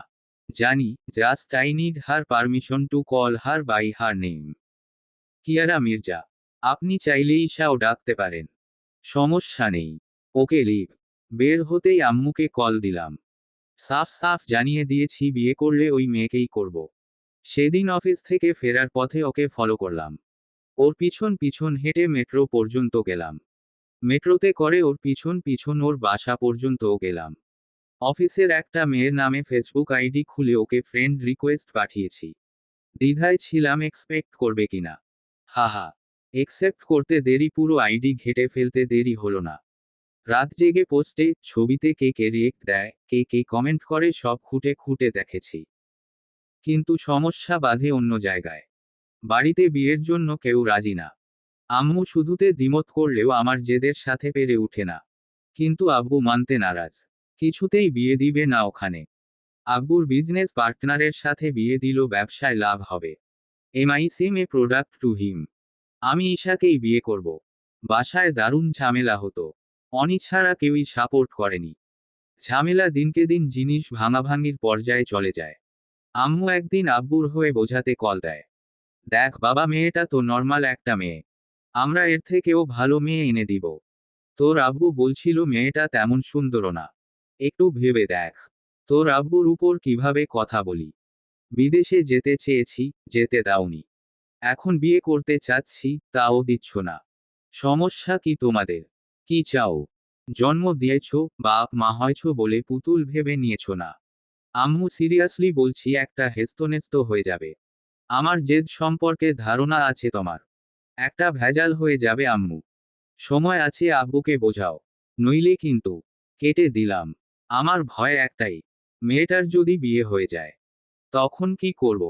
S1: জানি, just I need her permission to call her by her name. Kiara Mirza. আপনি চাইলে ঈশাও ডাকতে পারেন। সমস্যা নেই। Okay leave. বের হতেই আম্মুকে কল দিলাম। সাফ সাফ জানিয়ে দিয়েছি বিয়ে করলে ওই মেয়েকেই করব। সেদিন অফিস থেকে ফেরার পথে ওকে ফলো করলাম। ওর পিছন পিছন হেঁটে মেট্রো পর্যন্ত গেলাম। মেট্রোতে করে ওর পিছন পিছন ওর বাসা পর্যন্তও গেলাম। অফিসের একটা মেয়ের নামে ফেসবুক আইডি খুলে ওকে ফ্রেন্ড রিকোয়েস্ট পাঠিয়েছি। দ্বিধায় ছিলাম এক্সপেক্ট করবে কিনা। হাহা, একসেপ্ট করতে দেরি, পুরো আইডি ঘেটে ফেলতে দেরি হলো না। রাত জেগে পোস্টে, ছবিতে কে কে রিয়েক্ট দেয়, কে কে কমেন্ট করে সব খুঁটে খুঁটে দেখেছি। কিন্তু সমস্যা বাধে অন্য জায়গায়। বাড়িতে বিয়ের জন্য কেউ রাজি না। আম্মু শুধুতে দ্বিমত করলেও আমার জেদের সাথে পেরে উঠে না। কিন্তু আব্বু মানতে নারাজ। কিছুতেই বিয়ে দিবে না ওখানে। আব্বুর বিজনেস পার্টনারের সাথে বিয়ে দিল, ব্যবসায় লাভ হবে। MI same A product to him. আমি ঈশাকেই বিয়ে করব। বাসায় দারুণ ঝামেলা হতো। অনি ছাড়া কেউই সাপোর্ট করেনি। ঝামেলা দিনকে দিন জিনিস ভাঙাভাঙির পর্যায়ে চলে যায়। আম্মু একদিন আব্বুর হয়ে বোঝাতে কল দেয়, দেখ বাবা, মেয়েটা তো নর্মাল একটা মেয়ে। আমরা এর থেকেও ভালো মেয়ে এনে দিব। তোর আব্বু বলছিল মেয়েটা তেমন সুন্দরও না। একটু ভেবে দেখ। তোর আব্বুর উপর কিভাবে কথা বলি। বিদেশে যেতে চেয়েছি, যেতে দাওনি। এখন বিয়ে করতে চাচ্ছি, তাও দিচ্ছ না। সমস্যা কি তোমাদের? কি চাও? জন্ম দিয়েছ, বাপ মা হয়েছ বলে পুতুল ভেবে নিয়েছ না? আম্মু সিরিয়াসলি বলছি, একটা হেস্তনেস্ত হয়ে যাবে। আমার জেদ সম্পর্কে ধারণা আছে তোমার। একটা ভেজাল হয়ে যাবে আম্মু। সময় আছে, আব্বুকে বোঝাও। নইলে কিন্তু। কেটে দিলাম। আমার ভয় একটাই, মেয়েটার যদি বিয়ে হয়ে যায়, তখন কি করব?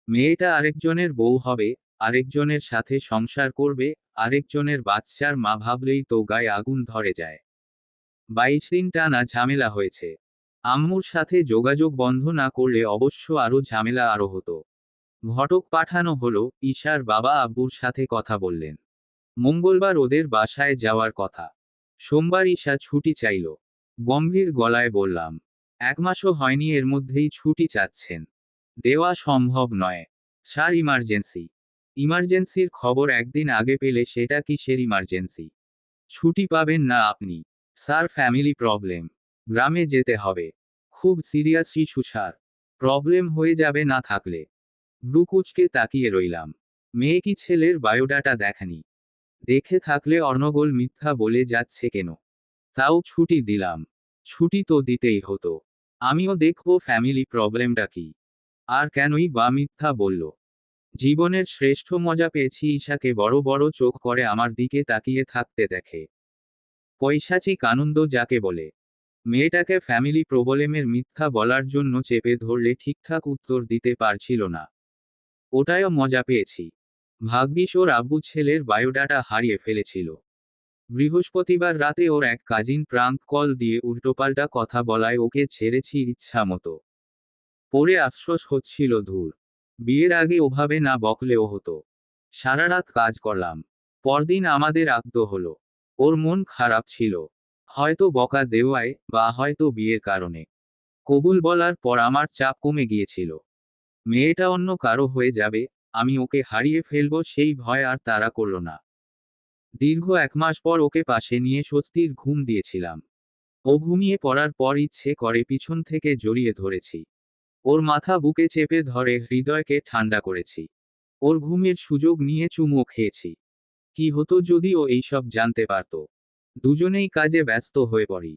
S1: মেয়েটা আরেকজনের বউ হবে, আরেকজনের সাথে সংসার করবে, আরেকজনের বাচ্চার মা ভাবলেই তো গায়ে আগুন ধরে যায়। 22 দিন টানা ঝামেলা হয়েছে। আম্মুর সাথে যোগাযোগ বন্ধ না করলে অবশ্য আরো ঝামেলা আরো হতো। ঘটক পাঠানো হলো, ঈশার বাবা আব্বুর সাথে কথা বললেন। মঙ্গলবার ওদের বাসায় যাওয়ার কথা। সোমবার ঈশা ছুটি চাইল। গম্ভীর গলায় বললাম, 1 মাসও হয়নি, এর মধ্যেই ছুটি চাচ্ছেন? দেওয়া সম্ভব নয়। Sir, emergency. ইমার্জেন্সির খবর একদিন আগে পেলে সেটা কিসের ইমার্জেন্সি? ছুটি পাবেন না আপনি। Sir, family problem. গ্রামে যেতে হবে। খুব সিরিয়াস ইস্যু স্যার। প্রবলেম হয়ে যাবে না থাকলে। ব্রুকুচকে তাকিয়ে রইলাম। মেয়ে কি ছেলের বায়োডাটা দেখেনি? দেখে থাকলে অর্ণগোল মিথ্যা বলে যাচ্ছে কেন? তাও ছুটি দিলাম। ছুটি তো দিতেই হতো। আমিও দেখব ফ্যামিলি প্রবলেমটা কি। আর কেনই বা মিথ্যা বলল? জীবনের শ্রেষ্ঠ মজা পেয়েছি ঈশাকে বড় বড় চোখ করে আমার দিকে তাকিয়ে থাকতে দেখে। পৈশাচিক আনন্দ যাকে বলে। মেয়েটাকে ফ্যামিলি প্রবলেমের মিথ্যা বলার জন্য চেপে ধরলে ঠিকঠাক উত্তর দিতে পারছিল না। ওটায়ও মজা পেয়েছি। ভাগ্যিস ওর আব্বু ছেলের বায়োডাটা হারিয়ে ফেলেছিল। বৃহস্পতিবার রাতে ওর এক কাজিন প্রাঙ্ক কল দিয়ে উল্টোপাল্টা কথা বলায় ওকে ছেড়েছি ইচ্ছা মতো। পরে আফসোস হচ্ছিল, ধুর, বিয়ের আগে ওভাবে না বকলেও হতো। সারা রাত কাজ করলাম। পরদিন আমাদের আদ্য হলো। ওর মন খারাপ ছিল। হয়তো বকা দেওয়ায় বা হয়তো বিয়ের কারণে। কবুল বলার পর আমার চাপ কমে গিয়েছিল। মেয়েটা অন্য কারো হয়ে যাবে, আমি ওকে হারিয়ে ফেলবো সেই ভয় আর তাড়া করল না। দীর্ঘ 1 মাস পর ওকে পাশে নিয়ে স্বস্তির ঘুম দিয়েছিলাম। ও ঘুমিয়ে পড়ার পর ইচ্ছে করে পিছন থেকে জড়িয়ে ধরেছি। ওর মাথা বুকে চেপে ধরে হৃদয়কে ঠান্ডা করেছি। ওর ঘুমের সুযোগ নিয়ে চুমু খেয়েছি। কি হতো যদি ও এইসব জানতে পারত? দুজনেই কাজে ব্যস্ত হয়ে পড়ি।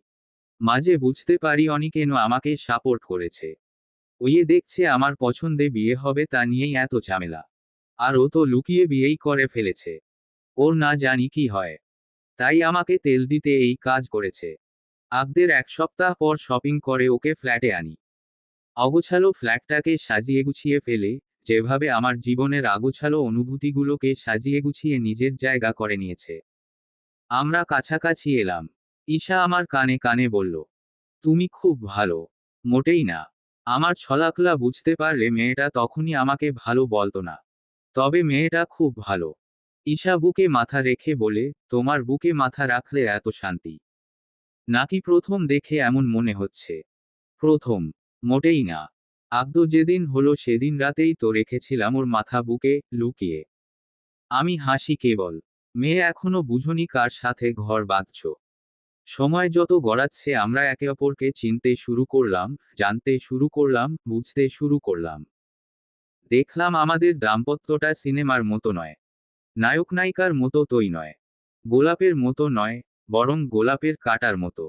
S1: মাঝে বুঝতে পারি অনি কেন আমাকে সাপোর্ট করেছে। ওই দেখছে আমার পছন্দে বিয়ে হবে তা নিয়েই এত ঝামেলা। আর ও তো লুকিয়ে বিয়েই করে ফেলেছে। ওর না জানি কি হয়। তাই আমাকে তেল দিতে এই কাজ করেছে। আগদের 1 সপ্তাহ পর শপিং করে ওকে ফ্ল্যাটে আনি। অগোছালো ফ্ল্যাটটাকে সাজিয়ে গুছিয়ে ফেলে, যেভাবে আমার জীবনের আগোছালো অনুভূতিগুলোকে সাজিয়ে গুছিয়ে নিজের জায়গা করে নিয়েছে। আমরা কাছাকাছি এলাম। ঈশা আমার কানে কানে বলল, তুমি খুব ভালো। মোটেই না। আমার ছলাকলা বুঝতে পারলে মেয়েটা তখনই আমাকে ভালো বলতো না। তবে মেয়েটা খুব ভালো। ঈশা বুকে মাথা রেখে বলে, তোমার বুকে মাথা রাখলে এত শান্তি। নাকি প্রথম দেখে এমন মনে হচ্ছে? প্রথম। মোটেই না। আদ্য যেদিন হলো সেদিন রাতেই তো রেখেছিলাম ওর মাথা বুকে লুকিয়ে। আমি হাসি কেবল। মেয়ে এখনো বুঝনি কার সাথে ঘর বাঁধছ। সময় যত গড়াচ্ছে আমরা একে অপরকে চিনতে শুরু করলাম, জানতে শুরু করলাম, বুঝতে শুরু করলাম। দেখলাম আমাদের দাম্পত্যটা সিনেমার মতো নয়। নায়ক নায়িকার মতো তোই নয়। গোলাপের মতো নয়, বরং গোলাপের কাঁটার মতো।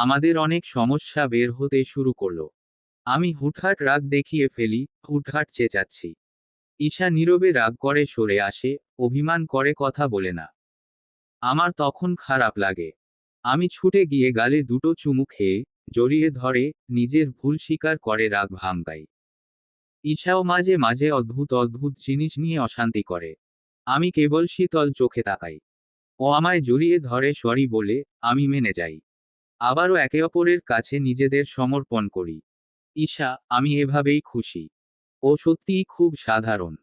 S1: আমাদের অনেক সমস্যা বের হতে শুরু করলো। আমি হুটহাট রাগ দেখিয়ে ফেলি, হুটহাট চেঁচাচ্ছি। ঈশা নীরবে রাগ করে সরে আসে, অভিমান করে কথা বলে না। আমার তখন খারাপ লাগে। আমি ছুটে গিয়ে গালে দুটো চুমু খেয়ে, জড়িয়ে ধরে, নিজের ভুল স্বীকার করে রাগ ভাঙাই। ঈশাও মাঝে মাঝে অদ্ভুত অদ্ভুত জিনিস নিয়ে অশান্তি করে। আমি কেবল শীতল চোখে তাকাই। ও আমায় জড়িয়ে ধরে সরি বলে, আমি মেনে যাই। আবারও একে অপরের কাছে নিজেদের সমর্পণ করি। ঈশা, আমি এভাবেই খুশি। ও সত্যিই খুব সাধারণ।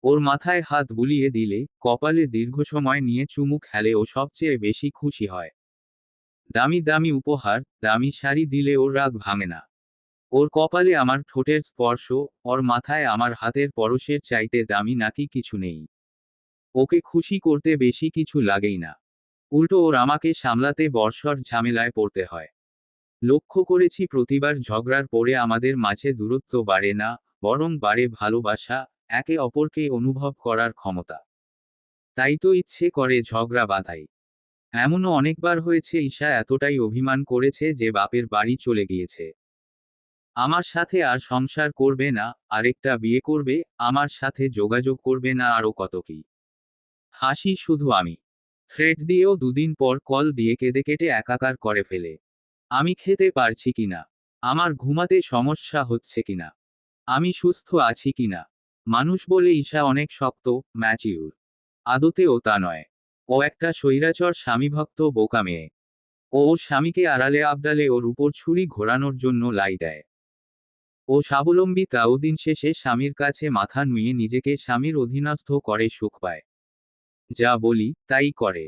S1: ওর মাথায় হাত বুলিয়ে দিলে, কপালে দীর্ঘ সময় নিয়ে চুমু খেলে ও সবচেয়ে বেশি খুশি হয়। দামি দামি উপহার, দামি শাড়ি দিলে ওর রাগ ভাঙে না। ওর কপালে আমার ঠোঁটের স্পর্শ, ওর মাথায় আমার হাতের পরশের চাইতে দামি নাকি কিছু নেই। ওকে খুশি করতে বেশি কিছু লাগেই না। উল্টো ওর আমাকে সামলাতে বর্ষর ঝামেলায় পড়তে হয়। লক্ষ্য করেছি প্রতিবার ঝগড়ার পরে আমাদের মাঝে দূরত্ব বাড়ে না, বরং বাড়ে ভালোবাসা, একে অপরকে অনুভব করার ক্ষমতা। তাই তো ইচ্ছে করে ঝগড়া বাঁধাই। এমনও অনেকবার হয়েছে ঈশা এতটাই অভিমান করেছে যে বাপের বাড়ি চলে গিয়েছে। আমার সাথে আর সংসার করবে না, আরেকটা বিয়ে করবে, আমার সাথে যোগাযোগ করবে না আরও কত কি। হাসি শুধু আমি। থ্রেড দিয়েও 2 দিন পর কল দিয়ে কেঁদে কেটে একাকার করে ফেলে। আমি খেতে পারছি কিনা, আমার ঘুমাতে সমস্যা হচ্ছে কিনা, আমি সুস্থ আছি কিনা। মানুষ বলে ঈশা অনেক শক্ত, ম্যাচিউর। আদতেও তা নয়। ও একটা স্বৈরাচর স্বামীভক্ত বোকা মেয়ে। ও ওর স্বামীকে আড়ালে আবডালে ওর উপর ছুরি ঘোরানোর জন্য লাই দেয়। ও স্বাবলম্বী তাও দিন শেষে স্বামীর কাছে মাথা নুয়ে নিজেকে স্বামীর অধীনস্থ করে সুখ পায়। যা বলি তাই করে।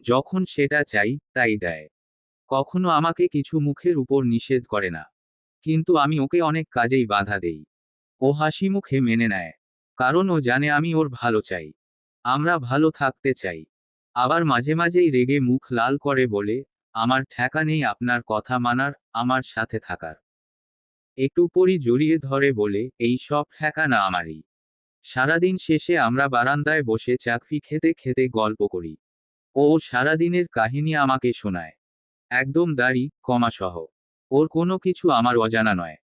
S1: যখন সেটা চাই তাই দেয়। কখনো আমাকে কিছু মুখের উপর নিষেধ করে না। কিন্তু আমি ওকে অনেক কাজেই বাধা দেই। ও হাসি মুখে মেনে নেয়। কারণ ও জানে আমি ওর ভালো চাই। আমরা ভালো থাকতে চাই। আবার মাঝে মাঝেই রেগে মুখ লাল করে বলে, আমার ঠেকা নেই আপনার কথা মানার, আমার সাথে থাকার। একটু পরই জড়িয়ে ধরে বলে, এই সব ঠেকা না আমারই। সারাদিন শেষে আমরা বারান্দায় বসে চাকরি খেতে খেতে গল্প করি। ও ওর সারাদিনের কাহিনী আমাকে শোনায়। একদম দাড়ি কমা সহ। ওর কোনো কিছু আমার অজানা নয়।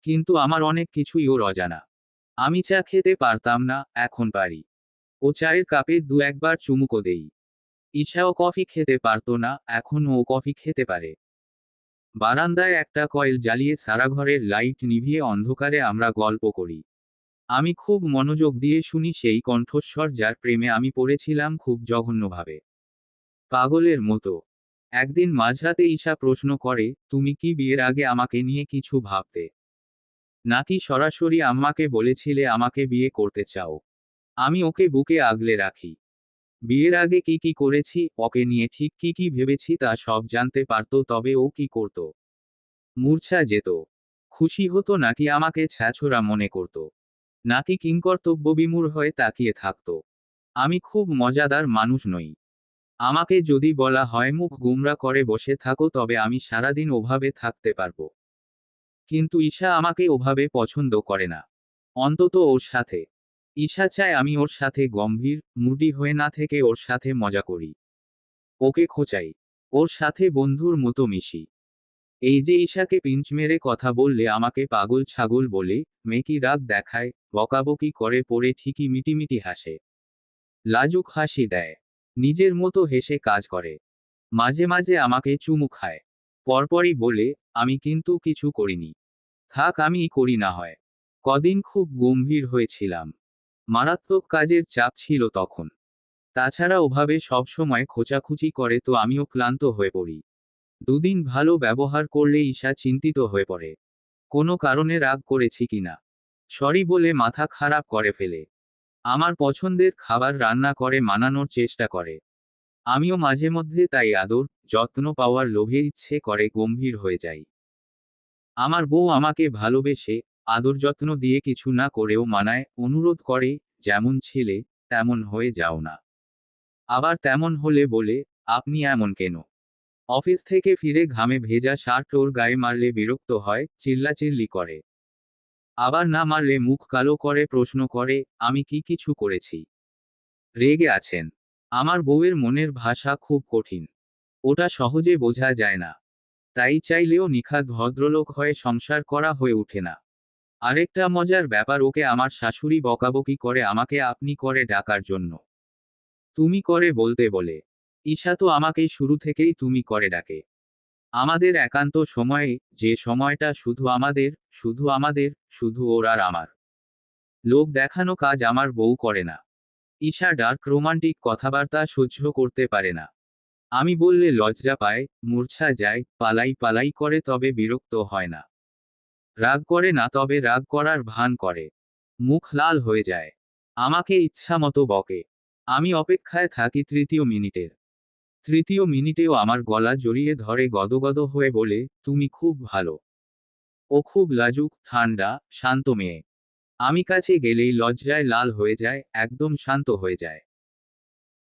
S1: কিন্তু আমার অনেক কিছুই ওর অজানা। আমি চা খেতে পারতাম না, এখন পারি। ও চায়ের কাপে 2-1 বার চুমুকও দেই। ঈশাও কফি খেতে পারতো না, এখন ও কফি খেতে পারে। বারান্দায় একটা কয়েল জ্বালিয়ে সারা ঘরের লাইট নিভিয়ে অন্ধকারে আমরা গল্প করি। আমি খুব মনোযোগ দিয়ে শুনি সেই কণ্ঠস্বর যার প্রেমে আমি পড়েছিলাম খুব জঘন্যভাবে। পাগলের মতো। একদিন মাঝরাতে ঈশা প্রশ্ন করে, তুমি কি বিয়ের আগে আমাকে নিয়ে কিছু ভাবতে? নাকি সরাসরি আম্মাকে বলেছিলে আমাকে বিয়ে করতে চাও? আমি ওকে বুকে আগলে রাখি। বিয়ের আগে কি কি করেছি, ওকে নিয়ে ঠিক কি কি ভেবেছি তা সব জানতে পারতো, তবে ও কি করত? মূর্ছা যেত? খুশি হতো নাকি আমাকে ছ্যাঁচড়া মনে করত? নাকি কিংকর্তব্যবিমূঢ় হয়ে তাকিয়ে থাকতো? আমি খুব মজাদার মানুষ নই। আমাকে যদি বলা হয় মুখ গুমরা করে বসে থাকো, তবে আমি সারাদিন ওভাবে থাকতে পারবো। কিন্তু ঈশা আমাকে ওভাবে পছন্দ করে না। অন্তত ওর সাথে। ঈশা চায় আমি ওর সাথে গম্ভীর, মুডি হয়ে না থেকে ওর সাথে মজা করি। ওকে খোঁচাই। ওর সাথে বন্ধুর মতো মিশি। এই যে ঈশাকে পিঞ্চ মেরে কথা বললে আমাকে পাগল ছাগল বলে, মেকি রাগ দেখায়, বকাবকি করে, পড়ে ঠিকই মিটিমিটি হাসে। লাজুক হাসি দেয়। নিজের মতো হেসে কাজ করে। মাঝে মাঝে আমাকে চুমু খায়। পরপরই বলে, আমি কিন্তু কিছু করিনি। থাক, আমি করি না হয়। কদিন খুব গম্ভীর হয়েছিলাম। মারাত্মক কাজের চাপ ছিল তখন। তাছাড়া ওভাবে সবসময় খোঁচাখুচি করে তো আমিও ক্লান্ত হয়ে পড়ি। দুদিন ভালো ব্যবহার করলে ঈশা চিন্তিত হয়ে পড়ে। কোনো কারণে রাগ করেছি কিনা। সরি বলে মাথা খারাপ করে ফেলে। আমার পছন্দের খাবার রান্না করে মানানোর চেষ্টা করে। আমিও মাঝে মধ্যে তাই আদর, যত্ন পাওয়ার লোভে ইচ্ছে করে গম্ভীর হয়ে যাই। আমার বউ আমাকে ভালোবেসে, আদর যত্ন দিয়ে কিছু না করেও মানায়, অনুরোধ করে, যেমন ছেলে, তেমন হয়ে যাও না। আবার তেমন হলে বলে, আপনি এমন কেন? অফিস থেকে ফিরে ঘামে ভেজা শার্ট ওর গায়ে মারলে বিরক্ত হয়, চিল্লাচিল্লি করে। আবার না মারলে মুখ কালো করে প্রশ্ন করে, আমি কি কিছু করেছি? রেগে আছেন? আমার বউয়ের মনের ভাষা খুব কঠিন। ওটা সহজে বোঝা যায় না। তাই চাইলেও নিখাদ ভদ্রলোক হয়ে সংসার করা হয়ে ওঠে না। আরেকটা মজার ব্যাপার, ওকে আমার শাশুড়ি বকাবকি করে আমাকে আপনি করে ডাকার জন্য। তুমি করে বলতে বলে। ঈশা তো আমাকেই শুরু থেকেই তুমি করে ডাকে। আমাদের একান্ত সময়ে, যে সময়টা শুধু আমাদের, শুধু আমাদের, শুধু ওর আর আমার। লোক দেখানো কাজ আমার বউ করে না। ঈশা ডার্ক রোমান্টিক কথাবার্তা সহ্য করতে পারে না। আমি বললে লজ্জা পায়, মূর্ছা যায়, পালাই পালাই করে, তবে বিরক্ত হয় না। রাগ করে না, তবে রাগ করার ভান করে। মুখ লাল হয়ে যায়। আমাকে ইচ্ছা মতো বকে। আমি অপেক্ষায় থাকি তৃতীয় মিনিটের। তৃতীয় মিনিটেও আমার গলা জড়িয়ে ধরে গদগদ হয়ে বলে, তুমি খুব ভালো। ও খুব লাজুক, ঠান্ডা, শান্ত মেয়ে। আমি কাছে গেলেই লজ্জায় লাল হয়ে যায়, একদম শান্ত হয়ে যায়।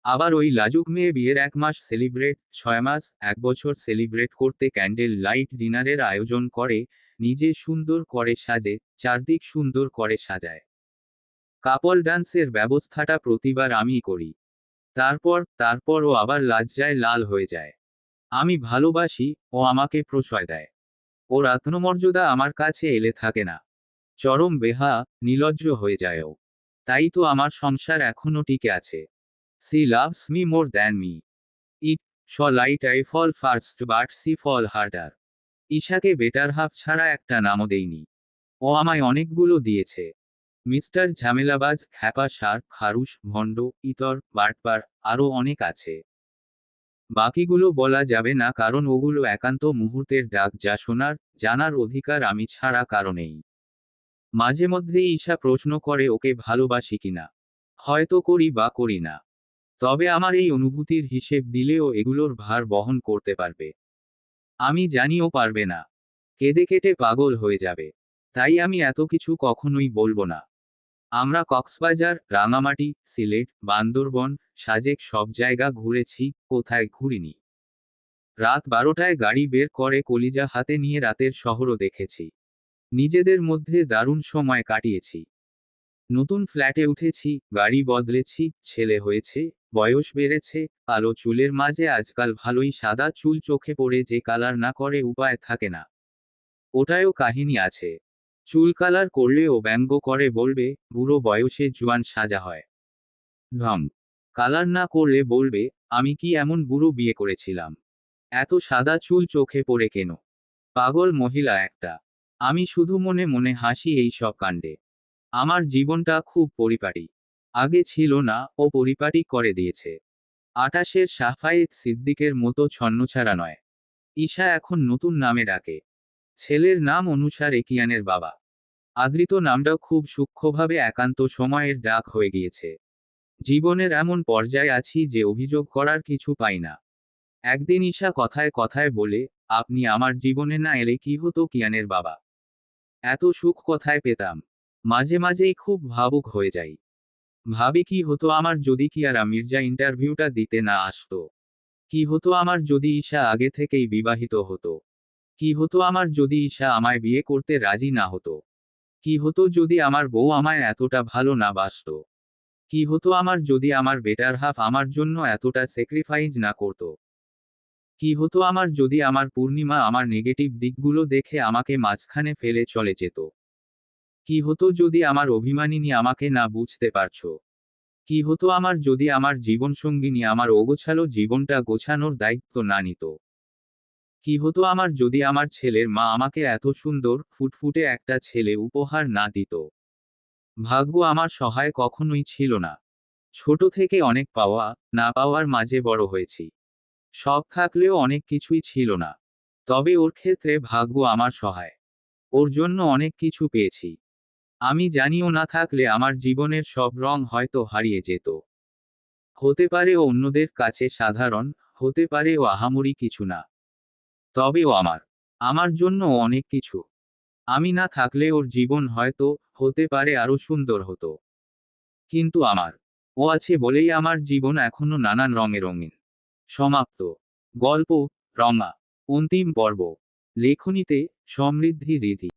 S1: আবার ওই লাজুক মেয়ে বিয়ের 1 মাস সেলিব্রেট, 6 মাস, 1 বছর সেলিব্রেট করতে ক্যান্ডেল লাইট ডিনারের আয়োজন করে, নিজে সুন্দর করে সাজে, চারদিক সুন্দর করে সাজায়। কাপল ডান্সের ব্যবস্থাটা প্রতিবার আমিই করি। তারপর ও আবার লজ্জায় লাল হয়ে যায়। আমি ভালোবাসি, ও আমাকে প্রশ্রয় দেয়। ওর আত্মমর্যাদা আমার কাছে এলে থাকে না। চরম বেহা, নির্লজ্জ হয়ে যায় ও। তাই তো আমার সংসার এখনো টিকে আছে। She loves me more than me. It's like I fall first but she fall harder. ঈশাকে বেটার হাফ ছাড়া একটা নামও দেইনি। ও আমায় অনেকগুলো দিয়েছে। মিস্টার ঝামেলাবাজ, খ্যাপা, শার্ক, খারুশ, ভণ্ড, ইতর, বাটপার, আরও অনেক আছে। বাকিগুলো বলা যাবে না, কারণ ওগুলো একান্ত মুহূর্তের ডাক, যা শোনার, জানার অধিকার আমি ছাড়া কারো নেই। মাঝে মধ্যেই ঈশা প্রশ্ন করে ওকে ভালোবাসি কিনা। হয়তো করি বা করি না। তবে আমার এই অনুভূতির হিসেব দিলেও এগুলোর ভার বহন করতে পারবে। আমি জানিও পারবে না। কেঁদে কেটে পাগল হয়ে যাবে। তাই আমি এত কিছু কখনোই বলবো না। আমরা কক্সবাজার, রাঙামাটি, সিলেট, বান্দরবন, সাজেক সব জায়গা ঘুরেছি, কোথায় ঘুরিনি। রাত 12টায় গাড়ি বের করে কলিজা হাতে নিয়ে রাতের শহরও দেখেছি। নিজেদের মধ্যে দারুণ সময় কাটিয়েছি। নতুন ফ্ল্যাটে উঠেছি, গাড়ি বদলেছি, ছেলে হয়েছে, বয়স বেড়েছে, কালো চুলের মাঝে আজকাল ভালোই সাদা চুল চোখে পড়ে, যে কালার না করে উপায় থাকে না। ওটায়ও কাহিনী আছে। চুল কালার করলে ও ব্যঙ্গ করে বলবে, বুড়ো বয়সে জোয়ান সাজা হয়। ঢং। কালার না করলে বলবে, আমি কি এমন বুড়ো বিয়ে করেছিলাম? এত সাদা চুল চোখে পড়ে কেন? পাগল মহিলা একটা। আমি শুধু মনে মনে হাসি এই সব কাণ্ডে। আমার জীবনটা খুব পরিপাটি। আগে ছিল না, ও পরিপাটি করে দিয়েছে। 28-এর সাফায়েত সিদ্দিকের মতো ছন্নছাড়া নয়। ঈশা এখন নতুন নামে ডাকে। ছেলের নাম অনুসারে কিয়ানের বাবা। আদৃত নামটাও খুব সূক্ষ্মভাবে একান্ত সময়ের ডাক হয়ে গিয়েছে। জীবনের এমন পর্যায়ে আছি যে অভিযোগ করার কিছু পাই না। একদিন ঈশা কথায় কথায় বলে, আপনি আমার জীবনে না এলে কি হতো কিয়ানের বাবা? এত সুখ কোথায় পেতাম? মাঝে মাঝেই খুব ভাবুক হয়ে যাই। ভাবি কি হতো আমার যদি কিয়ারা মির্জা ইন্টারভিউটা দিতে না আসতো? কি হতো আমার যদি ঈশা আগে থেকেই বিবাহিত হতো? কি হতো আমার যদি ঈশা আমায় বিয়ে করতে রাজি না হতো? কি হতো যদি আমার বউ আমায় এতটা ভালো না বাসতো? কি হতো আমার যদি আমার বেটার হাফ আমার জন্য এতটা স্যাক্রিফাইস না করতো? কি হতো আমার যদি আমার পূর্ণিমা আমার নেগেটিভ দিকগুলো দেখে আমাকে মাঝখানে ফেলে চলে যেত? কি হতো যদি আমার অভিমানিনী আমাকে না বুঝতে পারছো? কি হতো আমার যদি আমার জীবনসঙ্গিনী আমার অগোছালো জীবনটা গোছানোর দায়িত্ব না নিত? কি হতো আমার যদি আমার ছেলের মা আমাকে এত সুন্দর ফুটফুটে একটা ছেলে উপহার না দিত? ভাগ্য আমার সহায় কখনোই ছিল না। ছোট থেকে অনেক পাওয়া, না পাওয়ার মাঝে বড় হয়েছি। সব থাকলেও অনেক কিছুই ছিল না। তবে ওর ক্ষেত্রে ভাগ্য আমার সহায়। ওর জন্য অনেক কিছু পেয়েছি। আমি জানিও না থাকলে আমার জীবনের সব রং হয়তো হারিয়ে যেত। হতে পারে ও অন্যদের কাছে সাধারণ, হতে পারে ও আহামরি কিছু না। তবে ও আমার। আমার জন্য ও অনেক কিছু। আমি না থাকলে ওর জীবন হয়তো, হতে পারে আরো সুন্দর হতো। কিন্তু আমার। ও আছে বলেই আমার জীবন এখনো নানান রঙে রঙিন। সমাপ্ত। গল্প, রঙা। অন্তিম পর্ব। লেখনীতে, সমৃদ্ধি রিধি।